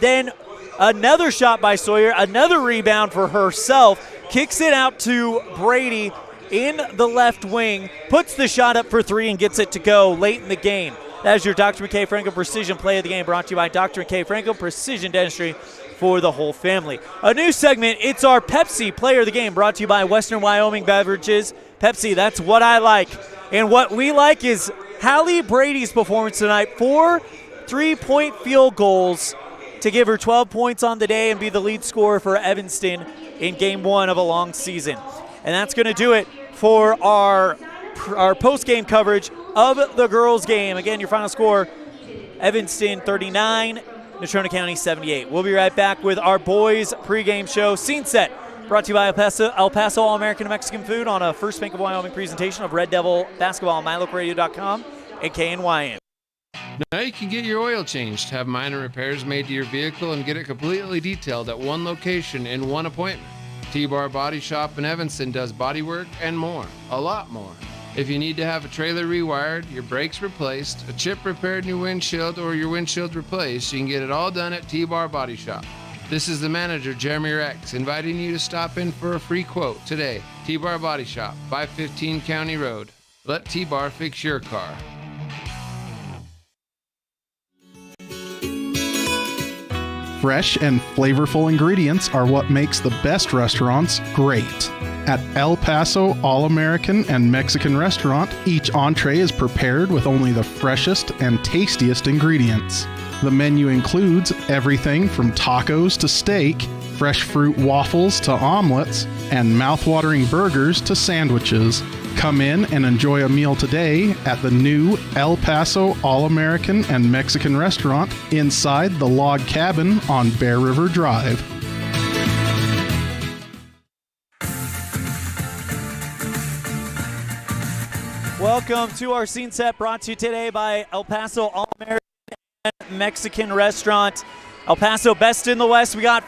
Then another shot by Sawyer, another rebound for herself. Kicks it out to Brady in the left wing, puts the shot up for three and gets it to go late in the game. That is your Dr. McKay Frankum Precision Play of the Game, brought to you by Dr. McKay Frankum Precision Dentistry for the whole family. A new segment, it's our Pepsi Player of the Game, brought to you by Western Wyoming Beverages. Pepsi, that's what I like. And what we like is Hallie Brady's performance tonight. 4 3-point field goals to give her 12 points on the day and be the lead scorer for Evanston in game one of a long season. And that's going to do it for our post-game coverage of the girls' game. Again, your final score, Evanston 39, Natrona County 78. We'll be right back with our boys' pregame show. Scene Set, brought to you by El Paso All-American Mexican Food on a First Bank of Wyoming presentation of Red Devil Basketball on MyLocalRadio.com and KNYN. Now you can get your oil changed, have minor repairs made to your vehicle, and get it completely detailed at one location in one appointment. T-Bar Body Shop in Evanston does body work and more, a lot more. If you need to have a trailer rewired, your brakes replaced, a chip repaired in your windshield, or your windshield replaced, you can get it all done at T-Bar Body Shop. This is the manager, Jeremy Rex, inviting you to stop in for a free quote today. T-Bar Body Shop, 515 County Road. Let T-Bar fix your car. Fresh and flavorful ingredients are what makes the best restaurants great. At El Paso All-American and Mexican Restaurant, each entree is prepared with only the freshest and tastiest ingredients. The menu includes everything from tacos to steak, fresh fruit waffles to omelets, and mouth-watering burgers to sandwiches. Come in and enjoy a meal today at the new El Paso All-American and Mexican restaurant inside the log cabin on Bear River Drive. Welcome to our scene set, brought to you today by El Paso All-American and Mexican restaurant. El Paso, best in the West. We got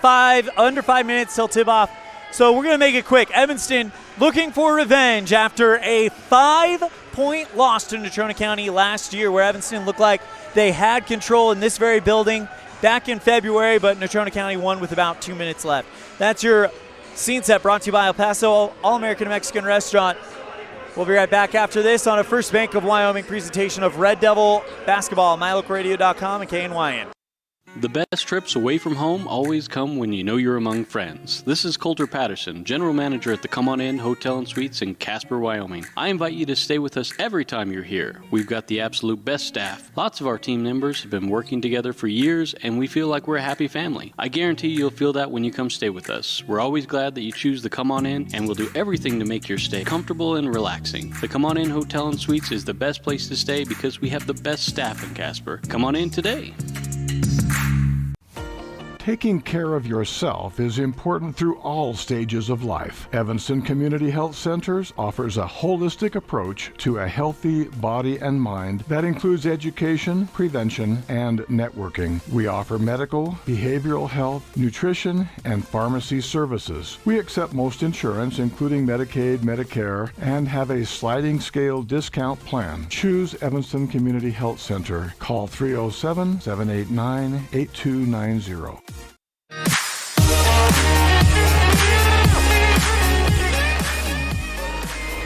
under 5 minutes till tip-off. So we're going to make it quick. Evanston looking for revenge after a 5-point loss to Natrona County last year, where Evanston looked like they had control in this very building back in February, but Natrona County won with about 2 minutes left. That's your scene set, brought to you by El Paso All-American Mexican Restaurant. We'll be right back after this on a First Bank of Wyoming presentation of Red Devil basketball, mylocalradio.com and KNYN. The best trips away from home always come when you know you're among friends. This is Coulter Patterson, General Manager at the Come On In Hotel and Suites in Casper, Wyoming. I invite you to stay with us every time you're here. We've got the absolute best staff. Lots of our team members have been working together for years, and we feel like we're a happy family. I guarantee you'll feel that when you come stay with us. We're always glad that you choose the Come On In, and we'll do everything to make your stay comfortable and relaxing. The Come On In Hotel and Suites is the best place to stay because we have the best staff in Casper. Come on in today. Taking care of yourself is important through all stages of life. Evanston Community Health Centers offers a holistic approach to a healthy body and mind that includes education, prevention, and networking. We offer medical, behavioral health, nutrition, and pharmacy services. We accept most insurance, including Medicaid, Medicare, and have a sliding scale discount plan. Choose Evanston Community Health Center. Call 307-789-8290.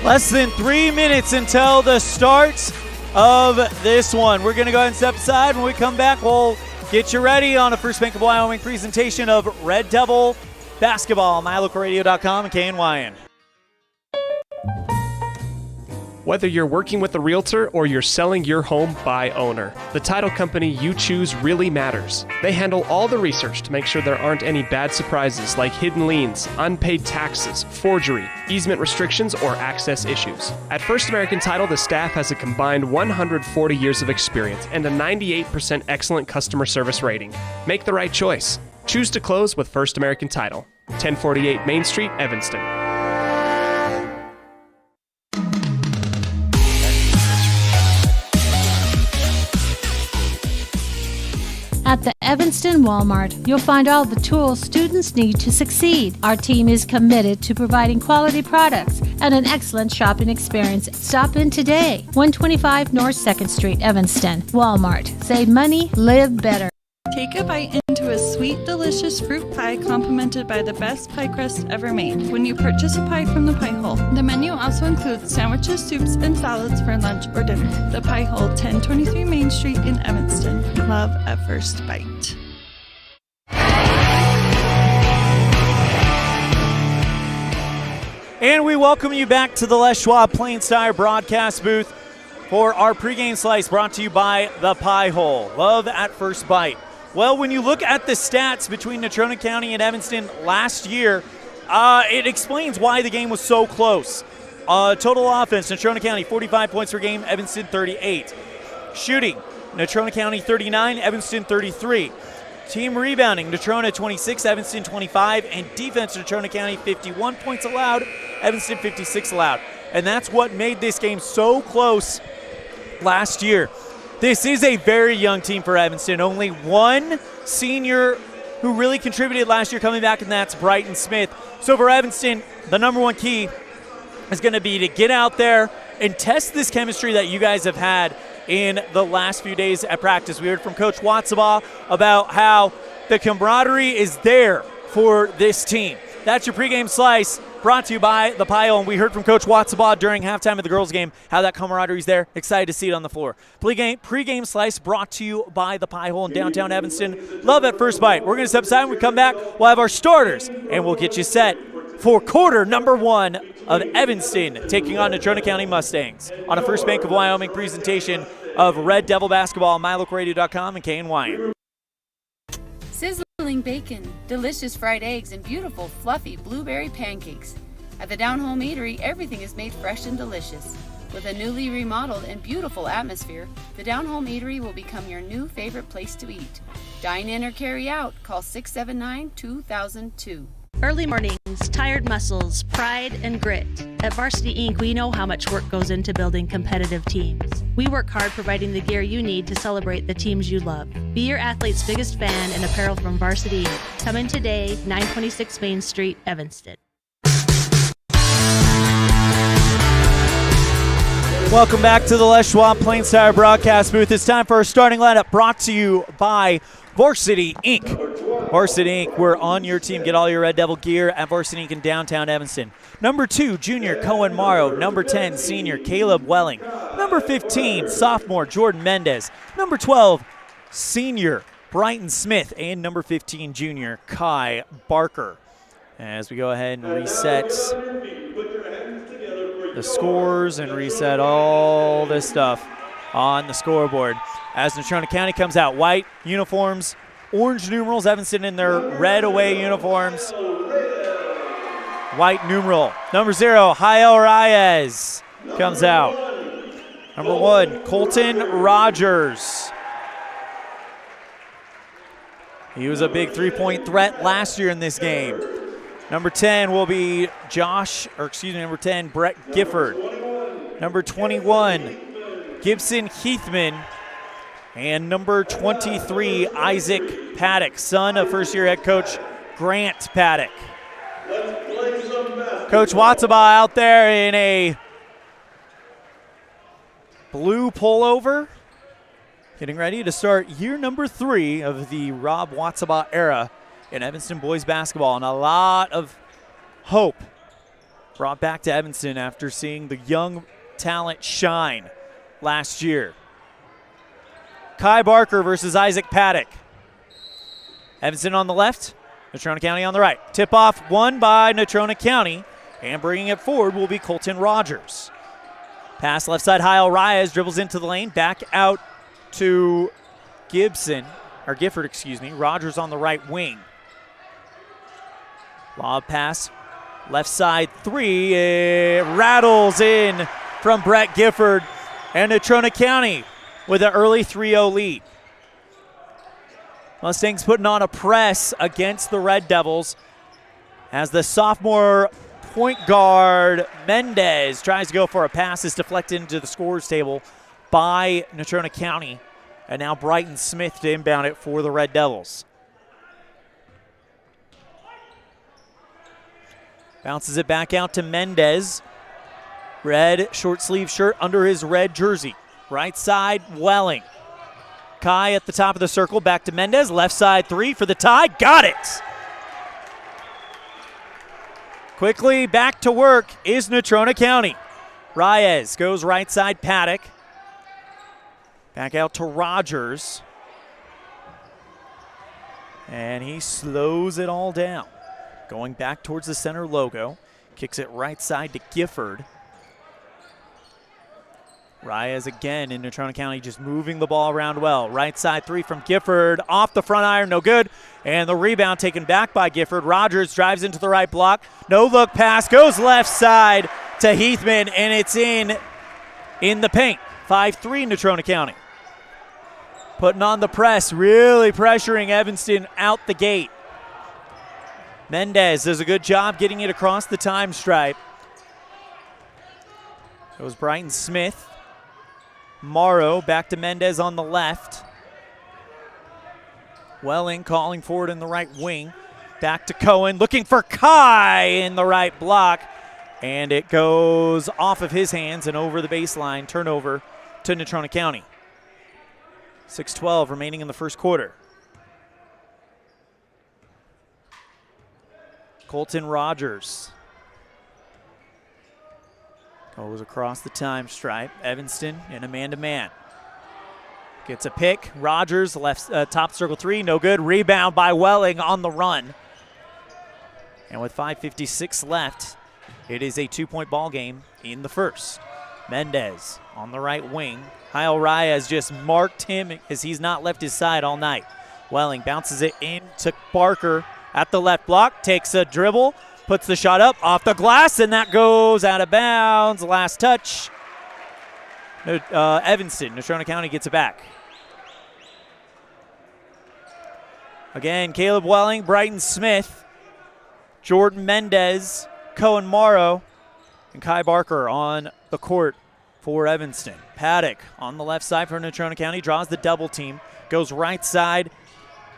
Less than 3 minutes until the start of this one. We're going to go ahead and step aside. When we come back, we'll get you ready on a First Bank of Wyoming presentation of Red Devil basketball, mylocalradio.com and KNYN. Whether you're working with a realtor or you're selling your home by owner, the title company you choose really matters. They handle all the research to make sure there aren't any bad surprises like hidden liens, unpaid taxes, forgery, easement restrictions, or access issues. At First American Title, the staff has a combined 140 years of experience and a 98% excellent customer service rating. Make the right choice. Choose to close with First American Title. 1048 Main Street, Evanston. At the Evanston Walmart, you'll find all the tools students need to succeed. Our team is committed to providing quality products and an excellent shopping experience. Stop in today. 125 North 2nd Street, Evanston. Walmart. Save money, live better. Take a bite into a sweet, delicious fruit pie complimented by the best pie crust ever made when you purchase a pie from the Pie Hole. The menu also includes sandwiches, soups, and salads for lunch or dinner. The Pie Hole, 1023 Main Street in Evanston. Love at first bite. And we welcome you back to the Les Schwab Plains Tire broadcast booth for our pregame slice, brought to you by the Pie Hole. Love at first bite. Well, when you look at the stats between Natrona County and Evanston last year, it explains why the game was so close. Total offense, Natrona County 45 points per game, Evanston 38. Shooting, Natrona County 39, Evanston 33. Team rebounding, Natrona 26, Evanston 25. And defense, Natrona County 51 points allowed, Evanston 56 allowed. And that's what made this game so close last year. This is a very young team for Evanston. Only one senior who really contributed last year coming back, and that's Brighton Smith. So for Evanston, the number one key is going to be to get out there and test this chemistry that you guys have had in the last few days at practice. We heard from Coach Watsabaugh about how the camaraderie is there for this team. That's your pregame slice, brought to you by the Pie Hole. And we heard from Coach Watsabaugh during halftime of the girls' game how that camaraderie is there. Excited to see it on the floor. Pregame slice brought to you by the Pie Hole in downtown Evanston. Love at first bite. We're going to step aside. When we come back, we'll have our starters, and we'll get you set for quarter number one of Evanston taking on Natrona County Mustangs on a First Bank of Wyoming presentation of Red Devil basketball, mylocalradio.com and KNYN. Sizzling bacon, delicious fried eggs, and beautiful fluffy blueberry pancakes. At the Down Home Eatery, everything is made fresh and delicious. With a newly remodeled and beautiful atmosphere, the Down Home Eatery will become your new favorite place to eat. Dine in or carry out. Call 679-2002. Early mornings, tired muscles, pride, and grit. At Varsity Inc., we know how much work goes into building competitive teams. We work hard providing the gear you need to celebrate the teams you love. Be your athlete's biggest fan in apparel from Varsity Inc. Come in today, 926 Main Street, Evanston. Welcome back to the Les Schwab Plains Tire broadcast booth. It's time for our starting lineup brought to you by Varsity Inc. Varsity Inc., we're on your team. Get all your Red Devil gear at Varsity Inc. in downtown Evanston. Number 2, junior Cohen Morrow. Number 10, senior Caleb Welling. Number 15, sophomore Jordan Mendez. Number 12, senior Brighton Smith. And number 15, junior Kai Barker. As we go ahead and reset the scores and reset all this stuff on the scoreboard. As Natrona County comes out, white uniforms, orange numerals, Evanston in their red away uniforms. White numeral. Number 0, Jael Reyes comes out. Number 1, Colton Rogers. He was a big three-point threat last year in this game. Number 10 will be number 10, Brett Gifford. Number 21, Gibson Heathman. And number 23, Isaac Paddock, son of first-year head coach Grant Paddock. Coach Watsaba out there in a blue pullover, getting ready to start year number 3 of the Rob Watsaba era in Evanston boys basketball, and a lot of hope brought back to Evanston after seeing the young talent shine last year. Kai Barker versus Isaac Paddock. Evanston on the left, Natrona County on the right. Tip-off won by Natrona County, and bringing it forward will be Colton Rogers. Pass left side, Jael Reyes dribbles into the lane, back out to Gifford, Rogers on the right wing. Lob pass, left side 3, it rattles in from Brett Gifford, and Natrona County with an early 3-0 lead. Mustangs putting on a press against the Red Devils as the sophomore point guard Mendez tries to go for a pass. Is deflected into the scorers table by Natrona County, and now Brighton Smith to inbound it for the Red Devils. Bounces it back out to Mendez. Red short sleeve shirt under his red jersey. Right side, Welling. Kai at the top of the circle, back to Mendez. Left side 3 for the tie. Got it! Quickly back to work is Natrona County. Reyes goes right side, Paddock. Back out to Rogers. And he slows it all down. Going back towards the center logo. Kicks it right side to Gifford. Reyes again in Natrona County just moving the ball around well. Right side 3 from Gifford. Off the front iron, no good. And the rebound taken back by Gifford. Rogers drives into the right block. No look pass. Goes left side to Heathman, and it's in the paint. 5-3 Natrona County. Putting on the press, really pressuring Evanston out the gate. Mendez does a good job getting it across the time stripe. Goes Brighton Smith. Morrow back to Mendez on the left. Welling calling forward in the right wing. Back to Cohen, looking for Kai in the right block. And it goes off of his hands and over the baseline. Turnover to Natrona County. 6:12 remaining in the first quarter. Colton Rogers goes across the time stripe. Evanston in a man-to-man. Gets a pick. Rogers left top circle 3, no good. Rebound by Welling on the run. And with 5:56 left, it is a 2-point ball game in the first. Mendez on the right wing. Jael Reyes just marked him as he's not left his side all night. Welling bounces it in to Barker at the left block, takes a dribble, puts the shot up off the glass, and that goes out of bounds. Last touch. Evanston, Natrona County gets it back. Again, Caleb Welling, Brighton Smith, Jordan Mendez, Cohen Morrow, and Kai Barker on the court for Evanston. Paddock on the left side for Natrona County, draws the double team, goes right side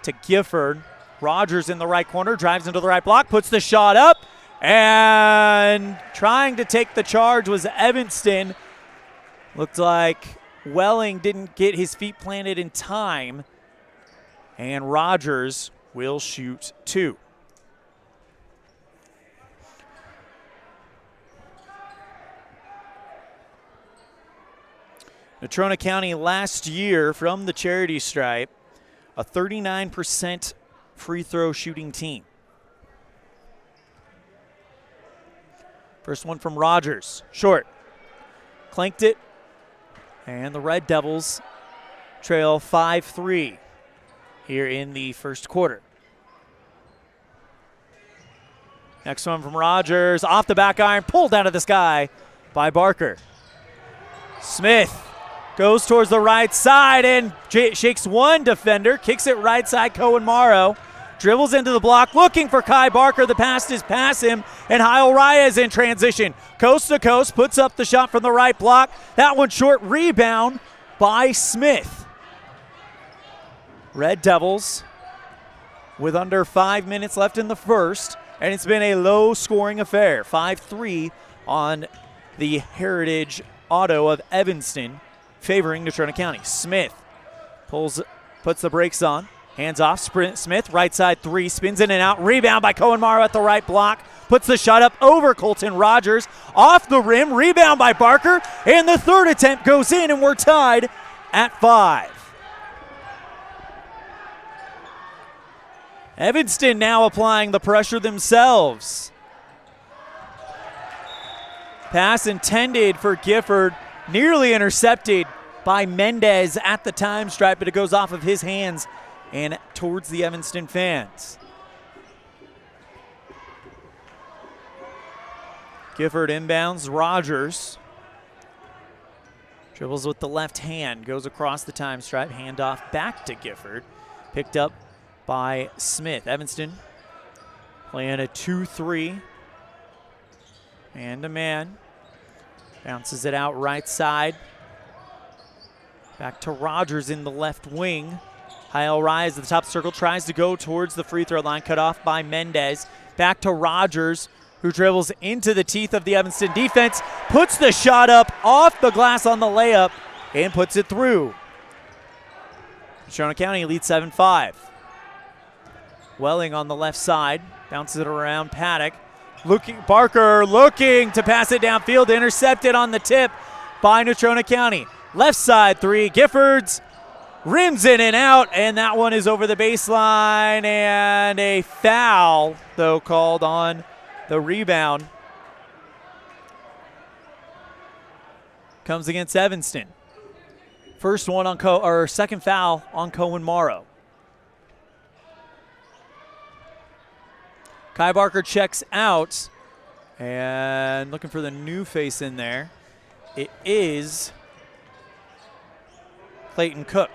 to Gifford. Rogers in the right corner, drives into the right block, puts the shot up, and trying to take the charge was Evanston. Looked like Welling didn't get his feet planted in time, and Rogers will shoot 2. Natrona County last year from the charity stripe, a 39% free throw shooting team. First one from Rogers, short. Clanked it, and the Red Devils trail 5-3 here in the first quarter. Next one from Rogers, off the back iron, pulled out of the sky by Barker. Smith goes towards the right side and shakes one defender, kicks it right side, Cohen Morrow. Dribbles into the block, looking for Kai Barker. The pass is past him, and Hyle Reyes in transition. Coast to coast, puts up the shot from the right block. That one short, rebound by Smith. Red Devils with under 5 minutes left in the first, and it's been a low-scoring affair. 5-3 on the Heritage Auto of Evanston, favoring Natrona County. Smith puts the brakes on. Hands off, Smith, right side 3, spins in and out. Rebound by Cohen Morrow at the right block. Puts the shot up over Colton Rogers. Off the rim, rebound by Barker. And the third attempt goes in, and we're tied at 5. Evanston now applying the pressure themselves. Pass intended for Gifford, nearly intercepted by Mendez at the time stripe, but it goes off of his hands and towards the Evanston fans. Gifford inbounds, Rogers. Dribbles with the left hand, goes across the time stripe, handoff back to Gifford. Picked up by Smith. Evanston playing a 2-3. Man-to-man. Bounces it out right side. Back to Rogers in the left wing. Hyle Reyes at the top of the circle, tries to go towards the free throw line, cut off by Mendez. Back to Rogers, who dribbles into the teeth of the Evanston defense, puts the shot up off the glass on the layup, and puts it through. Natrona County leads 7-5. Welling on the left side, bounces it around Paddock. Barker looking to pass it downfield, intercepted on the tip by Natrona County. Left side 3, Giffords rims in and out, and that one is over the baseline, and a foul, though, called on the rebound. Comes against Evanston. First one on second foul on Cohen Morrow. Kai Barker checks out, and looking for the new face in there. It is Clayton Cook.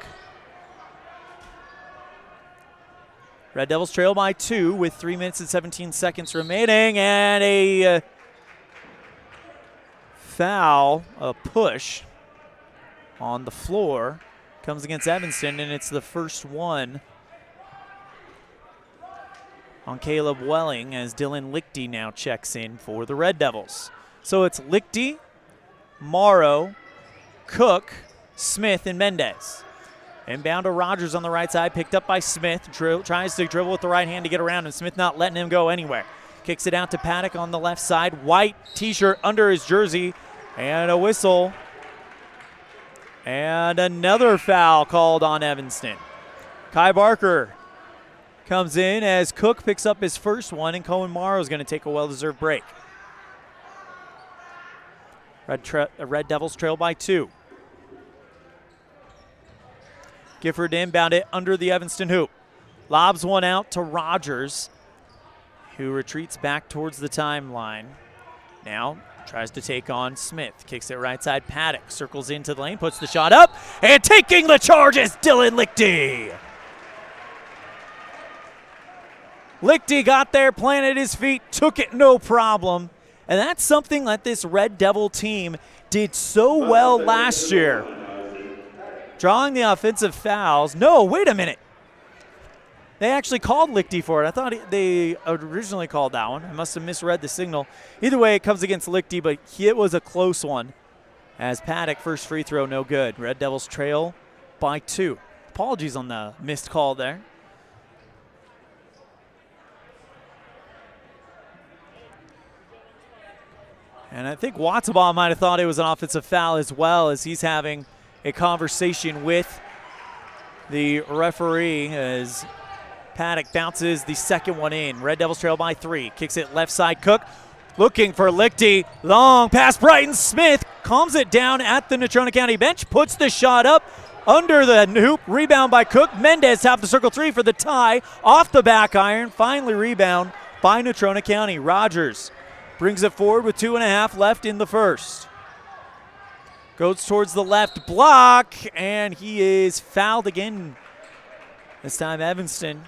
Red Devils trail by 2 with 3 minutes and 17 seconds remaining, and a foul, a push on the floor comes against Evanston, and it's the first one on Caleb Welling as Dylan Lichty now checks in for the Red Devils. So it's Lichty, Morrow, Cook, Smith, and Mendez. Inbound to Rogers on the right side, picked up by Smith. Tries to dribble with the right hand to get around, and Smith not letting him go anywhere. Kicks it out to Paddock on the left side. White t-shirt under his jersey, and a whistle. And another foul called on Evanston. Kai Barker comes in as Cook picks up his first one, and Cohen Morrow is going to take a well-deserved break. Red Devils trail by 2. Gifford inbound it under the Evanston hoop. Lobs one out to Rogers. who retreats back towards the timeline. Now tries to take on Smith. Kicks it right side. Paddock circles into the lane, puts the shot up, and taking the charge is Dylan Lichty. Lichty got there, planted his feet, took it no problem. And that's something that this Red Devil team did so well last year. Drawing the offensive fouls. No, wait a minute. They actually called Lichty for it. I thought they originally called that one. I must have misread the signal. Either way, it comes against Lichty, but it was a close one. As Paddock, first free throw, no good. Red Devils trail by 2. Apologies on the missed call there. And I think Watsabaugh might have thought it was an offensive foul as well, as he's having a conversation with the referee as Paddock bounces the second one in. Red Devils trail by 3. Kicks it left side. Cook looking for Lichty. Long pass. Brighton Smith calms it down at the Natrona County bench. Puts the shot up under the hoop. Rebound by Cook. Mendez top the circle 3 for the tie. Off the back iron. Finally rebound by Natrona County. Rogers brings it forward with 2.5 left in the first. Goes towards the left block, and he is fouled again. This time Evanston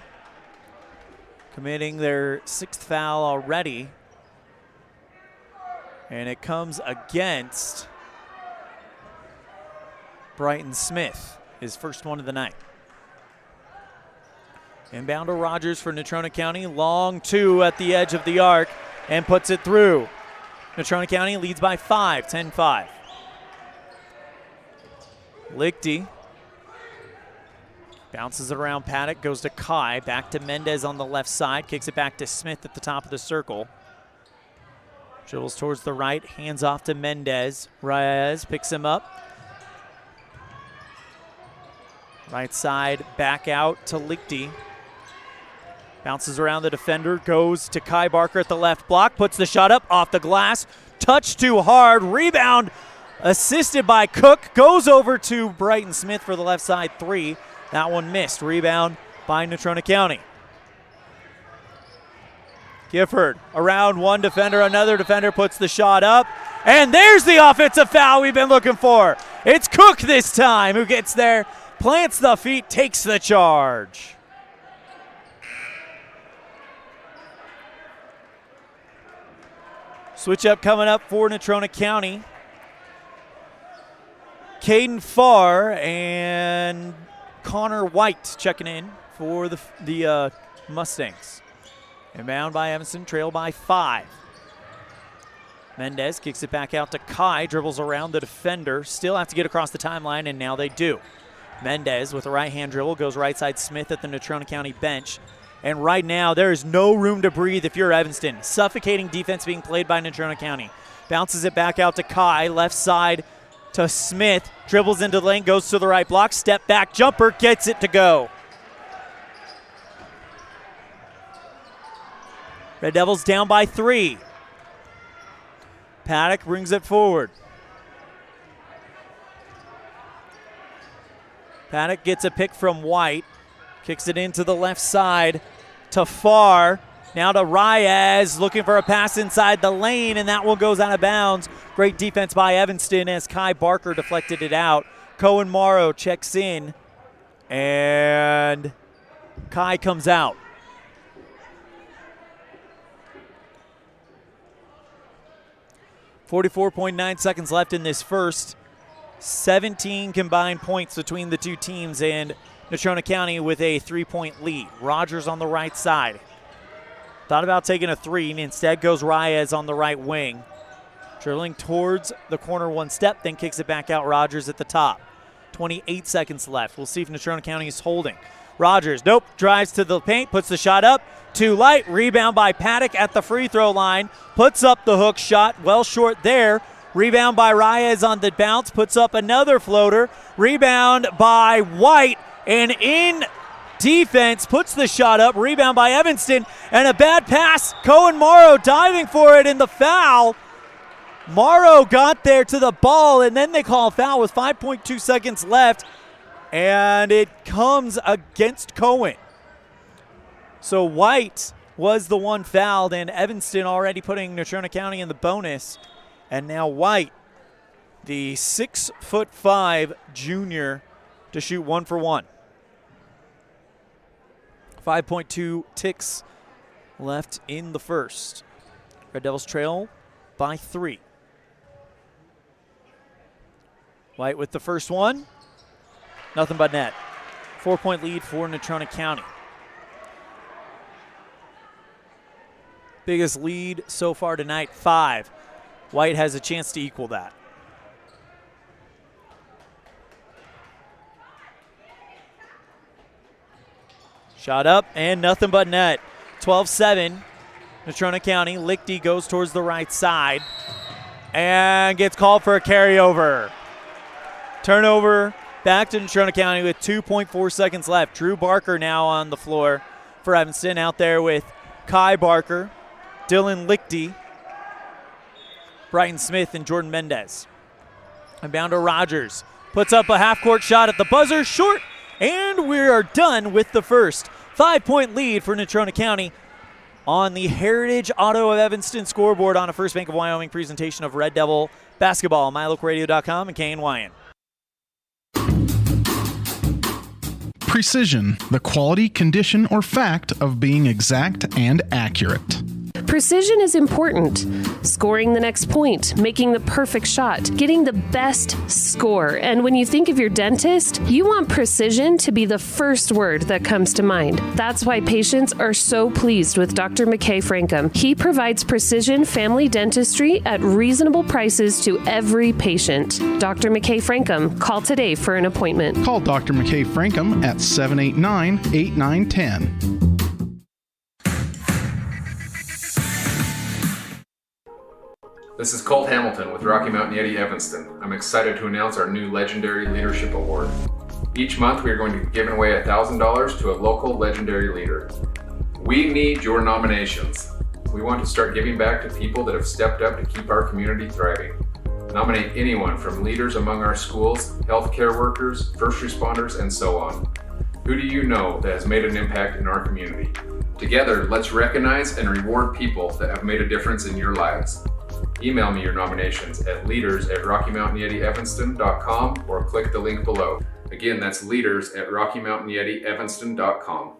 committing their 6th foul already. And it comes against Brighton Smith, his first one of the night. Inbound to Rogers for Natrona County. Long 2 at the edge of the arc and puts it through. Natrona County leads by 5, 10-5. Lichty bounces it around Paddock, goes to Kai, back to Mendez on the left side, kicks it back to Smith at the top of the circle. Dribbles towards the right, hands off to Mendez. Reyes picks him up. Right side, back out to Lichty. Bounces around the defender, goes to Kai Barker at the left block, puts the shot up off the glass. Touch too hard, rebound assisted by Cook, goes over to Brighton Smith for the left side 3. That one missed. Rebound by Natrona County. Gifford around one defender, another defender puts the shot up. And there's the offensive foul we've been looking for. It's Cook this time who gets there, plants the feet, takes the charge. Switch up coming up for Natrona County. Caden Farr and Connor White checking in for the Mustangs. Inbound by Evanston, trail by 5. Mendez kicks it back out to Kai, dribbles around the defender. Still have to get across the timeline, and now they do. Mendez with a right-hand dribble goes right side Smith at the Natrona County bench. And right now, there is no room to breathe if you're Evanston. Suffocating defense being played by Natrona County. Bounces it back out to Kai, left side to Smith. Dribbles into the lane, goes to the right block. Step back jumper, gets it to go. Red Devils down by 3. Paddock brings it forward. Paddock gets a pick from White. Kicks it into the left side to Farr. Now to Reyes, looking for a pass inside the lane, and that one goes out of bounds. Great defense by Evanston as Kai Barker deflected it out. Cohen Morrow checks in, and Kai comes out. .9 seconds left in this first. 17 combined points between the two teams, and Natrona County with a 3-point lead. Rogers on the right side. Thought about taking a 3, and instead goes Reyes on the right wing. Dribbling towards the corner one step, then kicks it back out. Rogers at the top. 28 seconds left. We'll see if Natrona County is holding. Rogers, nope, drives to the paint, puts the shot up. Too light, rebound by Paddock at the free throw line. Puts up the hook shot, well short there. Rebound by Reyes on the bounce, puts up another floater. Rebound by White, and in defense, puts the shot up. Rebound by Evanston, and a bad pass. Cohen Morrow diving for it in the foul. Morrow got there to the ball, and then they call a foul with 5.2 seconds left, and it comes against Cohen. So White was the one fouled, and Evanston already putting Natrona County in the bonus. And now White, the 6'5" junior, to shoot 1 for 1. 5.2 ticks left in the first. Red Devils trail by 3. White with the first one. Nothing but net. 4-point lead for Natrona County. Biggest lead so far tonight, 5. White has a chance to equal that. Shot up and nothing but net. 12-7, Natrona County. Lichty goes towards the right side and gets called for a carryover. Turnover back to Natrona County with 2.4 seconds left. Drew Barker now on the floor for Evanston, out there with Kai Barker, Dylan Lichty, Brighton Smith, and Jordan Mendez. And bound to Rogers. Puts up a half-court shot at the buzzer, short, and we are done with the first. 5-point lead for Natrona County on the Heritage Auto of Evanston scoreboard on a First Bank of Wyoming presentation of Red Devil basketball on MyLocalRadio.com and KNYN. Precision, the quality, condition, or fact of being exact and accurate. Precision is important. Scoring the next point, making the perfect shot, getting the best score. And when you think of your dentist, you want precision to be the first word that comes to mind. That's why patients are so pleased with Dr. McKay Frankum. He provides precision family dentistry at reasonable prices to every patient. Dr. McKay Frankum, call today for an appointment. Call Dr. McKay Frankum at 789-8910. This is Colt Hamilton with Rocky Mountain Yeti Evanston. I'm excited to announce our new Legendary Leadership Award. Each month we are going to be giving away $1,000 to a local legendary leader. We need your nominations. We want to start giving back to people that have stepped up to keep our community thriving. Nominate anyone from leaders among our schools, healthcare workers, first responders, and so on. Who do you know that has made an impact in our community? Together, let's recognize and reward people that have made a difference in your lives. Email me your nominations at leaders@RockyMountainYetiEvanston.com or click the link below. Again, that's leaders@RockyMountainYetiEvanston.com.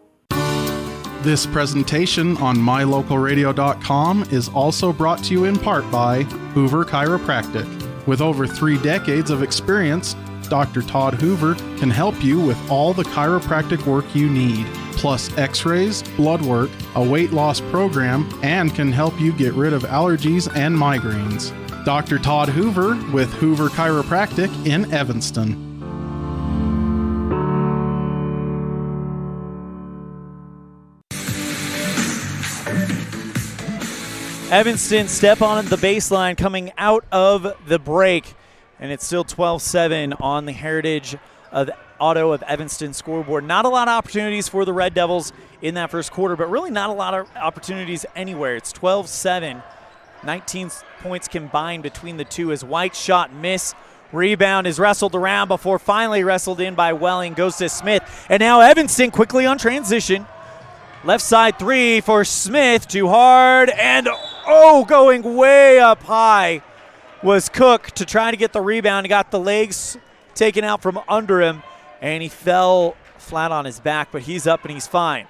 This presentation on MyLocalRadio.com is also brought to you in part by Hoover Chiropractic. With over 3 decades of experience, Dr. Todd Hoover can help you with all the chiropractic work you need, plus x-rays, blood work, a weight loss program, and can help you get rid of allergies and migraines. Dr. Todd Hoover with Hoover Chiropractic in Evanston. Evanston step on the baseline coming out of the break, and it's still 12-7 on the Heritage of Auto of Evanston scoreboard. Not a lot of opportunities for the Red Devils in that first quarter, but really not a lot of opportunities anywhere. It's 12-7, 19 points combined between the two as White shot miss. Rebound is wrestled around before finally wrestled in by Welling, goes to Smith. And now Evanston quickly on transition. Left side 3 for Smith, too hard, and going way up high was Cook to try to get the rebound. He got the legs taken out from under him, and he fell flat on his back, but he's up and he's fine.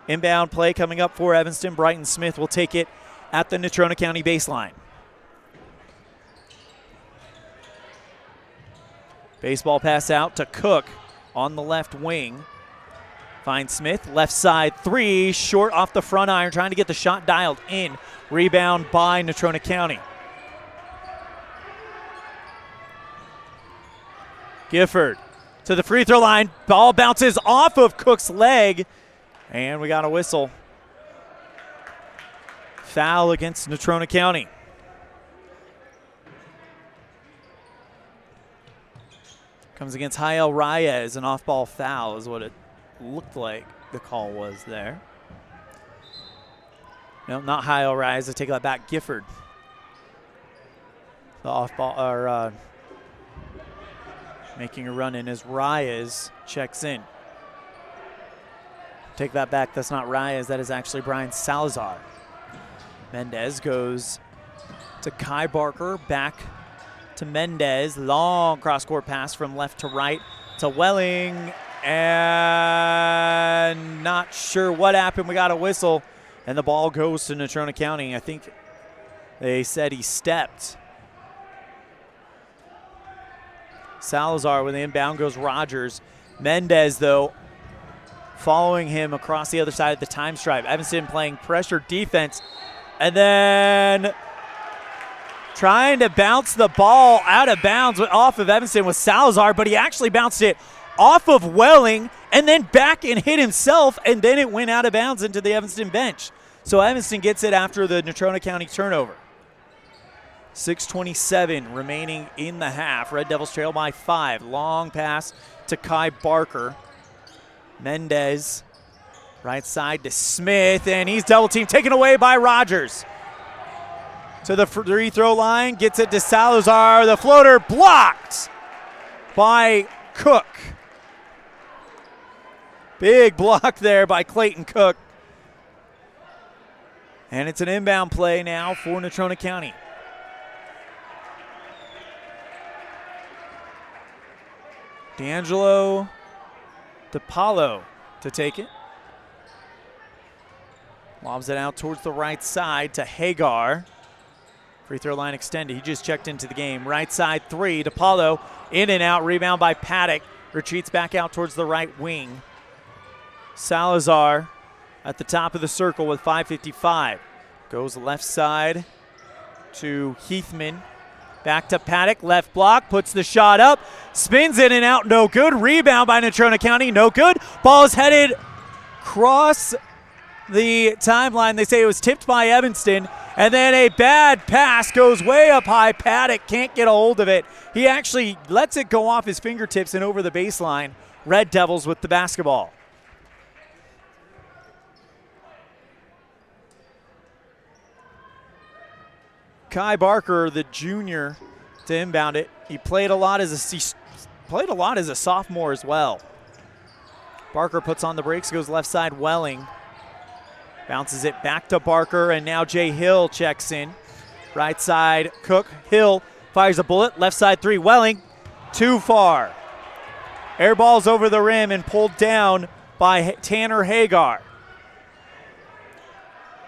Inbound play coming up for Evanston. Brighton Smith will take it at the Natrona County baseline. Baseball pass out to Cook on the left wing. Finds Smith, left side 3, short off the front iron, trying to get the shot dialed in. Rebound by Natrona County. Gifford to the free throw line. Ball bounces off of Cook's leg, and we got a whistle. Foul against Natrona County. Comes against Jael Reyes, an off-ball foul is what it looked like the call was there. No, not Jael Reyes. I take that back. Gifford. The off-ball, or making a run in as Reyes checks in. Take that back. That's not Reyes. That is actually Brian Salazar. Mendez goes to Kai Barker. Back to Mendez. Long cross-court pass from left to right to Welling. And not sure what happened. We got a whistle. And the ball goes to Natrona County. I think they said he stepped. Salazar with the inbound goes Rogers. Mendez, though, following him across the other side of the time stripe. Evanston playing pressure defense. And then trying to bounce the ball out of bounds off of Evanston with Salazar, but he actually bounced it off of Welling and then back and hit himself, and then it went out of bounds into the Evanston bench. So Evanston gets it after the Natrona County turnover. 6:27 remaining in the half. Red Devils trail by 5. Long pass to Kai Barker. Mendez, right side to Smith, and he's double teamed, taken away by Rogers. To the free throw line, gets it to Salazar. The floater blocked by Cook. Big block there by Clayton Cook. And it's an inbound play now for Natrona County. D'Angelo DePaulo to take it. Lobs it out towards the right side to Hagar. Free throw line extended. He just checked into the game. Right side three. DePaulo in and out. Rebound by Paddock. Retreats back out towards the right wing. Salazar at the top of the circle with 5:55. Goes left side to Heathman. Back to Paddock, left block, puts the shot up, spins in and out, no good. Rebound by Natrona County, no good. Ball is headed across the timeline. They say it was tipped by Evanston, and then a bad pass goes way up high. Paddock can't get a hold of it. He actually lets it go off his fingertips and over the baseline. Red Devils with the basketball. Kai Barker, the junior, to inbound it. He played a lot as a sophomore as well. Barker puts on the brakes, goes left side. Welling bounces it back to Barker, and now Jay Hill checks in. Right side, Cook. Hill fires a bullet. Left side three. Welling, too far. Air ball's over the rim and pulled down by Tanner Hagar.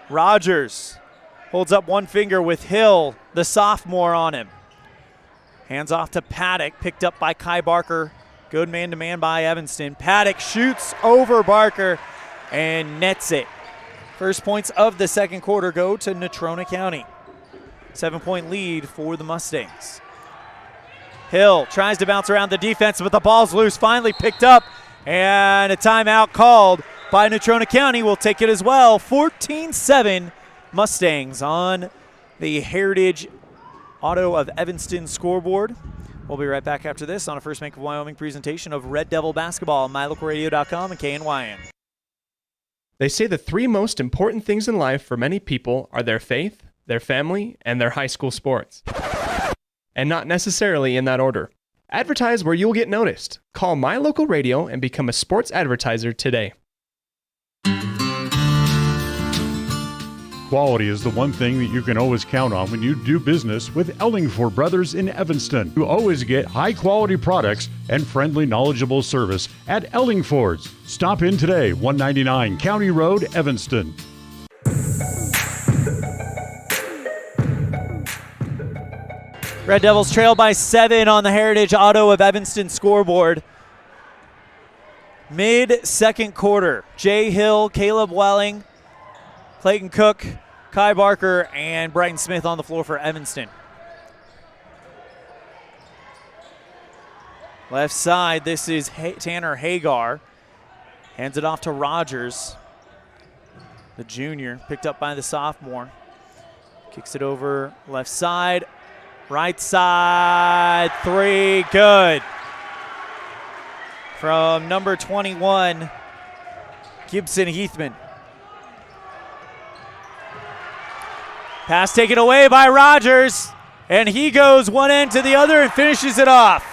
Rogers holds up one finger with Hill, the sophomore, on him. Hands off to Paddock, picked up by Kai Barker. Good man-to-man by Evanston. Paddock shoots over Barker and nets it. First points of the second quarter go to Natrona County. 7-point lead for the Mustangs. Hill tries to bounce around the defense, but the ball's loose, finally picked up, and a timeout called by Natrona County. Will take it as well. 14-7. Mustangs on the Heritage Auto of Evanston scoreboard. We'll be right back after this on a First Bank of Wyoming presentation of Red Devil basketball on MyLocalRadio.com and KNYN. They say the 3 most important things in life for many people are their faith, their family, and their high school sports. And not necessarily in that order. Advertise where you'll get noticed. Call My Local Radio and become a sports advertiser today. Quality is the one thing that you can always count on when you do business with Ellingford Brothers in Evanston. You always get high-quality products and friendly, knowledgeable service at Ellingford's. Stop in today, 199 County Road, Evanston. Red Devils trail by 7 on the Heritage Auto of Evanston scoreboard. Mid-second quarter, Jay Hill, Caleb Welling, Clayton Cook, Kai Barker, and Brighton Smith on the floor for Evanston. Left side, this is Tanner Hagar. Hands it off to Rogers, the junior, picked up by the sophomore. Kicks it over left side. Right side, 3, good. From number 21, Gibson Heathman. Pass taken away by Rogers, and he goes one end to the other and finishes it off.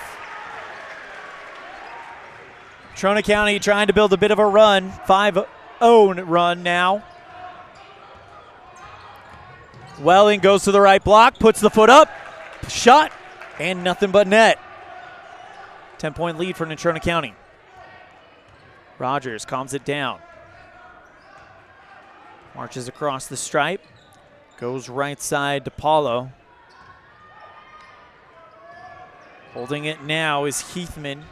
Natrona County trying to build a bit of a run. own run now. Welling goes to the right block, puts the foot up, shot, and nothing but net. 10-point lead for Natrona County. Rogers calms it down. Marches across the stripe. Goes right side to Paulo. Holding it now is Heathman.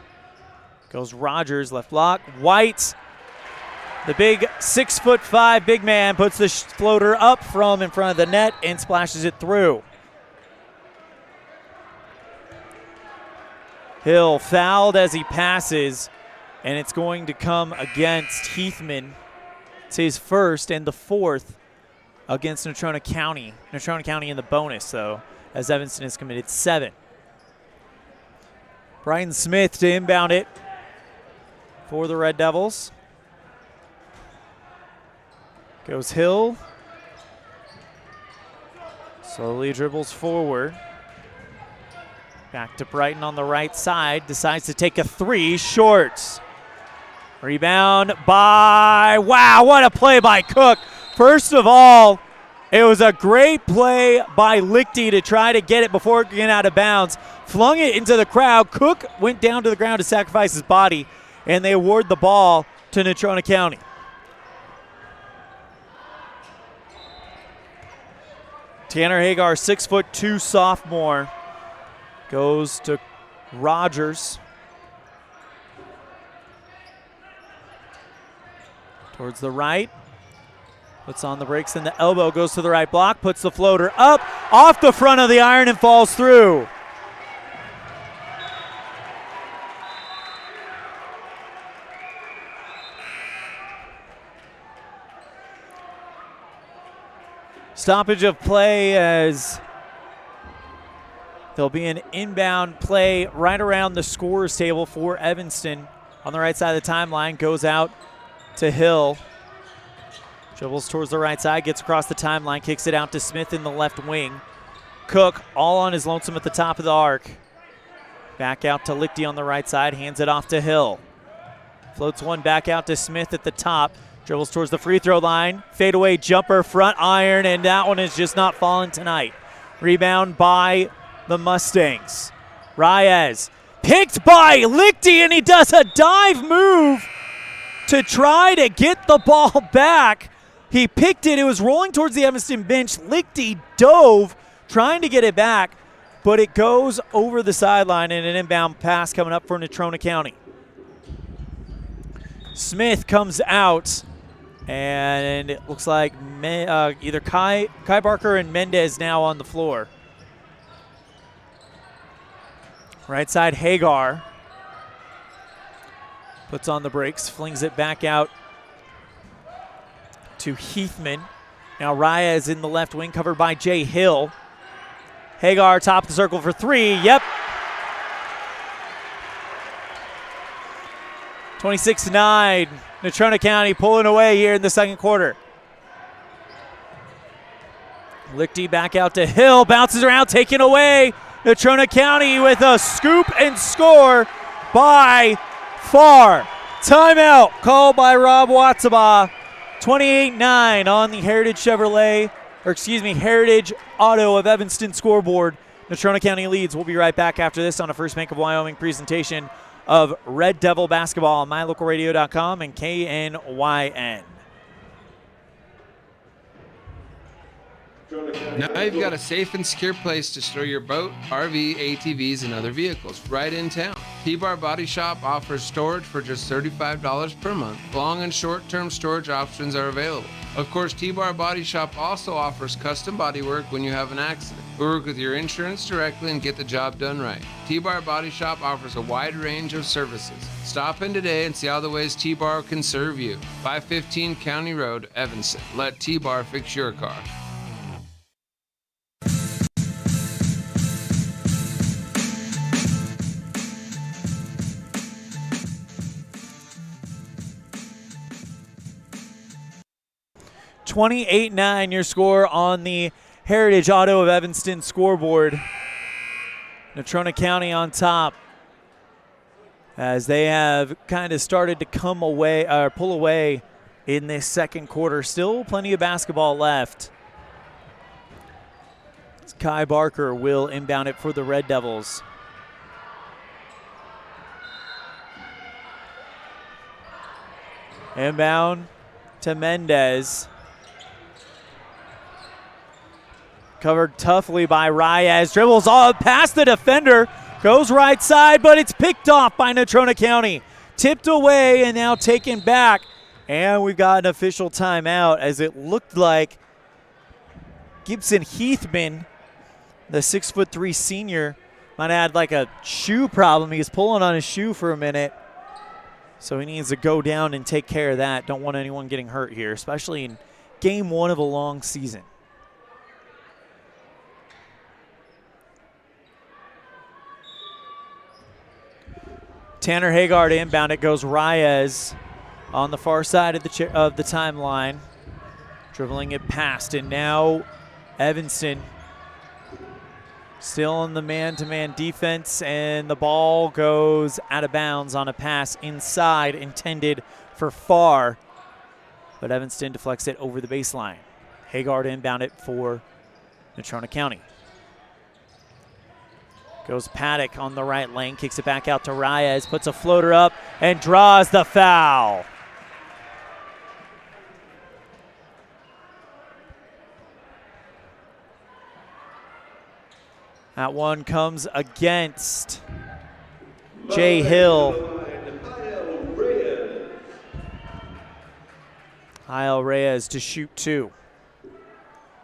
Goes Rogers, left block. White, the big 6'5" big man, puts the floater up from in front of the net and splashes it through. Hill fouled as he passes, and it's going to come against Heathman. It's his first and the fourth against Natrona County. Natrona County in the bonus, though, as Evanston has committed 7. Brian Smith to inbound it for the Red Devils. Goes Hill. Slowly dribbles forward. Back to Brighton on the right side. Decides to take a 3. Short. Rebound by, wow, what a play by Cook. First of all, it was a great play by Lichty to try to get it before it went out of bounds. Flung it into the crowd. Cook went down to the ground to sacrifice his body, and they award the ball to Natrona County. Tanner Hagar, 6'2" sophomore, goes to Rogers. Towards the right. Puts on the brakes and the elbow, goes to the right block, puts the floater up, off the front of the iron and falls through. Stoppage of play as there'll be an inbound play right around the scorer's table for Evanston. On the right side of the timeline, goes out to Hill. Dribbles towards the right side, gets across the timeline, kicks it out to Smith in the left wing. Cook all on his lonesome at the top of the arc. Back out to Lichty on the right side, hands it off to Hill. Floats one back out to Smith at the top. Dribbles towards the free throw line. Fadeaway jumper, front iron, and that one is just not falling tonight. Rebound by the Mustangs. Reyes picked by Lichty, and he does a dive move to try to get the ball back. He picked it. It was rolling towards the Evanston bench. Lichty dove, trying to get it back, but it goes over the sideline and an inbound pass coming up for Natrona County. Smith comes out, and it looks like either Kai Barker and Mendez now on the floor. Right side, Hagar. Puts on the brakes, flings it back out to Heathman. Now Reyes in the left wing, covered by Jay Hill. Hagar top of the circle for 3. Yep. 26-9. Natrona County pulling away here in the second quarter. Lichty back out to Hill, bounces around, taken away. Natrona County with a scoop and score by Farr. Timeout called by Rob Watsaba. 28-9 on the Heritage Auto of Evanston scoreboard. Natrona County leads. We'll be right back after this on a First Bank of Wyoming presentation of Red Devil basketball on mylocalradio.com and KNYN. Now you've got a safe and secure place to store your boat, RV, ATVs, and other vehicles right in town. T-Bar Body Shop offers storage for just $35 per month. Long and short-term storage options are available. Of course, T-Bar Body Shop also offers custom body work when you have an accident. We work with your insurance directly and get the job done right. T-Bar Body Shop offers a wide range of services. Stop in today and see all the ways T-Bar can serve you. 515 County Road, Evanston. Let T-Bar fix your car. $28-9 your score on the Heritage Auto of Evanston scoreboard. Natrona County on top as they have kind of started to pull away in this second quarter. Still plenty of basketball left. Kai Barker will inbound it for the Red Devils. Inbound to Mendez. Covered toughly by Reyes. Dribbles all past the defender. Goes right side, but it's picked off by Natrona County. Tipped away and now taken back. And we've got an official timeout as it looked like Gibson Heathman, the 6'3" senior, might have had like a shoe problem. He was pulling on his shoe for a minute. So he needs to go down and take care of that. Don't want anyone getting hurt here, especially in game one of a long season. Tanner Hagar to inbound. It goes Reyes on the far side of the timeline. Dribbling it past, and now Evanston still in the man-to-man defense, and the ball goes out of bounds on a pass inside intended for far, but Evanston deflects it over the baseline. Hagar to inbound it for Natrona County. Goes Paddock on the right lane, kicks it back out to Reyes, puts a floater up, and draws the foul. That one comes against Jay Hill. Kyle Reyes to shoot two.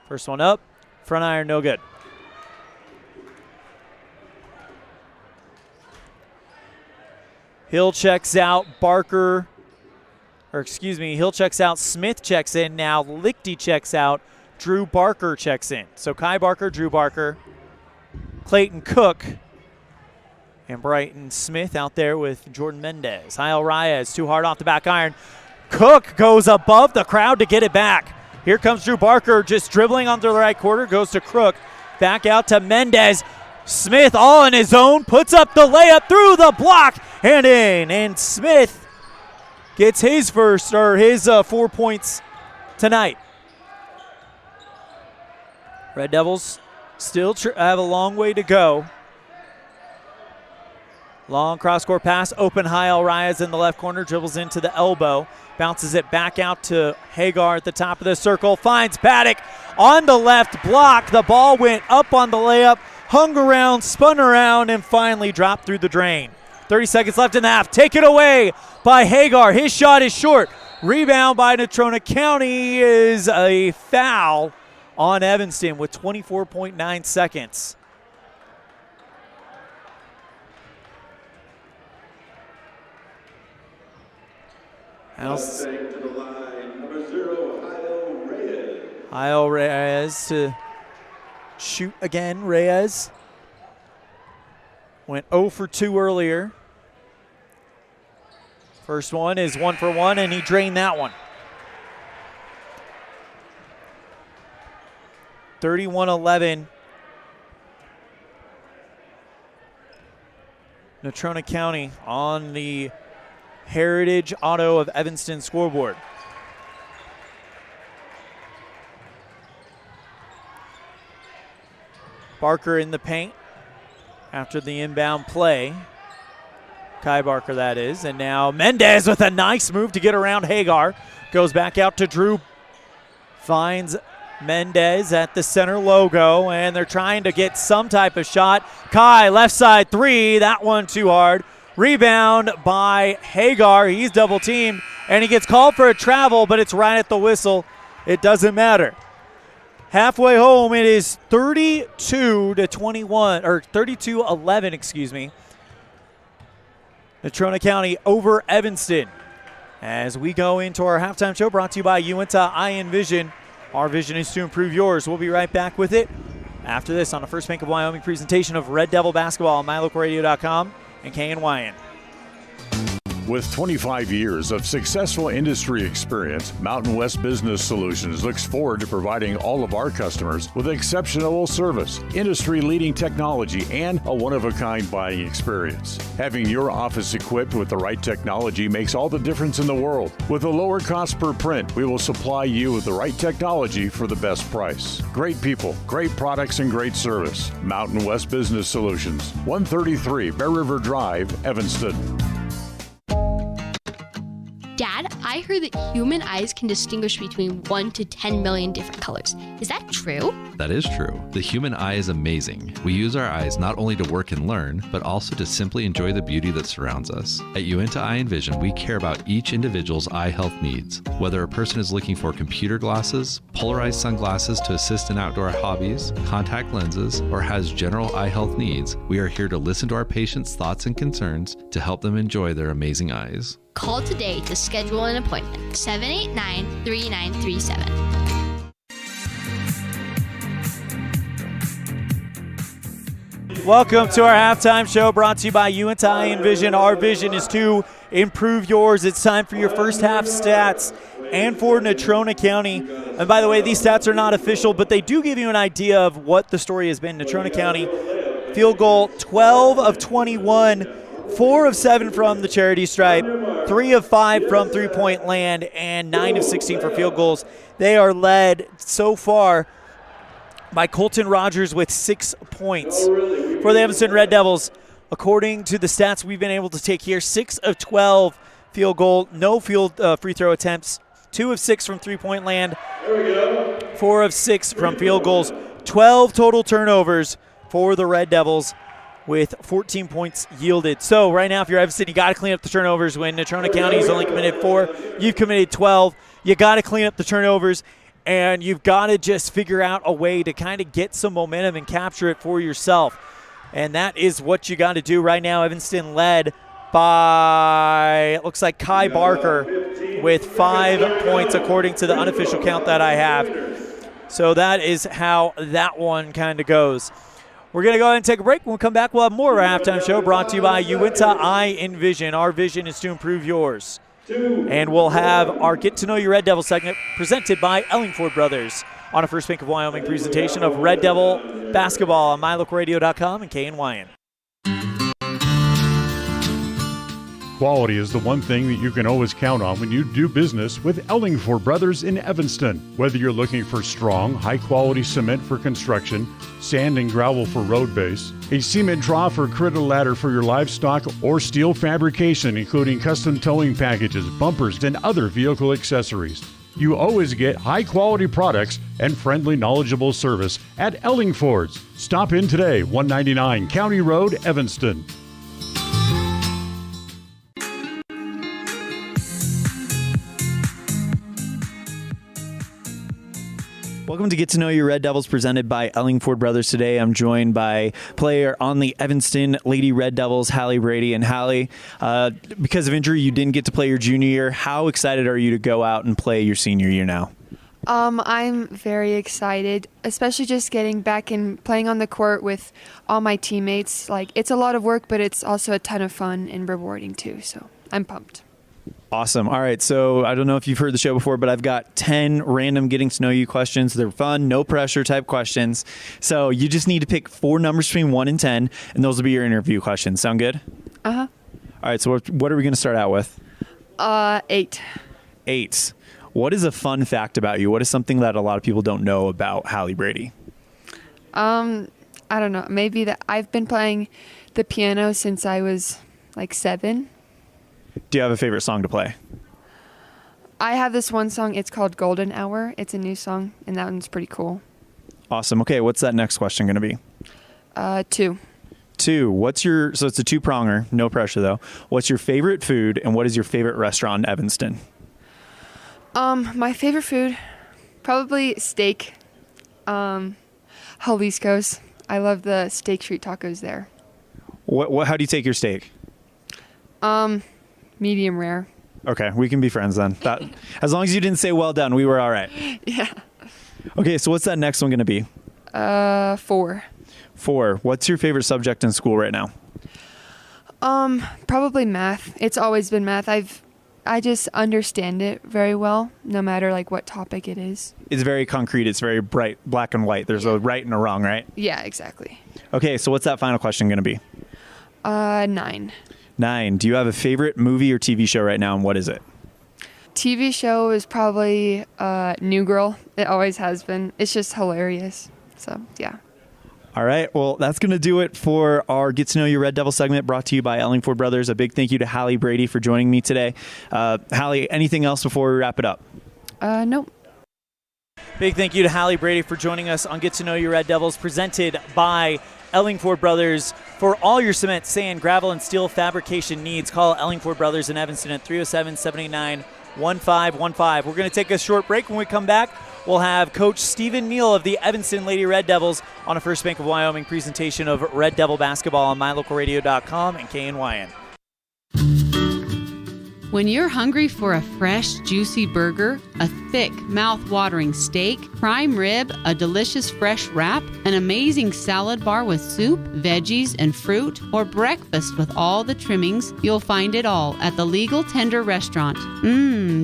First one up, front iron, no good. Hill checks out, Hill checks out, Smith checks in, now Lichty checks out, Drew Barker checks in. So Kai Barker, Drew Barker, Clayton Cook, and Brighton Smith out there with Jordan Mendez. Kyle Reyes, too hard off the back iron. Cook goes above the crowd to get it back. Here comes Drew Barker, just dribbling onto the right quarter, goes to Crook, back out to Mendez. Smith all on his own, puts up the layup through the block and in. And Smith gets his 4 points tonight. Red Devils still have a long way to go. Long cross-court pass, open Kyle Reyes in the left corner, dribbles into the elbow, bounces it back out to Hagar at the top of the circle, finds Paddock on the left block. The ball went up on the layup, hung around, spun around, and finally dropped through the drain. 30 seconds left in the half. Taken away by Hagar. His shot is short. Rebound by Natrona County is a foul on Evanston with 24.9 seconds. Kyle Reyes to shoot again. Reyes went 0 for 2 earlier. First one is 1 for 1, and he drained that one. 31-11. Natrona County on the Heritage Auto of Evanston scoreboard. Barker in the paint after the inbound play. Kai Barker, that is. And now Mendez with a nice move to get around Hagar. Goes back out to Drew. Finds Mendez at the center logo, and they're trying to get some type of shot. Kai, left side three. That one too hard. Rebound by Hagar. He's double teamed, and he gets called for a travel, but it's right at the whistle. It doesn't matter. Halfway home, it is 32-11, excuse me. Natrona County over Evanston. As we go into our halftime show, brought to you by Uinta Ion Vision. Our vision is to improve yours. We'll be right back with it after this on the First Bank of Wyoming presentation of Red Devil Basketball on MyLocalRadio.com and KNYN. With 25 years of successful industry experience, Mountain West Business Solutions looks forward to providing all of our customers with exceptional service, industry-leading technology, and a one-of-a-kind buying experience. Having your office equipped with the right technology makes all the difference in the world. With a lower cost per print, we will supply you with the right technology for the best price. Great people, great products, and great service. Mountain West Business Solutions, 133 Bear River Drive, Evanston. Dad, I heard that human eyes can distinguish between 1 to 10 million different colors. Is that true? That is true. The human eye is amazing. We use our eyes not only to work and learn, but also to simply enjoy the beauty that surrounds us. At Uinta Eye and Vision, we care about each individual's eye health needs. Whether a person is looking for computer glasses, polarized sunglasses to assist in outdoor hobbies, contact lenses, or has general eye health needs, we are here to listen to our patients' thoughts and concerns to help them enjoy their amazing eyes. Call today to schedule an appointment. 789-3937. Welcome to our halftime show brought to you by Uinta Eye and Vision. Our vision is to improve yours. It's time for your first half stats and for Natrona County. And by the way, these stats are not official, but they do give you an idea of what the story has been. Natrona County, field goal 12 of 21, 4 of 7 from the charity stripe, 3 of 5 from three-point land, and 9 of 16 for field goals. They are led so far by Colton Rogers with 6 points. For the Evanston Red Devils, according to the stats we've been able to take here, 6 of 12 field goal, no free throw attempts, 2 of 6 from three-point land, 4 of 6 from field goals, 12 total turnovers for the Red Devils, with 14 points yielded. So right now, if you're Evanston, you got to clean up the turnovers. When Natrona County has only committed 4, you've committed 12. You got to clean up the turnovers, and you've got to just figure out a way to kind of get some momentum and capture it for yourself. And that is what you got to do right now. Evanston led by, it looks like Kai Barker with 5 points according to the unofficial count that I have. So that is how that one kind of goes. We're going to go ahead and take a break. When we come back, we'll have more of our halftime show brought to you by Uinta Eye and Vision. Our vision is to improve yours. And we'll have our Get to Know Your Red Devil segment presented by Ellingford Brothers on a First Bank of Wyoming presentation of Red Devil basketball on MyLocalRadio.com and KNYN. Quality is the one thing that you can always count on when you do business with Ellingford Brothers in Evanston. Whether you're looking for strong, high-quality cement for construction, sand and gravel for road base, a cement trough or critter ladder for your livestock, or steel fabrication, including custom towing packages, bumpers, and other vehicle accessories, you always get high-quality products and friendly, knowledgeable service at Ellingford's. Stop in today, 199 County Road, Evanston. Welcome to Get to Know Your Red Devils, presented by Ellingford Brothers. Today I'm joined by player on the Evanston Lady Red Devils, Hallie Brady. And Hallie, because of injury, you didn't get to play your junior year. How excited are you to go out and play your senior year now? I'm very excited, especially just getting back and playing on the court with all my teammates. Like, it's a lot of work, but it's also a ton of fun and rewarding too. So I'm pumped. Awesome. All right. So I don't know if you've heard the show before, but I've got 10 random getting to know you questions. They're fun, no pressure type questions. So you just need to pick 4 numbers between 1 and 10, and those will be your interview questions. Sound good? Uh-huh. All right. So what are we going to start out with? 8. 8. What is a fun fact about you? What is something that a lot of people don't know about Hallie Brady? I don't know. Maybe that I've been playing the piano since I was like 7. Do you have a favorite song to play? I have this one song. It's called Golden Hour. It's a new song, and that one's pretty cool. Awesome. Okay, what's that next question going to be? 2. 2. So it's a 2-pronger, no pressure though. What's your favorite food, and what is your favorite restaurant in Evanston? My favorite food, probably steak. Jalisco's. I love the steak street tacos there. How do you take your steak? Medium rare. Okay, we can be friends then. As long as you didn't say well done, we were all right. Yeah. Okay, so what's that next one going to be? 4. 4. What's your favorite subject in school right now? Probably math. It's always been math. I just understand it very well, no matter like what topic it is. It's very concrete. It's very bright, black and white. There's a right and a wrong, right? Yeah, exactly. Okay, so what's that final question going to be? 9. 9. Do you have a favorite movie or TV show right now, and what is it? TV show is probably New Girl. It always has been. It's just hilarious. So, yeah. All right. Well, that's going to do it for our Get to Know You Red Devil segment brought to you by Ellingford Brothers. A big thank you to Hallie Brady for joining me today. Hallie, anything else before we wrap it up? Nope. Big thank you to Hallie Brady for joining us on Get to Know You Red Devils, presented by Ellingford Brothers. For all your cement, sand, gravel, and steel fabrication needs, call Ellingford Brothers in Evanston at 307-789-1515. We're going to take a short break. When we come back, we'll have Coach Stephen Neal of the Evanston Lady Red Devils on a First Bank of Wyoming presentation of Red Devil basketball on mylocalradio.com and KNYN. When you're hungry for a fresh, juicy burger, a thick, mouth-watering steak, prime rib, a delicious fresh wrap, an amazing salad bar with soup, veggies, and fruit, or breakfast with all the trimmings, you'll find it all at the Legal Tender Restaurant.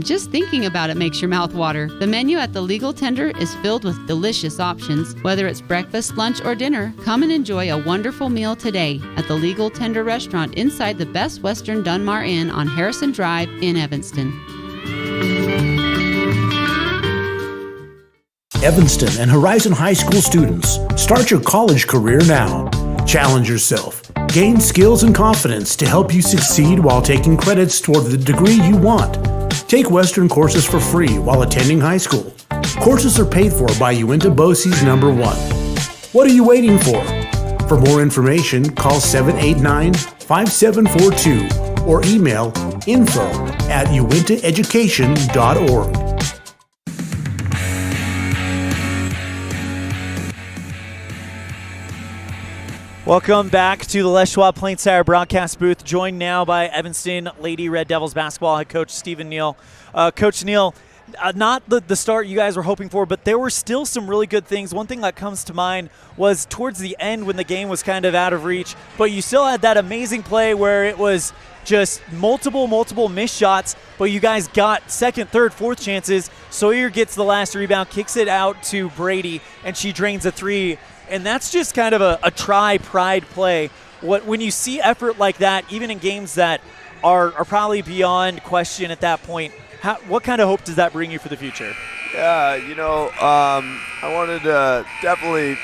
Just thinking about it makes your mouth water. The menu at the Legal Tender is filled with delicious options. Whether it's breakfast, lunch, or dinner, come and enjoy a wonderful meal today at the Legal Tender Restaurant inside the Best Western Dunmar Inn on Harrison Drive in Evanston. Evanston and Horizon High School students, start your college career now. Challenge yourself. Gain skills and confidence to help you succeed while taking credits toward the degree you want. Take Western courses for free while attending high school. Courses are paid for by Uinta BOCES No. 1. What are you waiting for? For more information, call 789-5742 or email info@uintaeducation.org. Welcome back to the Les Schwab Plains Tire broadcast booth, joined now by Evanston Lady Red Devils basketball head coach Stephen Neal. Coach Neal, not the start you guys were hoping for, but there were still some really good things. One thing that comes to mind was towards the end when the game was kind of out of reach, but you still had that amazing play where it was just multiple missed shots, but you guys got second, third, fourth chances. Sawyer gets the last rebound, kicks it out to Brady, and she drains a three. And that's just kind of a try-pride play. When you see effort like that, even in games that are probably beyond question at that point, what kind of hope does that bring you for the future? Yeah, I wanted to definitely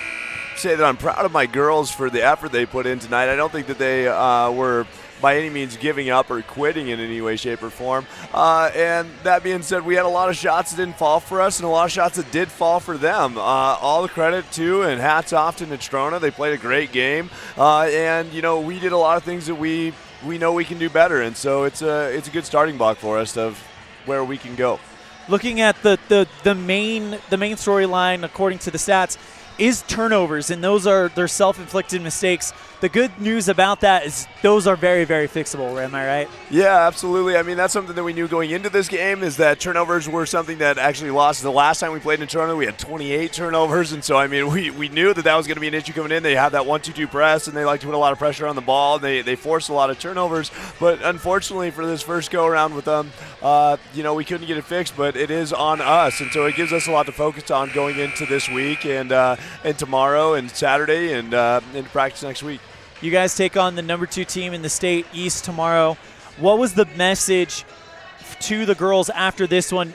say that I'm proud of my girls for the effort they put in tonight. I don't think that they were by any means giving up or quitting in any way, shape, or form. And that being said, we had a lot of shots that didn't fall for us and a lot of shots that did fall for them. All the credit to and hats off to Natrona. They played a great game. And, we did a lot of things that we know we can do better. And so it's a good starting block for us of where we can go. Looking at the main storyline, according to the stats, is turnovers, and they're self-inflicted mistakes. The good news about that is those are very, very fixable. Am I right? Yeah, absolutely. I mean, that's something that we knew going into this game, is that turnovers were something that actually lost. The last time we played in Natrona, we had 28 turnovers, and so, I mean, we knew that was going to be an issue coming in. They have that 1-2-2 press, and they like to put a lot of pressure on the ball. They force a lot of turnovers, but unfortunately for this first go-around with them, we couldn't get it fixed, but it is on us, and so it gives us a lot to focus on going into this week and tomorrow and Saturday and into practice next week. You guys take on the number 2 team in the state East tomorrow. What was the message to the girls after this one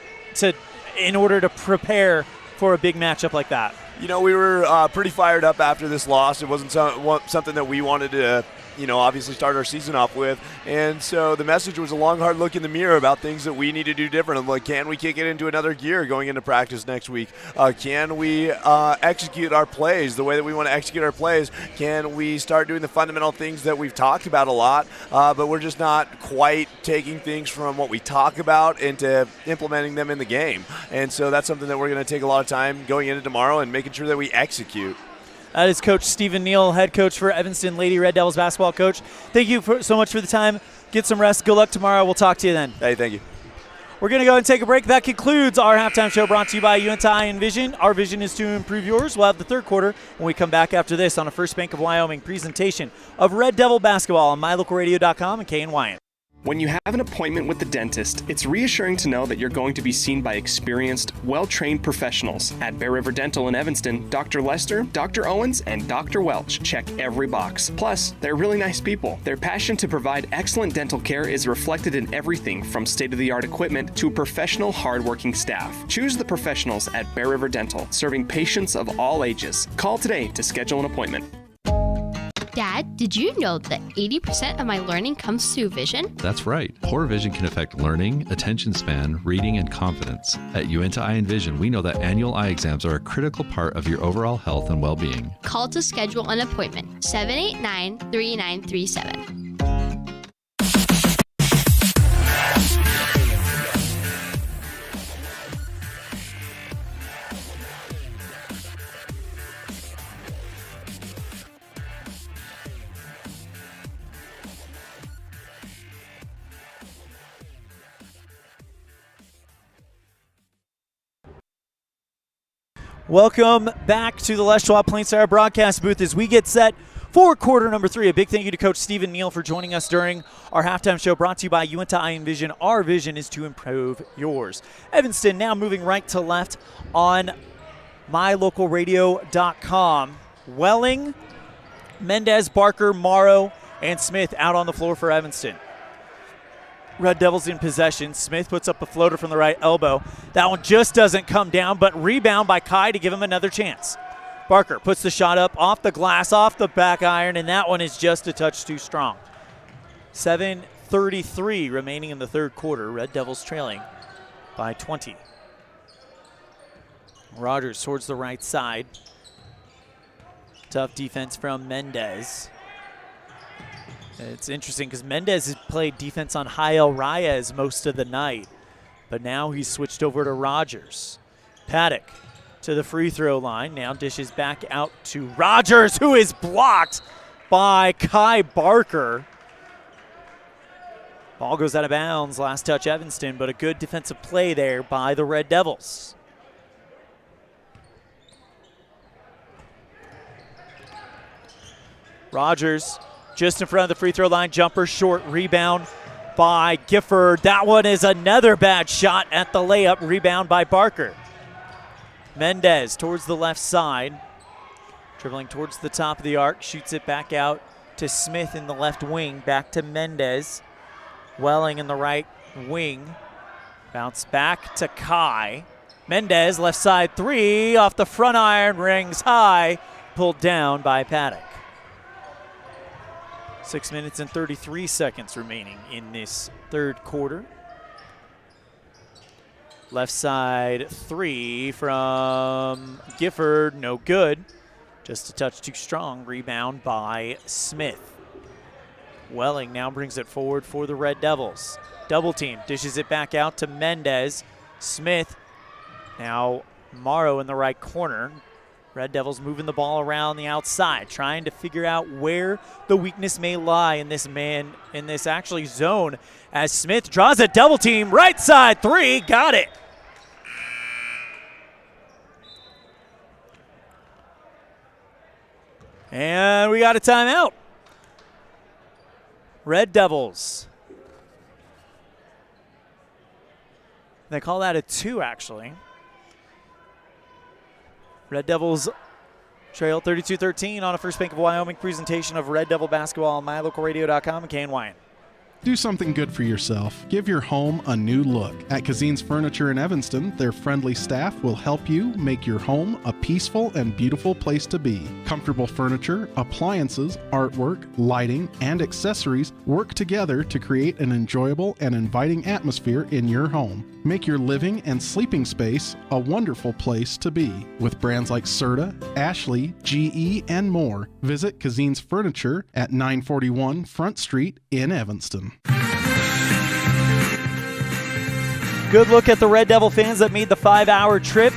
in order to prepare for a big matchup like that? We were pretty fired up after this loss. It wasn't something that we wanted to obviously start our season off with. And so the message was a long, hard look in the mirror about things that we need to do different. I'm like, can we kick it into another gear going into practice next week? Can we execute our plays the way that we want to execute our plays? Can we start doing the fundamental things that we've talked about a lot, but we're just not quite taking things from what we talk about into implementing them in the game? And so that's something that we're going to take a lot of time going into tomorrow and making sure that we execute. That is Coach Stephen Neal, head coach for Evanston Lady Red Devils basketball. Coach, thank you so much for the time. Get some rest. Good luck tomorrow. We'll talk to you then. Hey, thank you. We're going to go and take a break. That concludes our halftime show brought to you by UNTI Envision. Our vision is to improve yours. We'll have the third quarter when we come back after this on a First Bank of Wyoming presentation of Red Devil basketball on mylocalradio.com and KNYN. When you have an appointment with the dentist, it's reassuring to know that you're going to be seen by experienced, well-trained professionals. At Bear River Dental in Evanston, Dr. Lester, Dr. Owens, and Dr. Welch check every box. Plus, they're really nice people. Their passion to provide excellent dental care is reflected in everything from state-of-the-art equipment to professional, hard-working staff. Choose the professionals at Bear River Dental, serving patients of all ages. Call today to schedule an appointment. Dad, did you know that 80% of my learning comes through vision? That's right. Poor vision can affect learning, attention span, reading, and confidence. At UNTI Envision, we know that annual eye exams are a critical part of your overall health and well-being. Call to schedule an appointment, 789-3937. Welcome back to the Les Schwab Plains Star broadcast booth as we get set for quarter number 3. A big thank you to Coach Stephen Neal for joining us during our halftime show brought to you by UNTI Envision. Our vision is to improve yours. Evanston now moving right to left on mylocalradio.com. Welling, Mendez, Barker, Morrow, and Smith out on the floor for Evanston. Red Devils in possession. Smith puts up a floater from the right elbow. That one just doesn't come down, but rebound by Kai to give him another chance. Barker puts the shot up off the glass, off the back iron, and that one is just a touch too strong. 7:33 remaining in the third quarter. Red Devils trailing by 20. Rogers towards the right side. Tough defense from Mendez. It's interesting because Mendez has played defense on Jael Reyes most of the night, but now he's switched over to Rogers. Paddock to the free throw line, now dishes back out to Rogers, who is blocked by Kai Barker. Ball goes out of bounds, last touch Evanston, but a good defensive play there by the Red Devils. Rogers just in front of the free throw line, jumper short, rebound by Gifford. That one is another bad shot at the layup, rebound by Barker. Mendez towards the left side, dribbling towards the top of the arc, shoots it back out to Smith in the left wing, back to Mendez. Welling in the right wing, bounce back to Kai. Mendez, left side three, off the front iron, rings high, pulled down by Paddock. 6 minutes and 33 seconds remaining in this third quarter. Left side three from Gifford, no good. Just a touch too strong, rebound by Smith. Welling now brings it forward for the Red Devils. Double team, dishes it back out to Mendez. Smith, now Morrow in the right corner. Red Devils moving the ball around the outside, trying to figure out where the weakness may lie in this actually zone, as Smith draws a double team, right side three, got it. And we got a timeout. Red Devils. They call that a 2, actually. Red Devils trail 32-13 on a First Bank of Wyoming presentation of Red Devil basketball on mylocalradio.com and KNYN. Do something good for yourself. Give your home a new look. At Kazine's Furniture in Evanston, their friendly staff will help you make your home a peaceful and beautiful place to be. Comfortable furniture, appliances, artwork, lighting, and accessories work together to create an enjoyable and inviting atmosphere in your home. Make your living and sleeping space a wonderful place to be. With brands like Serta, Ashley, GE, and more, visit Kazine's Furniture at 941 Front Street in Evanston. Good look at the Red Devil fans that made the 5-hour trip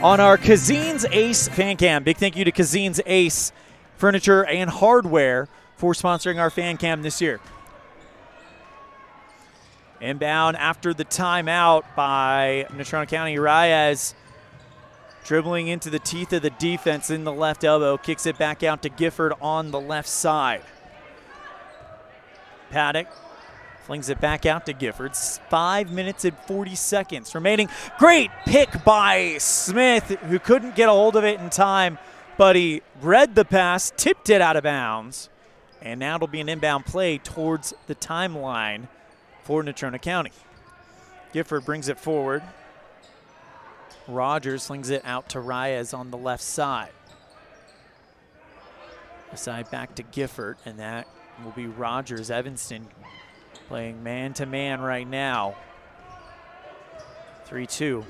on our Kazine's Ace fan cam. Big thank you to Kazine's Ace Furniture and Hardware for sponsoring our fan cam this year. Inbound after the timeout by Natrona County. Reyes dribbling into the teeth of the defense in the left elbow. Kicks it back out to Gifford on the left side. Paddock flings it back out to Gifford. 5 minutes and 40 seconds remaining. Great pick by Smith, who couldn't get a hold of it in time, but he read the pass, tipped it out of bounds, and now it'll be an inbound play towards the timeline for Natrona County. Gifford brings it forward. Rogers slings it out to Reyes on the left side. The side back to Gifford, and that will be Rogers. Evanston playing man-to-man right now. 3-2.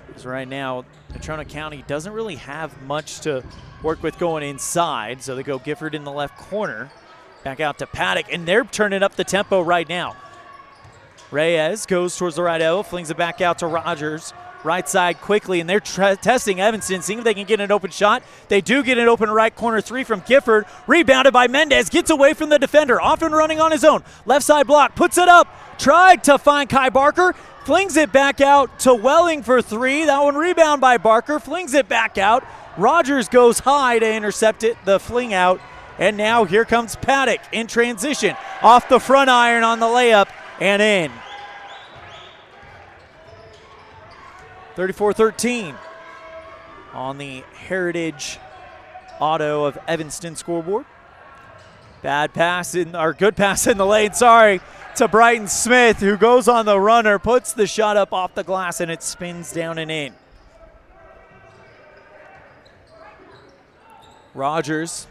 Because right now, Natrona County doesn't really have much to work with going inside, so they go Gifford in the left corner. Back out to Paddock, and they're turning up the tempo right now. Reyes goes towards the right elbow, flings it back out to Rogers. Right side quickly, and they're testing Evanston, seeing if they can get an open shot. They do get an open right corner three from Gifford. Rebounded by Mendez, gets away from the defender, off and running on his own. Left side block, puts it up, tried to find Kai Barker, flings it back out to Welling for three. That one rebound by Barker, flings it back out. Rogers goes high to intercept it, the fling out. And now here comes Paddock in transition. Off the front iron on the layup and in. 34-13 on the Heritage Auto of Evanston scoreboard. Good pass in the lane, to Brighton Smith, who goes on the runner, puts the shot up off the glass, and it spins down and in. Rogers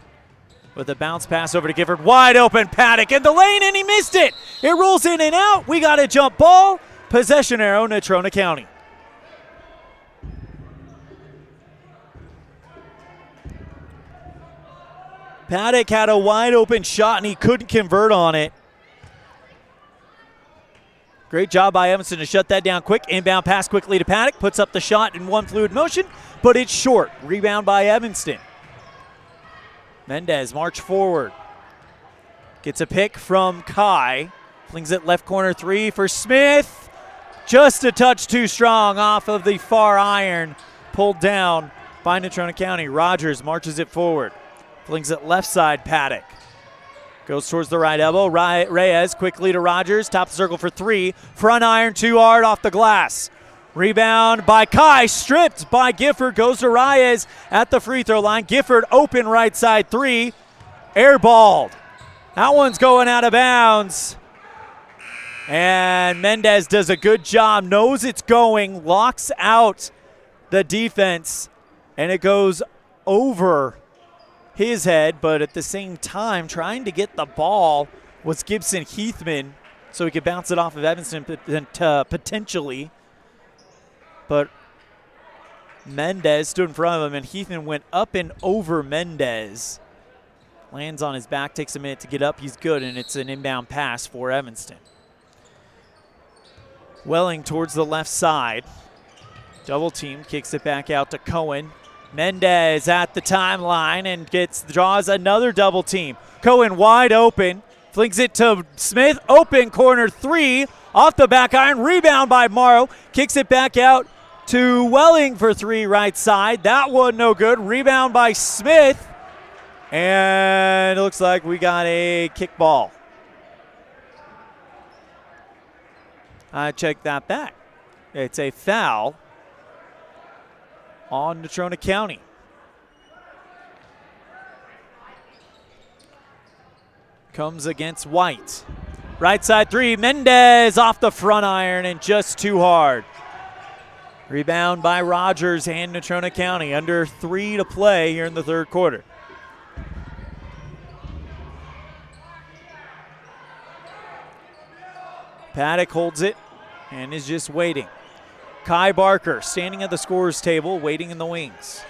with a bounce pass over to Gifford. Wide open, Paddock in the lane, and he missed it. It rolls in and out. We got a jump ball. Possession arrow, Natrona County. Paddock had a wide open shot, and he couldn't convert on it. Great job by Evanston to shut that down quick. Inbound pass quickly to Paddock. Puts up the shot in one fluid motion, but it's short. Rebound by Evanston. Mendez march forward. Gets a pick from Kai. Flings it left corner three for Smith. Just a touch too strong off of the far iron. Pulled down by Natrona County. Rogers marches it forward. Flings it left side, Paddock. Goes towards the right elbow. Reyes quickly to Rogers. Top of the circle for three. Front iron too hard off the glass. Rebound by Kai. Stripped by Gifford. Goes to Reyes at the free throw line. Gifford open right side three. Airballed. That one's going out of bounds. And Mendez does a good job. Knows it's going. Locks out the defense. And it goes over his head, but at the same time trying to get the ball was Gibson Heathman so he could bounce it off of Evanston potentially. But Mendez stood in front of him, and Heathman went up and over Mendez. Lands on his back, takes a minute to get up. He's good, and it's an inbound pass for Evanston. Welling towards the left side. Double team, kicks it back out to Cohen. Mendez at the timeline and draws another double team. Cohen wide open, flings it to Smith, open corner three, off the back iron, rebound by Morrow, kicks it back out to Welling for three right side. That one no good, rebound by Smith, and it looks like we got a kick ball. I checked that back. It's a foul on Natrona County. Comes against White. Right side three, Mendez off the front iron and just too hard. Rebound by Rogers and Natrona County. Under 3 to play here in the third quarter. Paddock holds it and is just waiting. Kai Barker standing at the scorer's table, waiting in the wings.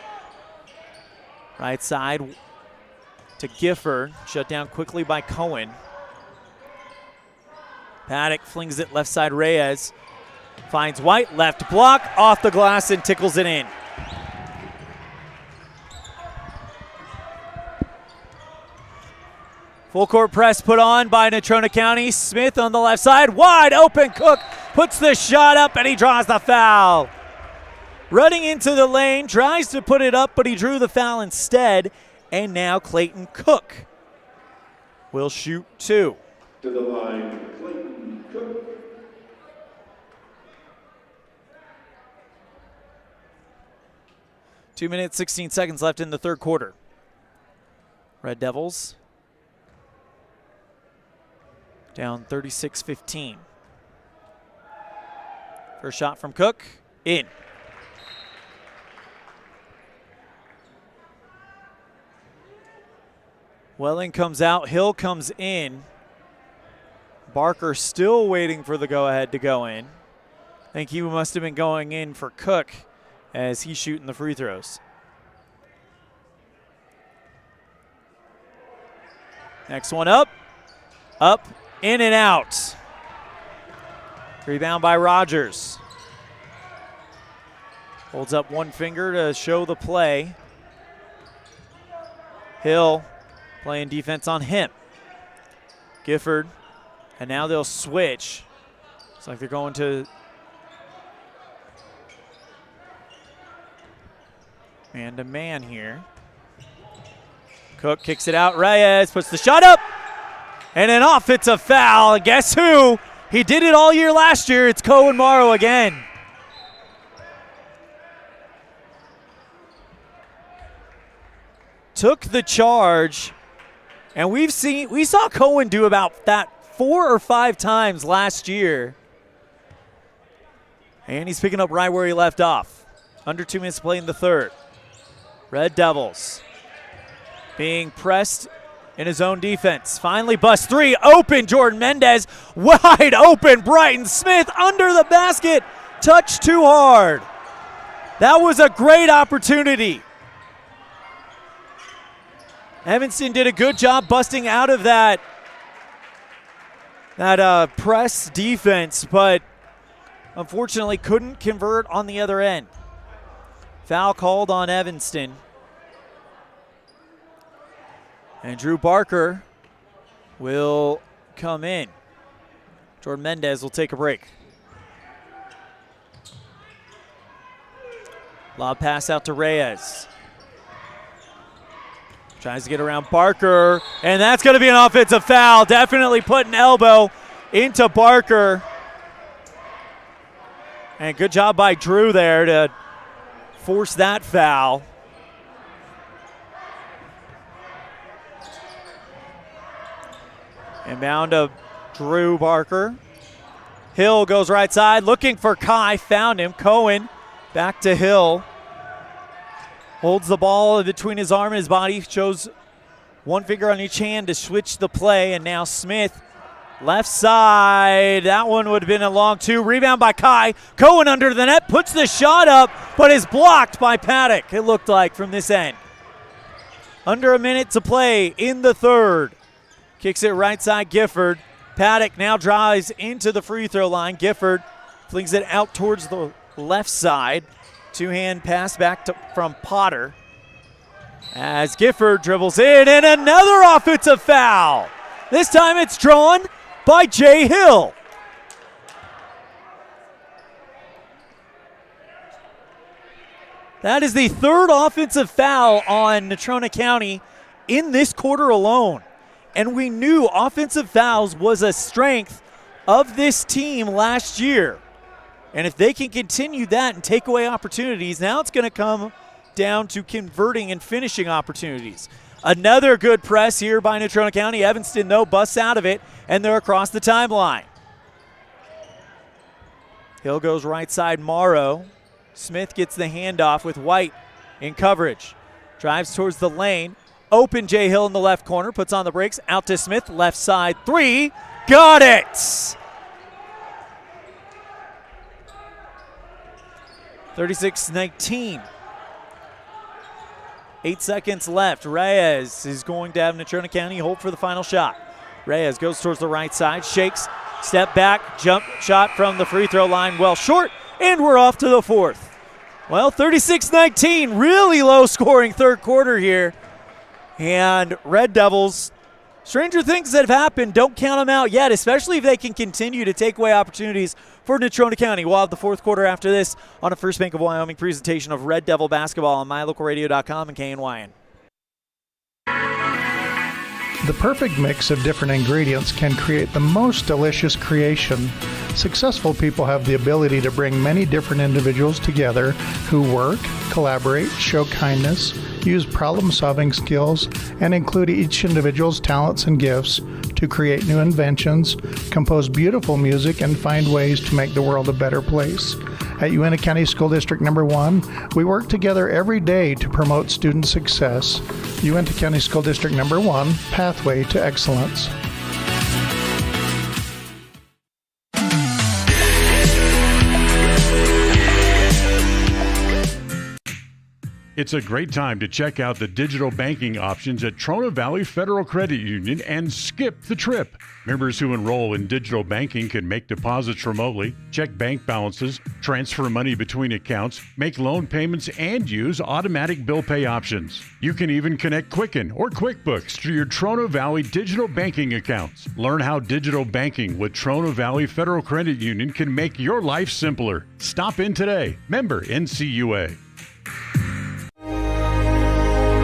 Right side to Gifford, shut down quickly by Cohen. Paddock flings it left side, Reyes. Finds White, left block, off the glass and tickles it in. Full court press put on by Natrona County. Smith on the left side, wide open. Cook puts the shot up and he draws the foul. Running into the lane, tries to put it up, but he drew the foul instead. And now Clayton Cook will shoot 2. To the line, Clayton Cook. Two minutes, 16 seconds left in the third quarter. Red Devils down 36-15. First shot from Cook, in. Welling comes out, Hill comes in. Barker still waiting for the go-ahead to go in. I think he must have been going in for Cook as he's shooting the free throws. Next one up, in and out. Rebound by Rogers. Holds up one finger to show the play. Hill playing defense on him. Gifford, and now they'll switch. It's like they're going to man-to-man here. Cook kicks it out. Reyes puts the shot up. And an offensive foul. Guess who? He did it all year last year. It's Cohen Morrow again. Took the charge. And we saw Cohen do about that 4 or 5 times last year. And he's picking up right where he left off. Under 2 minutes to play in the third. Red Devils being pressed in his own defense. Finally bust 3, open Jordan Mendez, wide open Brighton Smith under the basket, touch too hard. That was a great opportunity. Evanston did a good job busting out of that press defense, but unfortunately couldn't convert on the other end. Foul called on Evanston. And Drew Barker will come in. Jordan Mendez will take a break. Lob pass out to Reyes. Tries to get around Barker, and that's going to be an offensive foul. Definitely put an elbow into Barker. And good job by Drew there to force that foul. Inbound to Drew Barker. Hill goes right side, looking for Kai, found him. Cohen back to Hill. Holds the ball between his arm and his body, shows one finger on each hand to switch the play, and now Smith, left side. That one would have been a long 2. Rebound by Kai. Cohen under the net, puts the shot up, but is blocked by Paddock, it looked like, from this end. Under a minute to play in the third. Kicks it right side, Gifford. Paddock now drives into the free throw line. Gifford flings it out towards the left side. Two-hand pass back from Potter. As Gifford dribbles in, and another offensive foul. This time it's drawn by Jay Hill. That is the third offensive foul on Natrona County in this quarter alone. And we knew offensive fouls was a strength of this team last year. And if they can continue that and take away opportunities, now it's going to come down to converting and finishing opportunities. Another good press here by Natrona County. Evanston, though, busts out of it, and they're across the timeline. Hill goes right side, Morrow. Smith gets the handoff with White in coverage. Drives towards the lane. Open Jay Hill in the left corner, puts on the brakes, out to Smith, left side, 3, got it! 36-19. 8 seconds left. Reyes is going to have Natrona County hold for the final shot. Reyes goes towards the right side, shakes, step back, jump shot from the free throw line, well short, and we're off to the fourth. Well, 36-19, really low scoring third quarter here. And Red Devils stranger things that have happened. Don't count them out yet, especially if they can continue to take away opportunities for Natrona County. We'll have the fourth quarter after this on a First Bank of Wyoming presentation of Red Devil basketball on mylocalradio.com and KNYN. The perfect mix of different ingredients can create the most delicious creation. Successful people have the ability to bring many different individuals together who work, collaborate, show kindness, use problem-solving skills, and include each individual's talents and gifts to create new inventions, compose beautiful music, and find ways to make the world a better place. At Uintah County School District Number 1, we work together every day to promote student success. Uintah County School District Number 1, Pathway to Excellence. It's a great time to check out the digital banking options at Trona Valley Federal Credit Union and skip the trip. Members who enroll in digital banking can make deposits remotely, check bank balances, transfer money between accounts, make loan payments, and use automatic bill pay options. You can even connect Quicken or QuickBooks to your Trona Valley digital banking accounts. Learn how digital banking with Trona Valley Federal Credit Union can make your life simpler. Stop in today. Member NCUA.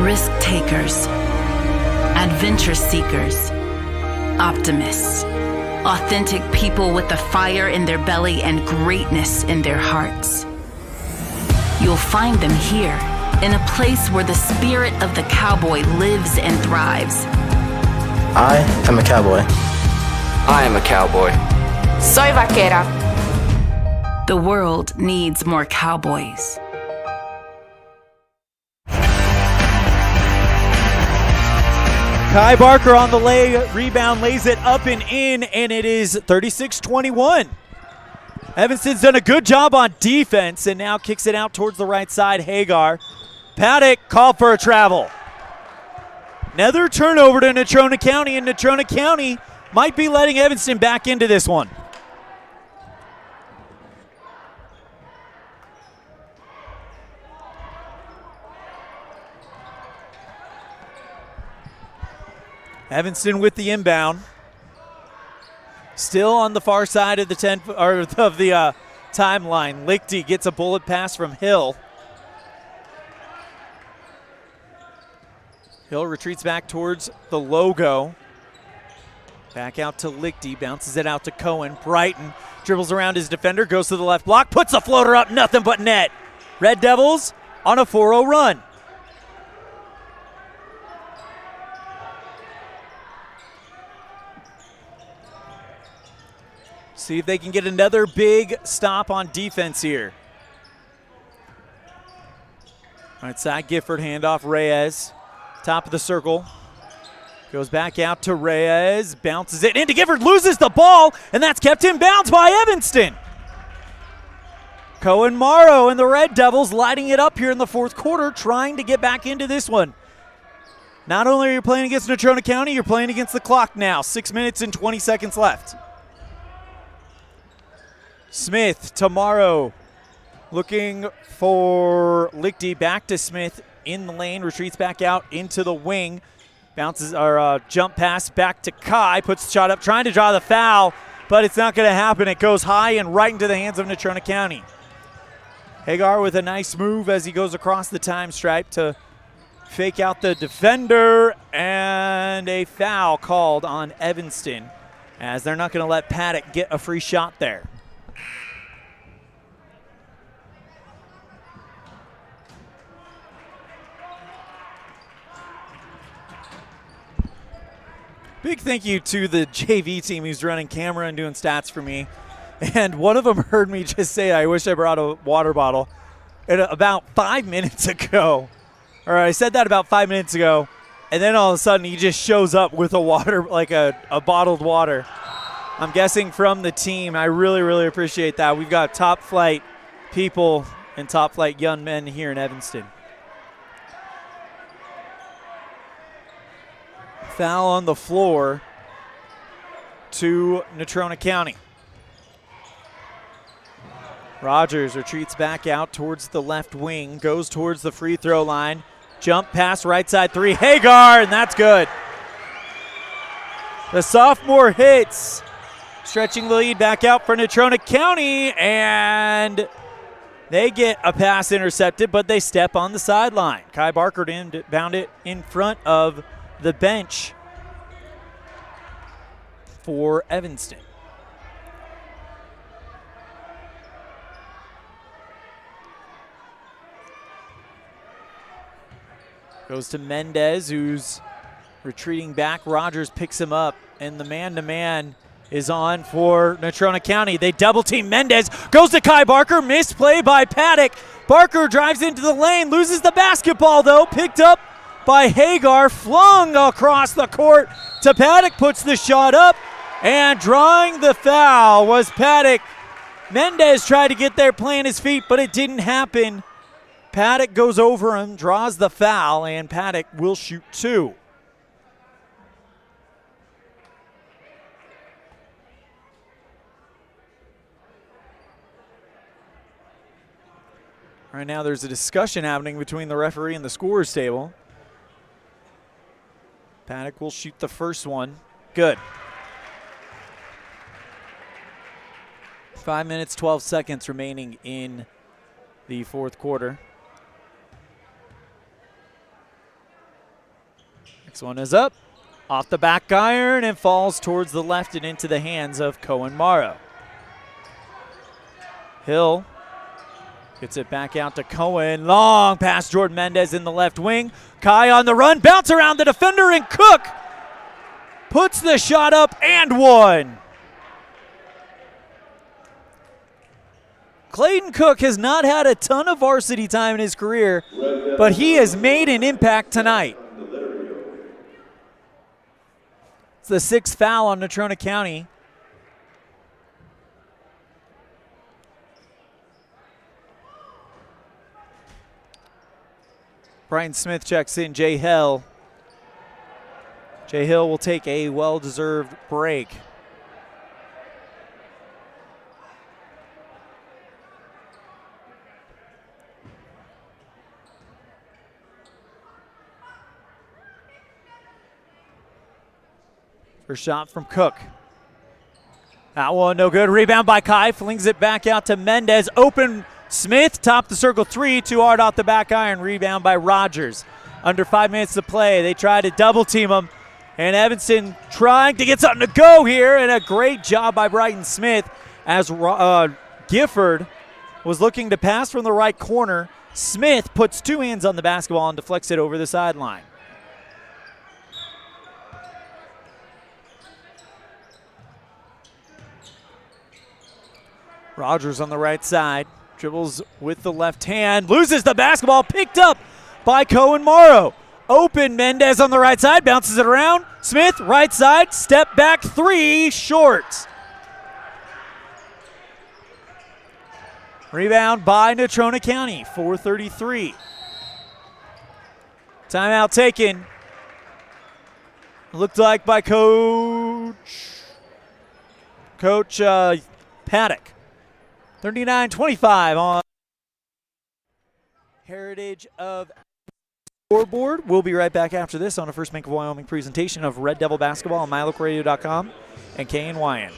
Risk takers, adventure seekers, optimists, authentic people with the fire in their belly and greatness in their hearts. You'll find them here, in a place where the spirit of the cowboy lives and thrives. I am a cowboy. I am a cowboy. Soy vaquera. The world needs more cowboys. Kai Barker on the rebound, lays it up and in, and it is 36-21. Evanston's done a good job on defense and now kicks it out towards the right side. Hagar. Paddock called for a travel. Another turnover to Natrona County, and Natrona County might be letting Evanston back into this one. Evanston with the inbound. Still on the far side of the timeline. Lichty gets a bullet pass from Hill. Hill retreats back towards the logo. Back out to Lichty, bounces it out to Cohen. Brighton dribbles around his defender, goes to the left block, puts a floater up, nothing but net. Red Devils on a 4-0 run. See if they can get another big stop on defense here. Right side, Gifford, handoff, Reyes. Top of the circle. Goes back out to Reyes, bounces it into Gifford, loses the ball, and that's kept in bounds by Evanston. Cohen Morrow and the Red Devils lighting it up here in the fourth quarter, trying to get back into this one. Not only are you playing against Natrona County, you're playing against the clock now. 6 minutes and 20 seconds left. Smith, Tomorrow, looking for Lichty, back to Smith in the lane, retreats back out into the wing, bounces or jump pass back to Kai, puts the shot up, trying to draw the foul, but it's not going to happen. It goes high and right into the hands of Natrona County. Hagar with a nice move as he goes across the time stripe to fake out the defender, and a foul called on Evanston, as they're not going to let Paddock get a free shot there. Big thank you to the JV team who's running camera and doing stats for me. And one of them heard me just say, I wish I brought a water bottle. And about 5 minutes ago, or I said that about 5 minutes ago, and then all of a sudden he just shows up with a water, like a bottled water. I'm guessing from the team. I really, really appreciate that. We've got top flight people and top flight young men here in Evanston. Foul on the floor to Natrona County. Rogers retreats back out towards the left wing, goes towards the free throw line. Jump pass, right side three, Hagar, and that's good. The sophomore hits, stretching the lead back out for Natrona County, and they get a pass intercepted, but they step on the sideline. Kai Barker bound it in front of the bench for Evanston. Goes to Mendez, who's retreating back. Rogers picks him up, and the man-to-man is on for Natrona County. They double-team Mendez. Goes to Kai Barker. Misplay by Paddock. Barker drives into the lane, loses the basketball, though. Picked up by Hagar, flung across the court to Paddock. Puts the shot up, and drawing the foul was Paddock. Mendez tried to get there, playing his feet, but it didn't happen. Paddock goes over him, draws the foul, and Paddock will shoot 2. Right now there's a discussion happening between the referee and the scorer's table. Paddock will shoot the first one. Good. 5 minutes, 12 seconds remaining in the fourth quarter. Next one is up. Off the back iron and falls towards the left and into the hands of Cohen Morrow. Hill gets it back out to Cohen. Long pass, Jordan Mendez in the left wing. Kai on the run, bounce around the defender, and Cook puts the shot up and one. Clayton Cook has not had a ton of varsity time in his career, but he has made an impact tonight. It's the 6th foul on Natrona County. Brian Smith checks in. Jay Hill. Jay Hill will take a well-deserved break. First shot from Cook. That one no good. Rebound by Kai. Flings it back out to Mendez. Open Smith. Top the circle 3. Too hard off the back iron. Rebound by Rogers. Under 5 minutes to play. They try to double team him. And Evanston trying to get something to go here. And a great job by Brighton Smith as Gifford was looking to pass from the right corner. Smith puts 2 hands on the basketball and deflects it over the sideline. Rogers on the right side, dribbles with the left hand, loses the basketball, picked up by Cohen Morrow. Open Mendez on the right side, bounces it around. Smith, right side, step back 3, short. Rebound by Natrona County, 4:33. Timeout taken. Looked like by Coach Paddock. 39-25 on Heritage of Scoreboard. We'll be right back after this on a First Bank of Wyoming presentation of Red Devil Basketball on MyLocalRadio.com and KNYN.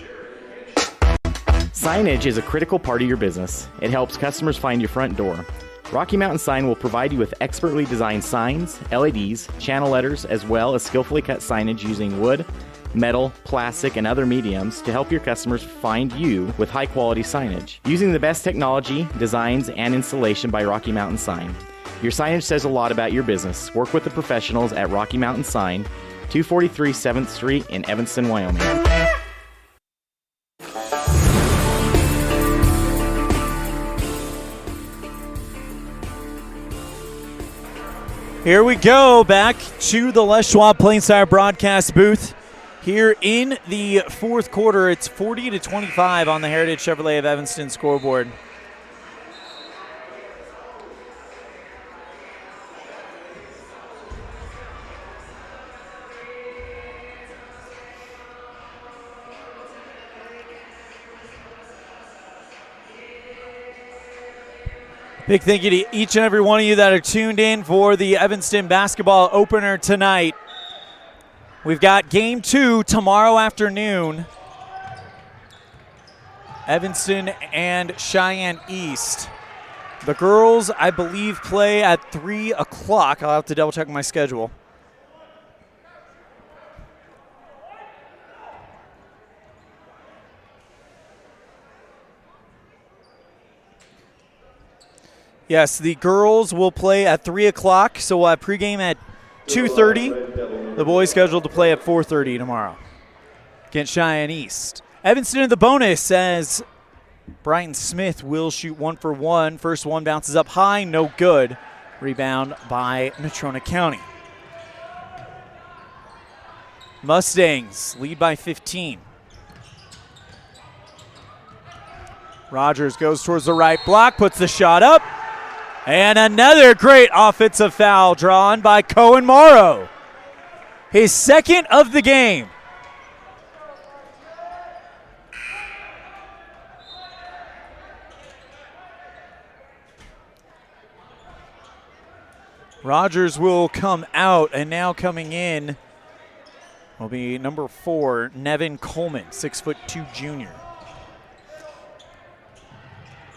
Signage is a critical part of your business. It helps customers find your front door. Rocky Mountain Sign will provide you with expertly designed signs, LEDs, channel letters, as well as skillfully cut signage using wood, metal, plastic, and other mediums to help your customers find you with high-quality signage. Using the best technology, designs, and installation by Rocky Mountain Sign. Your signage says a lot about your business. Work with the professionals at Rocky Mountain Sign, 243 7th Street in Evanston, Wyoming. Here we go, back to the Les Schwab Plains Tire broadcast booth. Here in the fourth quarter, it's 40-25 on the Heritage Chevrolet of Evanston scoreboard. Big thank you to each and every one of you that are tuned in for the Evanston basketball opener tonight. We've got game 2 tomorrow afternoon. Evanston and Cheyenne East. The girls, I believe, play at 3 o'clock. I'll have to double check my schedule. Yes, the girls will play at 3 o'clock, so we'll have pregame at 2:30. The boys scheduled to play at 4:30 tomorrow against Cheyenne East. Evanston in the bonus as Brighton Smith will shoot 1 for 1. First one bounces up high, no good. Rebound by Natrona County. Mustangs lead by 15. Rogers goes towards the right block, puts the shot up. And another great offensive foul drawn by Cohen Morrow. His second of the game. Rogers will come out, and now coming in will be number 4, Nevin Coleman, 6'2" junior.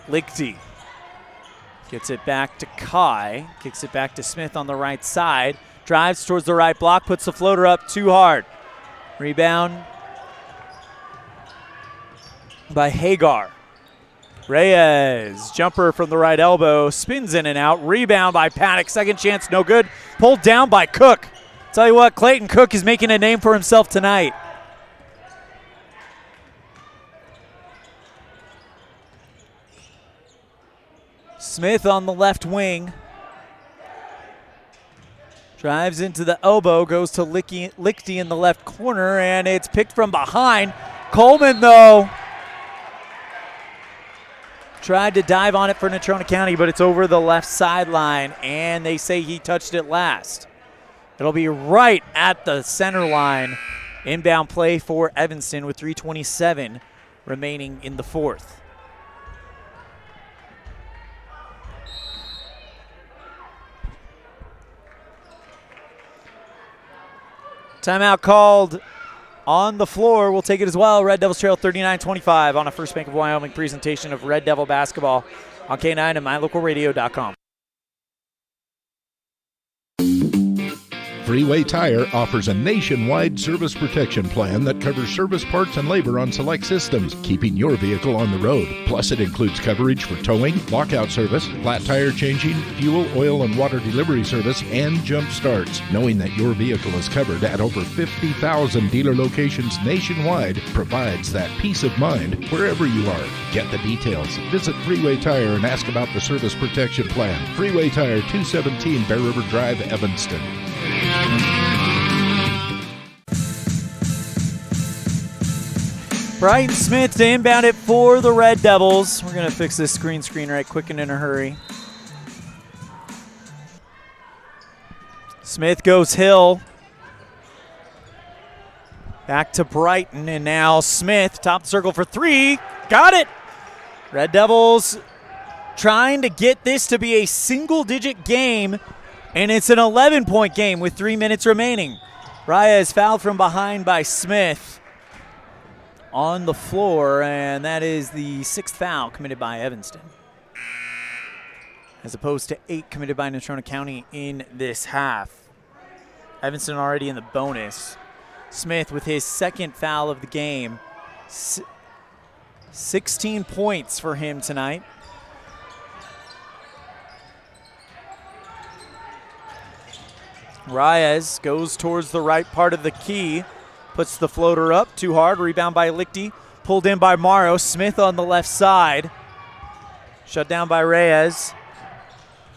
Lichty gets it back to Kai, kicks it back to Smith on the right side, drives towards the right block, puts the floater up too hard. Rebound by Hagar. Reyes, jumper from the right elbow, spins in and out. Rebound by Paddock, second chance, no good. Pulled down by Cook. Tell you what, Clayton Cook is making a name for himself tonight. Smith on the left wing. Drives into the elbow, goes to Lichty in the left corner, and it's picked from behind. Coleman, though, tried to dive on it for Natrona County, but it's over the left sideline, and they say he touched it last. It'll be right at the center line. Inbound play for Evanston with 3:27 remaining in the fourth. Timeout called on the floor. We'll take it as well. Red Devils trail 39-25 on a First Bank of Wyoming presentation of Red Devil basketball on K9 and mylocalradio.com. Freeway Tire offers a nationwide service protection plan that covers service parts and labor on select systems, keeping your vehicle on the road. Plus, it includes coverage for towing, lockout service, flat tire changing, fuel, oil, and water delivery service, and jump starts. Knowing that your vehicle is covered at over 50,000 dealer locations nationwide provides that peace of mind wherever you are. Get the details. Visit Freeway Tire and ask about the service protection plan. Freeway Tire, 217 Bear River Drive, Evanston. Brighton Smith to inbound it for the Red Devils. We're going to fix this screen right quick and in a hurry. Smith goes Hill. Back to Brighton, and now Smith, top circle for 3. Got it! Red Devils trying to get this to be a single-digit game, and it's an 11-point game with 3 minutes remaining. Raya is fouled from behind by Smith on the floor, and that is the 6th foul committed by Evanston, as opposed to 8 committed by Natrona County in this half. Evanston already in the bonus. Smith with his 2nd foul of the game. 16 points for him tonight. Reyes goes towards the right part of the key. Puts the floater up too hard. Rebound by Lichty. Pulled in by Morrow. Smith on the left side. Shut down by Reyes.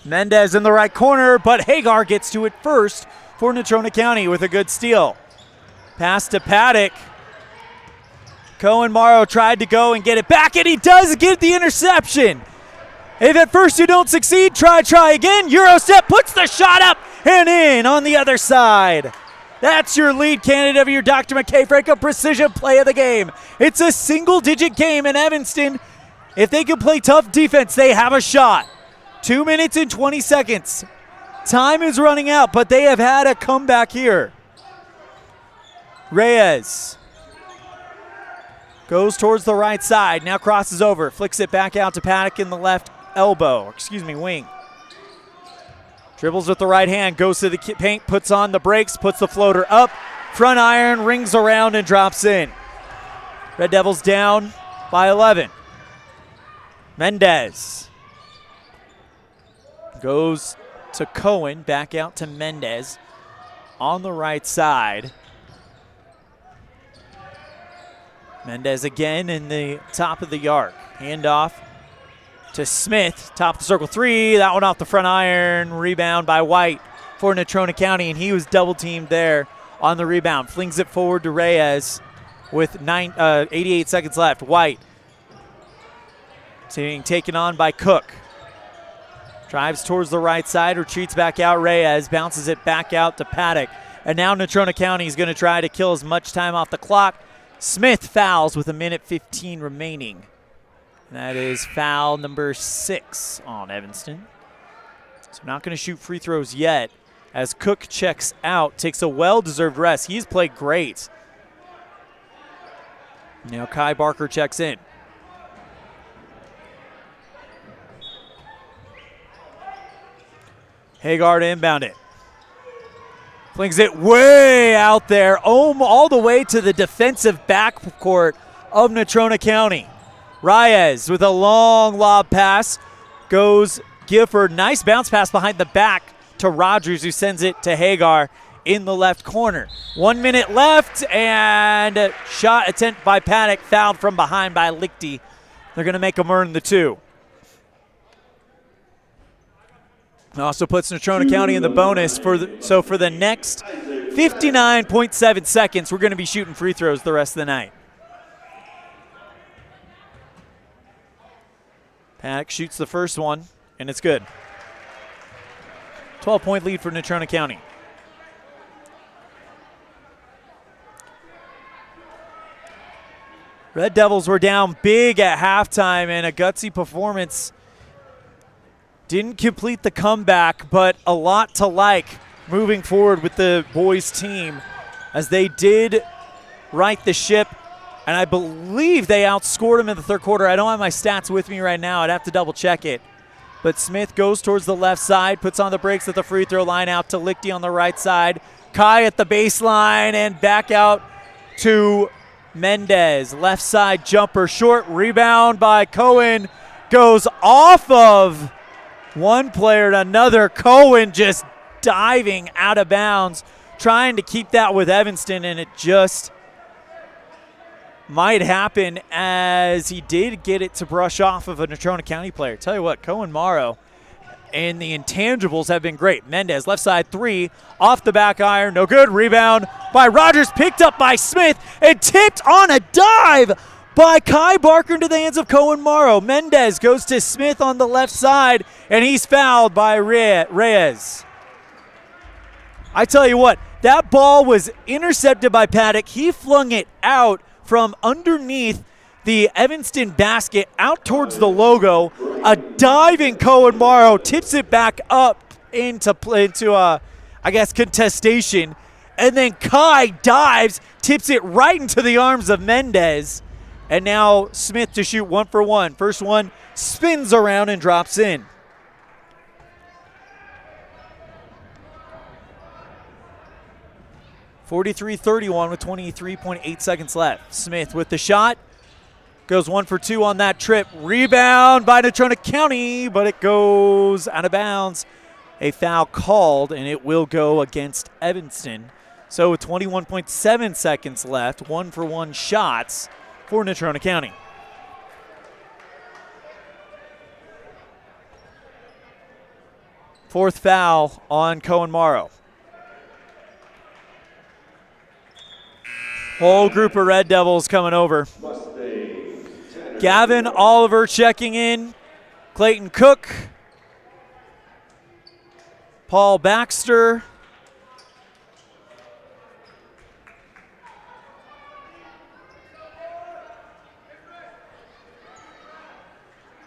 Mendez in the right corner, but Hagar gets to it first for Natrona County with a good steal. Pass to Paddock. Cohen Morrow tried to go and get it back, and he does get the interception. If at first you don't succeed, try again. Eurostep puts the shot up and in on the other side. That's your lead candidate of your Dr. McKay Franco Precision Play of the game. It's a single-digit game in Evanston. If they can play tough defense, they have a shot. 2 minutes and 20 seconds. Time is running out, but they have had a comeback here. Reyes goes towards the right side, now crosses over, flicks it back out to Paddock in the left wing. Dribbles with the right hand, goes to the paint, puts on the brakes, puts the floater up, front iron, rings around and drops in. Red Devils down by 11. Mendez goes to Cohen, back out to Mendez on the right side. Mendez again in the top of the arc. Handoff to Smith, top of the circle three. That one off the front iron. Rebound by White for Natrona County, and he was double teamed there on the rebound. Flings it forward to Reyes with 88 seconds left. White being taken on by Cook. Drives towards the right side, retreats back out. Reyes bounces it back out to Paddock. And now Natrona County is going to try to kill as much time off the clock. Smith fouls with 1:15 remaining. And that is foul number 6 on Evanston. So not going to shoot free throws yet as Cook checks out, takes a well-deserved rest. He's played great. Now Kai Barker checks in. Hagar to inbound it. Flings it way out there, all the way to the defensive backcourt of Natrona County. Reyes with a long lob pass. Goes Gifford. Nice bounce pass behind the back to Rogers, who sends it to Hagar in the left corner. 1 minute left, and shot attempt by Paddock, fouled from behind by Lichty. They're going to make him earn the 2. Also puts Natrona County in the bonus for the next 59.7 seconds, we're going to be shooting free throws the rest of the night. Paddock shoots the first one, and it's good. 12-point lead for Natrona County. Red Devils were down big at halftime, and a gutsy performance. Didn't complete the comeback, but a lot to like moving forward with the boys team as they did right the ship, and I believe they outscored them in the third quarter. I don't have my stats with me right now. I'd have to double check it. But Smith goes towards the left side, puts on the brakes at the free throw line, out to Lichty on the right side. Kai at the baseline and back out to Mendez. Left side jumper, short rebound by Cohen. Goes off of one player to another. Cohen just diving out of bounds, trying to keep that with Evanston, and it just might happen as he did get it to brush off of a Natrona County player. Tell you what, Cohen Morrow and the intangibles have been great. Mendez, left side three, off the back iron, no good. Rebound by Rogers, picked up by Smith, and tipped on a dive by Kai Barker into the hands of Cohen Morrow. Mendez goes to Smith on the left side, and he's fouled by Reyes. I tell you what, that ball was intercepted by Paddock. He flung it out from underneath the Evanston basket out towards the logo. A diving Cohen Morrow tips it back up into contestation. And then Kai dives, tips it right into the arms of Mendez. And now Smith to shoot 1 for 1. First one spins around and drops in. (43-31) with 23.8 seconds left. Smith with the shot. Goes 1 for 2 on that trip. Rebound by Natrona County, but it goes out of bounds. A foul called, and it will go against Evanston. So with 21.7 seconds left, 1 for 1 shots for Natrona County. Fourth foul on Cohen Morrow. Whole group of Red Devils coming over. Gavin Oliver checking in. Clayton Cook. Paul Baxter.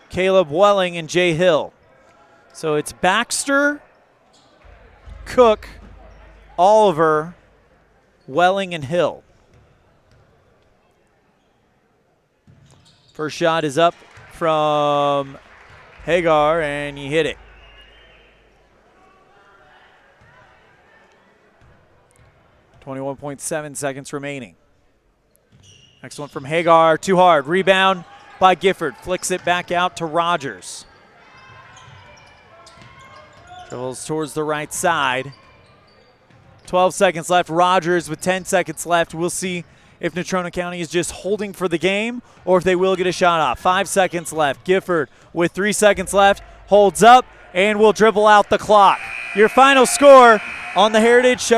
Caleb Welling and Jay Hill. So it's Baxter, Cook, Oliver, Welling, and Hill. First shot is up from Hagar, and he hit it. .7 seconds remaining. Next one from Hagar, too hard. Rebound by Gifford. Flicks it back out to Rogers. Dribbles towards the right side. 12 seconds left. Rogers with 10 seconds left. We'll see if Natrona County is just holding for the game or if they will get a shot off. 5 seconds left. Gifford with 3 seconds left holds up and will dribble out the clock. Your final score on the Heritage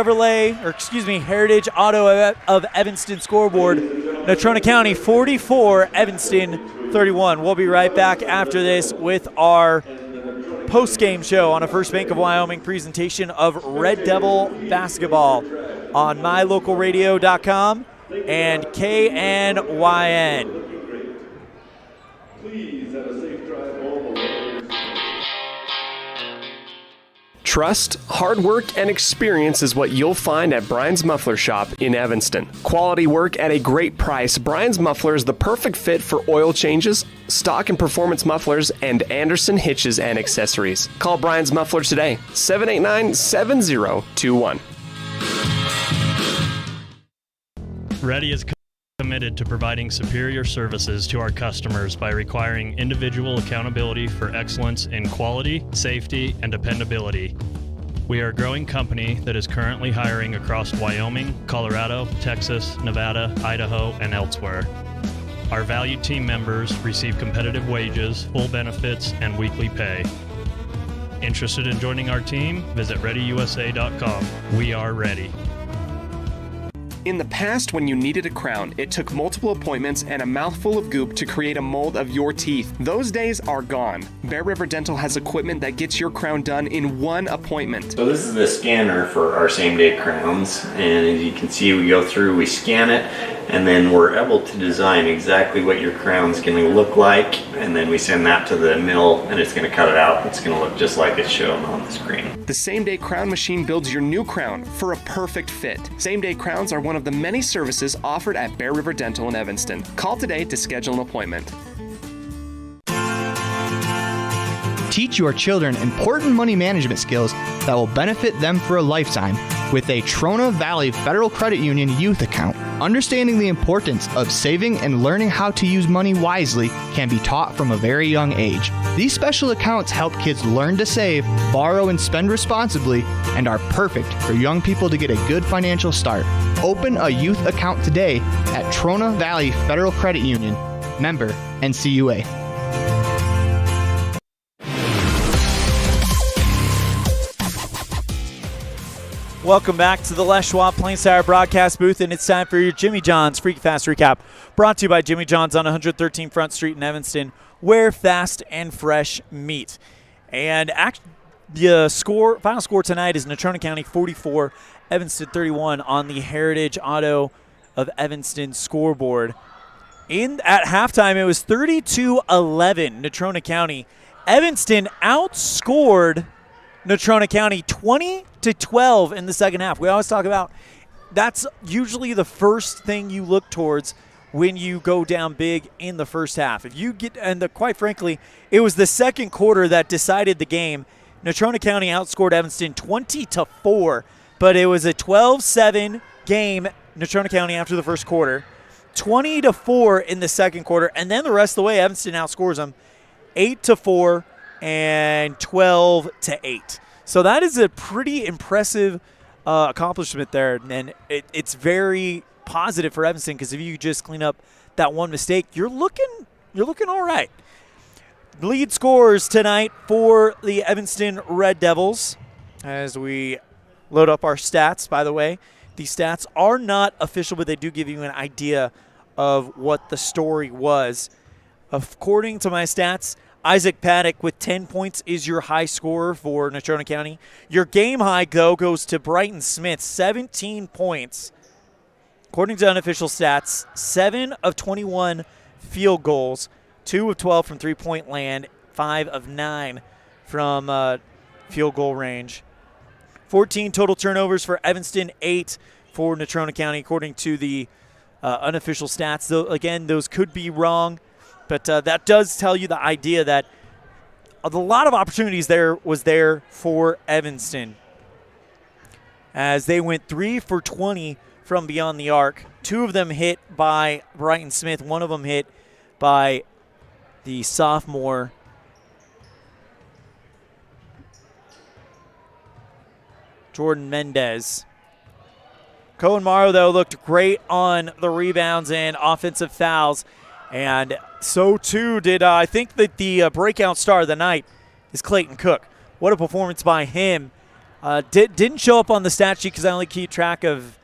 Auto of Evanston scoreboard. Natrona County 44, Evanston 31. We'll be right back after this with our post-game show on a First Bank of Wyoming presentation of Red Devil basketball on mylocalradio.com and KNYN. Please have a safe drive home. Trust, hard work, and experience is what you'll find at Brian's Muffler Shop in Evanston. Quality work at a great price. Brian's Muffler is the perfect fit for oil changes, stock and performance mufflers, and Anderson hitches and accessories. Call Brian's Muffler today, 789-7021. Ready is committed to providing superior services to our customers by requiring individual accountability for excellence in quality, safety, and dependability. We are a growing company that is currently hiring across Wyoming, Colorado, Texas, Nevada, Idaho, and elsewhere. Our valued team members receive competitive wages, full benefits, and weekly pay. Interested in joining our team? Visit ReadyUSA.com. We are ready. In the past, when you needed a crown, it took multiple appointments and a mouthful of goop to create a mold of your teeth. Those days are gone. Bear River Dental has equipment that gets your crown done in one appointment. So this is the scanner for our same-day crowns, and as you can see, we go through, we scan it, and then we're able to design exactly what your crown's going to look like, and then we send that to the mill, and it's going to cut it out. It's going to look just like it's shown on the screen. The same-day crown machine builds your new crown for a perfect fit. Same-day crowns are one of the many services offered at Bear River Dental in Evanston. Call today to schedule an appointment. Teach your children important money management skills that will benefit them for a lifetime with a Natrona Valley Federal Credit Union youth account. Understanding the importance of saving and learning how to use money wisely can be taught from a very young age. These special accounts help kids learn to save, borrow, and spend responsibly, and are perfect for young people to get a good financial start. Open a youth account today at Natrona Valley Federal Credit Union, member NCUA. Welcome back to the Les Schwab Plains Tire broadcast booth, and it's time for your Jimmy John's Freak Fast Recap, brought to you by Jimmy John's on 113 Front Street in Evanston, where fast and fresh meat. And the final score tonight is Natrona County 44, Evanston 31 on the Heritage Auto of Evanston scoreboard. At halftime, it was 32-11 Natrona County. Evanston outscored Natrona County 20-12 in the second half. We always talk about that's usually the first thing you look towards when you go down big in the first half. If you get, quite frankly, it was the second quarter that decided the game. Natrona County outscored Evanston 20-4, but it was a 12-7 game. Natrona County after the first quarter, 20-4 in the second quarter, and then the rest of the way, Evanston outscores them 8-4 and 12-8. So that is a pretty impressive accomplishment there, and it's very positive for Evanston because if you just clean up that one mistake, you're looking all right. Lead scorers tonight for the Evanston Red Devils as we load up our stats. By the way, these stats are not official, but they do give you an idea of what the story was. According to my stats, Isaac Paddock with 10 points is your high scorer for Natrona County. Your game high, though, goes to Brighton Smith, 17 points. According to unofficial stats, 7 of 21 field goals, 2 of 12 from three-point land, 5 of 9 from field goal range. 14 total turnovers for Evanston, 8 for Natrona County, according to the unofficial stats. Though, again, those could be wrong. But that does tell you the idea that a lot of opportunities there for Evanston, as they went 3 for 20 from beyond the arc. 2 of them hit by Brighton Smith. 1 of them hit by the sophomore Jordan Mendez. Cohen Morrow, though, looked great on the rebounds and offensive fouls. And so, too, did I think that the breakout star of the night is Clayton Cook. What a performance by him. Didn't show up on the stat sheet because I only keep track of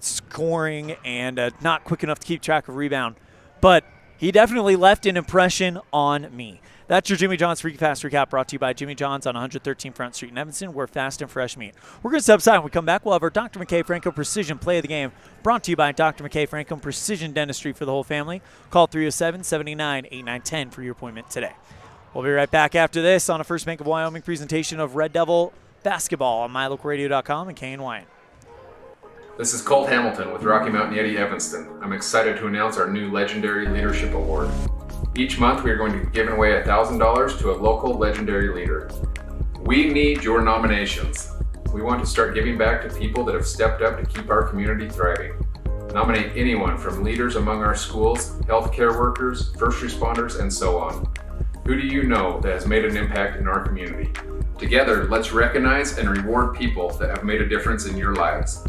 scoring and not quick enough to keep track of rebound. But he definitely left an impression on me. That's your Jimmy John's Freaky Fast Recap, brought to you by Jimmy John's on 113 Front Street in Evanston, where fast and fresh meat. We're going to step aside. When we come back, we'll have our Dr. McKay Franco Precision Play of the Game, brought to you by Dr. McKay Franco Precision Dentistry for the whole family. Call 307-79-8910 for your appointment today. We'll be right back after this on a First Bank of Wyoming presentation of Red Devil basketball on mylocalradio.com and KNYN. This is Colt Hamilton with Rocky Mountain Yeti Evanston. I'm excited to announce our new Legendary Leadership Award. Each month we are going to be giving away $1,000 to a local legendary leader. We need your nominations. We want to start giving back to people that have stepped up to keep our community thriving. Nominate anyone from leaders among our schools, healthcare workers, first responders, and so on. Who do you know that has made an impact in our community? Together, let's recognize and reward people that have made a difference in your lives.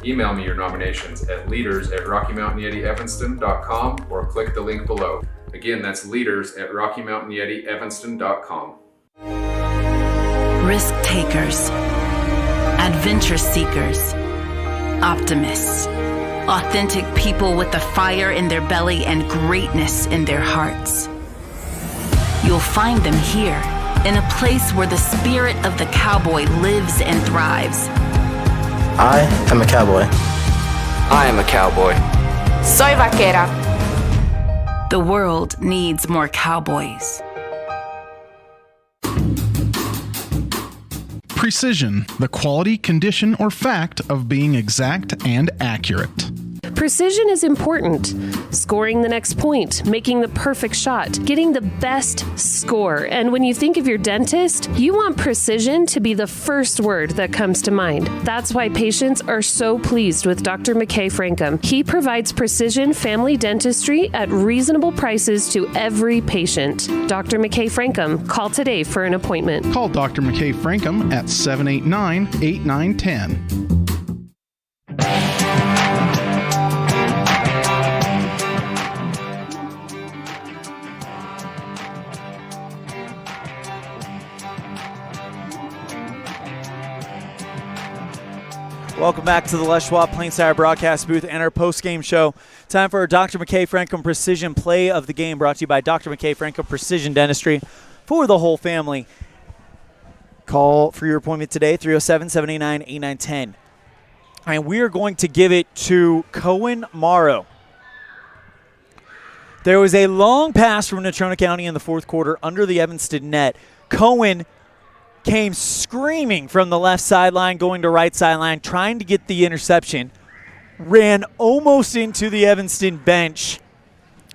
Email me your nominations at leaders@RockyMountainYetiEvanston.com or click the link below. Again, that's leaders@RockyMountainYetiEvanston.com. Risk takers, adventure seekers, optimists, authentic people with the fire in their belly and greatness in their hearts. You'll find them here, in a place where the spirit of the cowboy lives and thrives. I am a cowboy. I am a cowboy. Soy vaquera. The world needs more cowboys. Precision, the quality, condition, or fact of being exact and accurate. Precision is important. Scoring the next point, making the perfect shot, getting the best score. And when you think of your dentist, you want precision to be the first word that comes to mind. That's why patients are so pleased with Dr. McKay Frankum. He provides precision family dentistry at reasonable prices to every patient. Dr. McKay Frankum, call today for an appointment. Call Dr. McKay Frankum at 789-8910. Welcome back to the Les Schwab Plains Tire broadcast booth and our post-game show. Time for our Dr. McKay Frankum Precision Play of the Game, brought to you by Dr. McKay Frankum Precision Dentistry for the whole family. Call for your appointment today, 307-789-8910. And we are going to give it to Cohen Morrow. There was a long pass from Natrona County in the fourth quarter under the Evanston net. Cohen came screaming from the left sideline, going to right sideline, trying to get the interception. Ran almost into the Evanston bench.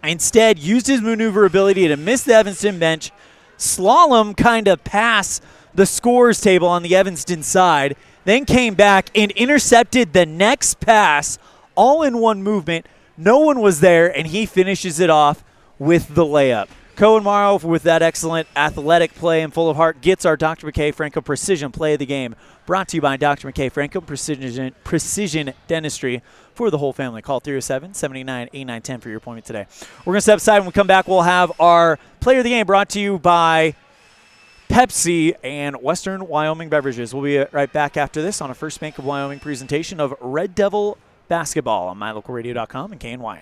Instead, used his maneuverability to miss the Evanston bench, slalom kind of pass the scores table on the Evanston side, then came back and intercepted the next pass all in one movement. No one was there, and he finishes it off with the layup. Cohen Morrow, with that excellent athletic play and full of heart, gets our Dr. McKay Franco Precision Play of the Game. Brought to you by Dr. McKay Franco Precision Dentistry for the whole family. Call 307-789-8910 for your appointment today. We're going to step aside. When we come back, we'll have our Player of the Game brought to you by Pepsi and Western Wyoming Beverages. We'll be right back after this on a First Bank of Wyoming presentation of Red Devil basketball on mylocalradio.com and KNYN.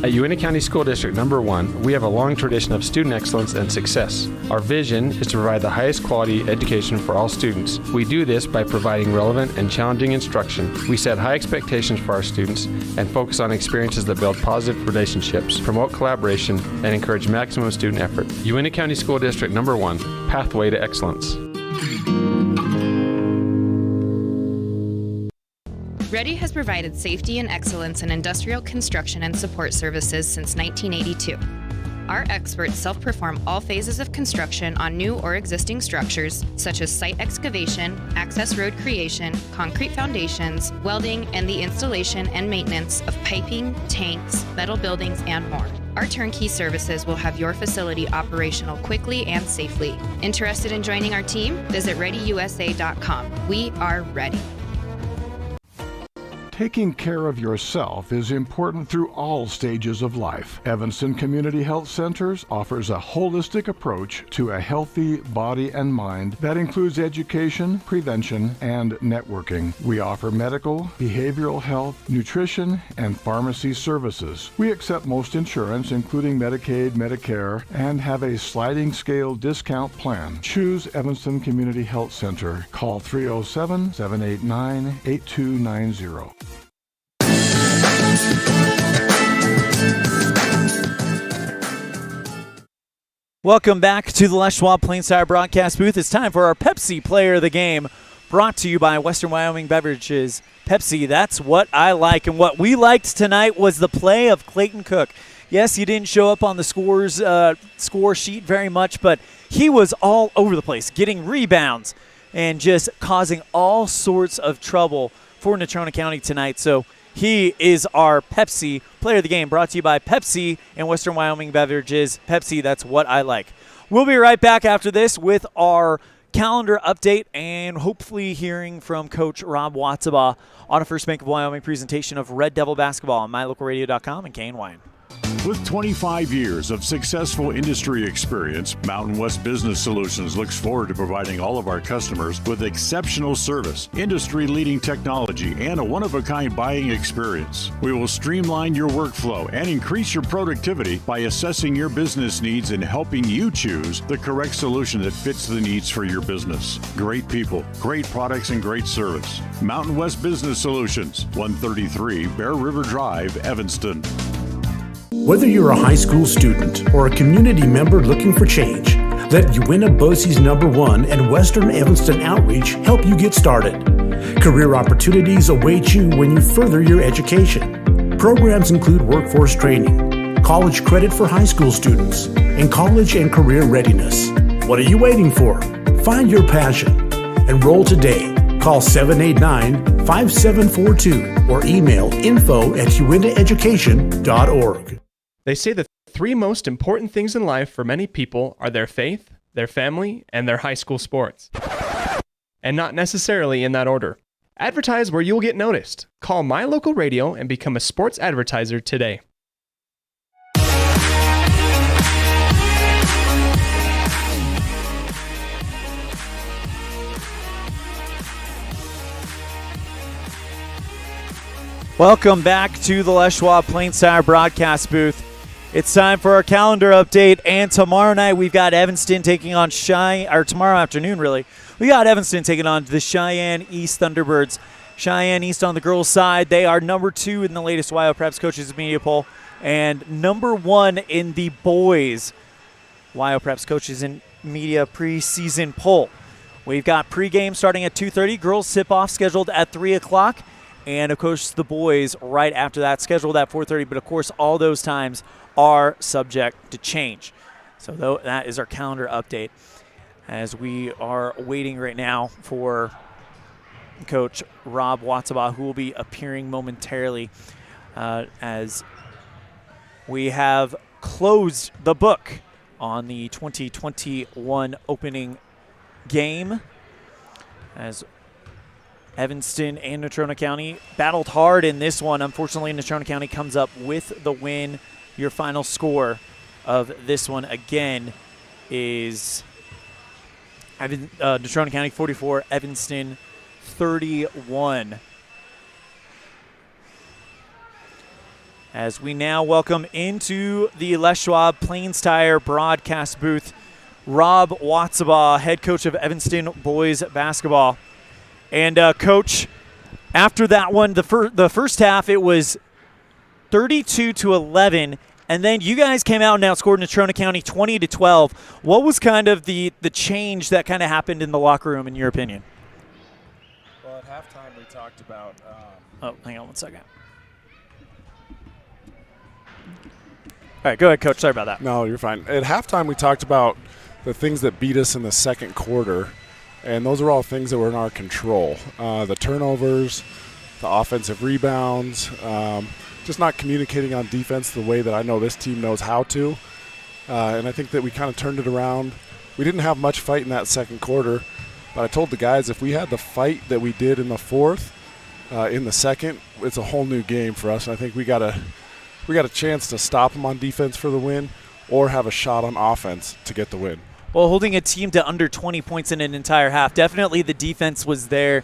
At Uintah County School District Number 1, we have a long tradition of student excellence and success. Our vision is to provide the highest quality education for all students. We do this by providing relevant and challenging instruction. We set high expectations for our students and focus on experiences that build positive relationships, promote collaboration, and encourage maximum student effort. Uintah County School District Number 1, Pathway to Excellence. Ready has provided safety and excellence in industrial construction and support services since 1982. Our experts self-perform all phases of construction on new or existing structures, such as site excavation, access road creation, concrete foundations, welding, and the installation and maintenance of piping, tanks, metal buildings, and more. Our turnkey services will have your facility operational quickly and safely. Interested in joining our team? Visit ReadyUSA.com. We are ready. Taking care of yourself is important through all stages of life. Evanston Community Health Centers offers a holistic approach to a healthy body and mind that includes education, prevention, and networking. We offer medical, behavioral health, nutrition, and pharmacy services. We accept most insurance, including Medicaid, Medicare, and have a sliding scale discount plan. Choose Evanston Community Health Center. Call 307-789-8290. Welcome back to the Les Schwab Plains Tire broadcast booth. It's time for our Pepsi Player of the Game, brought to you by Western Wyoming Beverages. Pepsi, that's what I like. And what we liked tonight was the play of Clayton Cook. Yes, he didn't show up on the score sheet very much, but he was all over the place, getting rebounds and just causing all sorts of trouble for Natrona County tonight. So he is our Pepsi Player of the Game, brought to you by Pepsi and Western Wyoming Beverages. Pepsi, that's what I like. We'll be right back after this with our calendar update and hopefully hearing from Coach Rob Watsabaugh on a First Bank of Wyoming presentation of Red Devil basketball on MyLocalRadio.com and KNYN. With 25 years of successful industry experience, Mountain West Business Solutions looks forward to providing all of our customers with exceptional service, industry-leading technology, and a one-of-a-kind buying experience. We will streamline your workflow and increase your productivity by assessing your business needs and helping you choose the correct solution that fits the needs for your business. Great people, great products, and great service. Mountain West Business Solutions, 133 Bear River Drive, Evanston. Whether you're a high school student or a community member looking for change, let Uinta Bosie's #1 and Western Evanston Outreach help you get started. Career opportunities await you when you further your education. Programs include workforce training, college credit for high school students, and college and career readiness. What are you waiting for? Find your passion. Enroll today. Call 789-5742 or email info@uintaeducation.org. They say the three most important things in life for many people are their faith, their family, and their high school sports. And not necessarily in that order. Advertise where you'll get noticed. Call My Local Radio and become a sports advertiser today. Welcome back to the Les Schwab Plains Tire broadcast booth. It's time for our calendar update, and tomorrow night we've got Evanston taking on tomorrow afternoon, really. We got Evanston taking on the Cheyenne East Thunderbirds. Cheyenne East on the girls' side, they are #2 in the latest WYO Preps Coaches Media Poll, and #1 in the boys' WYO Preps Coaches in Media preseason poll. We've got pregame starting at 2:30, girls tip-off scheduled at 3 o'clock, and of course the boys right after that, scheduled at 4:30, but of course all those times are subject to change. So that is our calendar update as we are waiting right now for Coach Rob Watsabaugh, who will be appearing momentarily as we have closed the book on the 2021 opening game, as Evanston and Natrona County battled hard in this one. Unfortunately, Natrona County comes up with the win. Your final score of this one, again, is Natrona County 44, Evanston 31. As we now welcome into the Les Schwab Plains Tire broadcast booth, Rob Watsabaugh, head coach of Evanston boys basketball. And Coach, after that one, the first half, it was 32-11, and then you guys came out and outscored Natrona County 20-12. What was kind of the change that kind of happened in the locker room, in your opinion? Well, at halftime we talked about Oh, hang on one second. All right, go ahead, Coach. Sorry about that. No, you're fine. At halftime, we talked about the things that beat us in the second quarter, and those are all things that were in our control. The turnovers, the offensive rebounds, just not communicating on defense the way that I know this team knows how to. And I think that we kind of turned it around. We didn't have much fight in that second quarter, but I told the guys if we had the fight that we did in the fourth, in the second, it's a whole new game for us. And I think we got a chance to stop them on defense for the win or have a shot on offense to get the win. Well, holding a team to under 20 points in an entire half, definitely the defense was there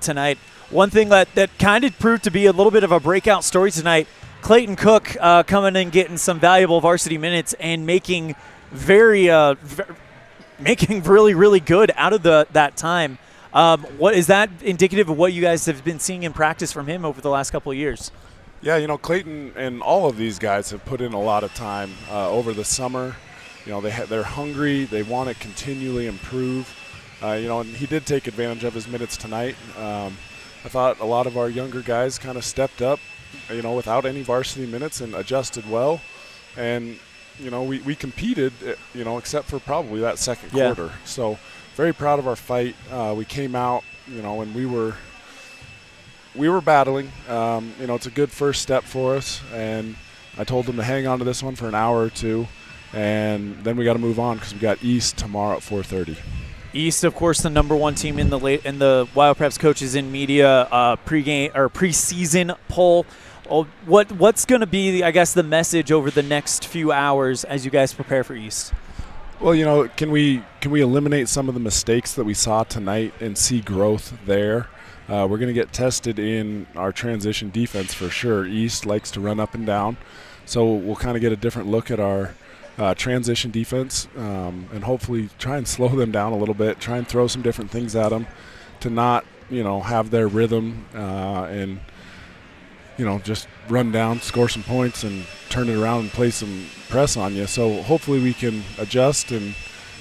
tonight. One thing that kind of proved to be a little bit of a breakout story tonight, Clayton Cook coming and getting some valuable varsity minutes and making making really good out of that time. What is that indicative of what you guys have been seeing in practice from him over the last couple of years? Yeah, Clayton and all of these guys have put in a lot of time over the summer. They're hungry. They want to continually improve. And he did take advantage of his minutes tonight. I thought a lot of our younger guys kind of stepped up, without any varsity minutes and adjusted well. And, we competed, except for probably that second quarter. So very proud of our fight. We came out, and we were battling. It's a good first step for us. And I told them to hang on to this one for an hour or two. And then we got to move on because we got East tomorrow at 4:30. East, of course, the number one team in the Wild Preps Coaches in Media pregame or preseason poll. What's going to be, I guess, the message over the next few hours as you guys prepare for East? Well, can we eliminate some of the mistakes that we saw tonight and see growth there? We're going to get tested in our transition defense for sure. East likes to run up and down, so we'll kind of get a different look at our transition defense and hopefully try and slow them down a little bit, try and throw some different things at them to not, have their rhythm and, just run down, score some points and turn it around and play some press on you. So hopefully we can adjust and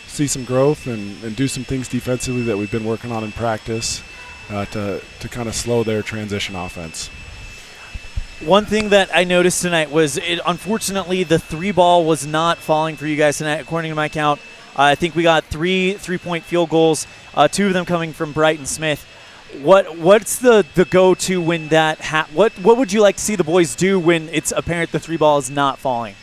see some growth and do some things defensively that we've been working on in practice to kind of slow their transition offense. One thing that I noticed tonight was, unfortunately, the three ball was not falling for you guys tonight. According to my count, I think we got three 3-point field goals, two of them coming from Brighton Smith. What's the go-to when that what would you like to see the boys do when it's apparent the three ball is not falling?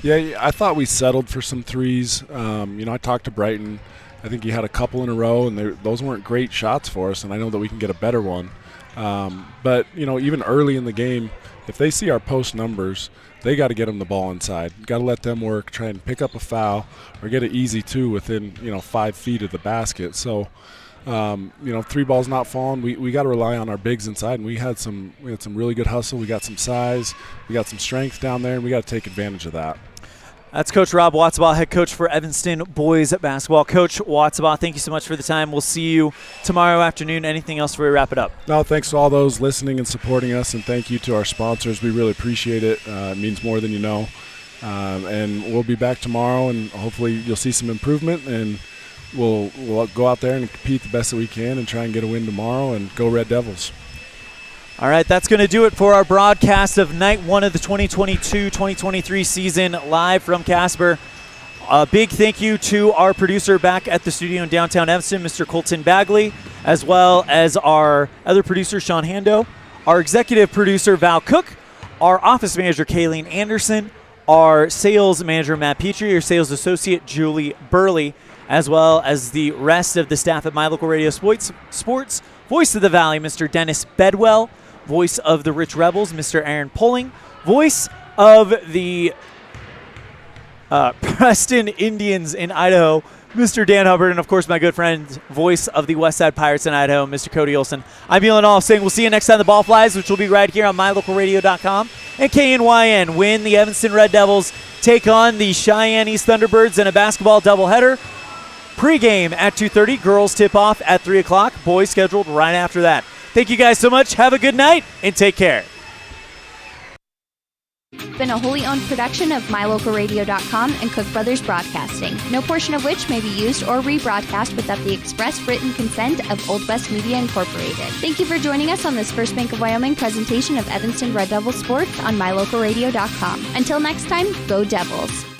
Yeah, I thought we settled for some threes. I talked to Brighton. I think he had a couple in a row, and those weren't great shots for us, and I know that we can get a better one. But, even early in the game, if they see our post numbers, they got to get them the ball inside. Got to let them work, try and pick up a foul, or get it easy, too, within, 5 feet of the basket. So, three balls not falling, we got to rely on our bigs inside, and we had some really good hustle. We got some size. We got some strength down there, and we got to take advantage of that. That's Coach Rob Watsabaugh, head coach for Evanston boys basketball. Coach Watsabaugh, thank you so much for the time. We'll see you tomorrow afternoon. Anything else before we wrap it up? No, thanks to all those listening and supporting us, and thank you to our sponsors. We really appreciate it. It means more than you know. And we'll be back tomorrow, and hopefully you'll see some improvement, and we'll go out there and compete the best that we can and try and get a win tomorrow, and go Red Devils. All right, that's going to do it for our broadcast of Night 1 of the 2022-2023 season live from Casper. A big thank you to our producer back at the studio in downtown Evanston, Mr. Colton Bagley, as well as our other producer, Sean Hando, our executive producer, Val Cook, our office manager, Kayleen Anderson, our sales manager, Matt Petrie, our sales associate, Julie Burley, as well as the rest of the staff at My Local Radio Sports, Voice of the Valley, Mr. Dennis Bedwell, voice of the Rich Rebels, Mr. Aaron Pulling, voice of the Preston Indians in Idaho, Mr. Dan Hubbard, and, of course, my good friend, voice of the Westside Pirates in Idaho, Mr. Cody Olson. I'm Elan Olliff saying we'll see you next time the ball flies, which will be right here on mylocalradio.com and KNYN. When the Evanston Red Devils take on the Cheyenne East Thunderbirds in a basketball doubleheader. Pregame at 2:30, girls tip-off at 3 o'clock, boys scheduled right after that. Thank you guys so much. Have a good night and take care. have been a wholly owned production of MyLocalRadio.com and Cook Brothers Broadcasting, no portion of which may be used or rebroadcast without the express written consent of Old West Media Incorporated. Thank you for joining us on this First Bank of Wyoming presentation of Evanston Red Devil Sports on MyLocalRadio.com. Until next time, go Devils!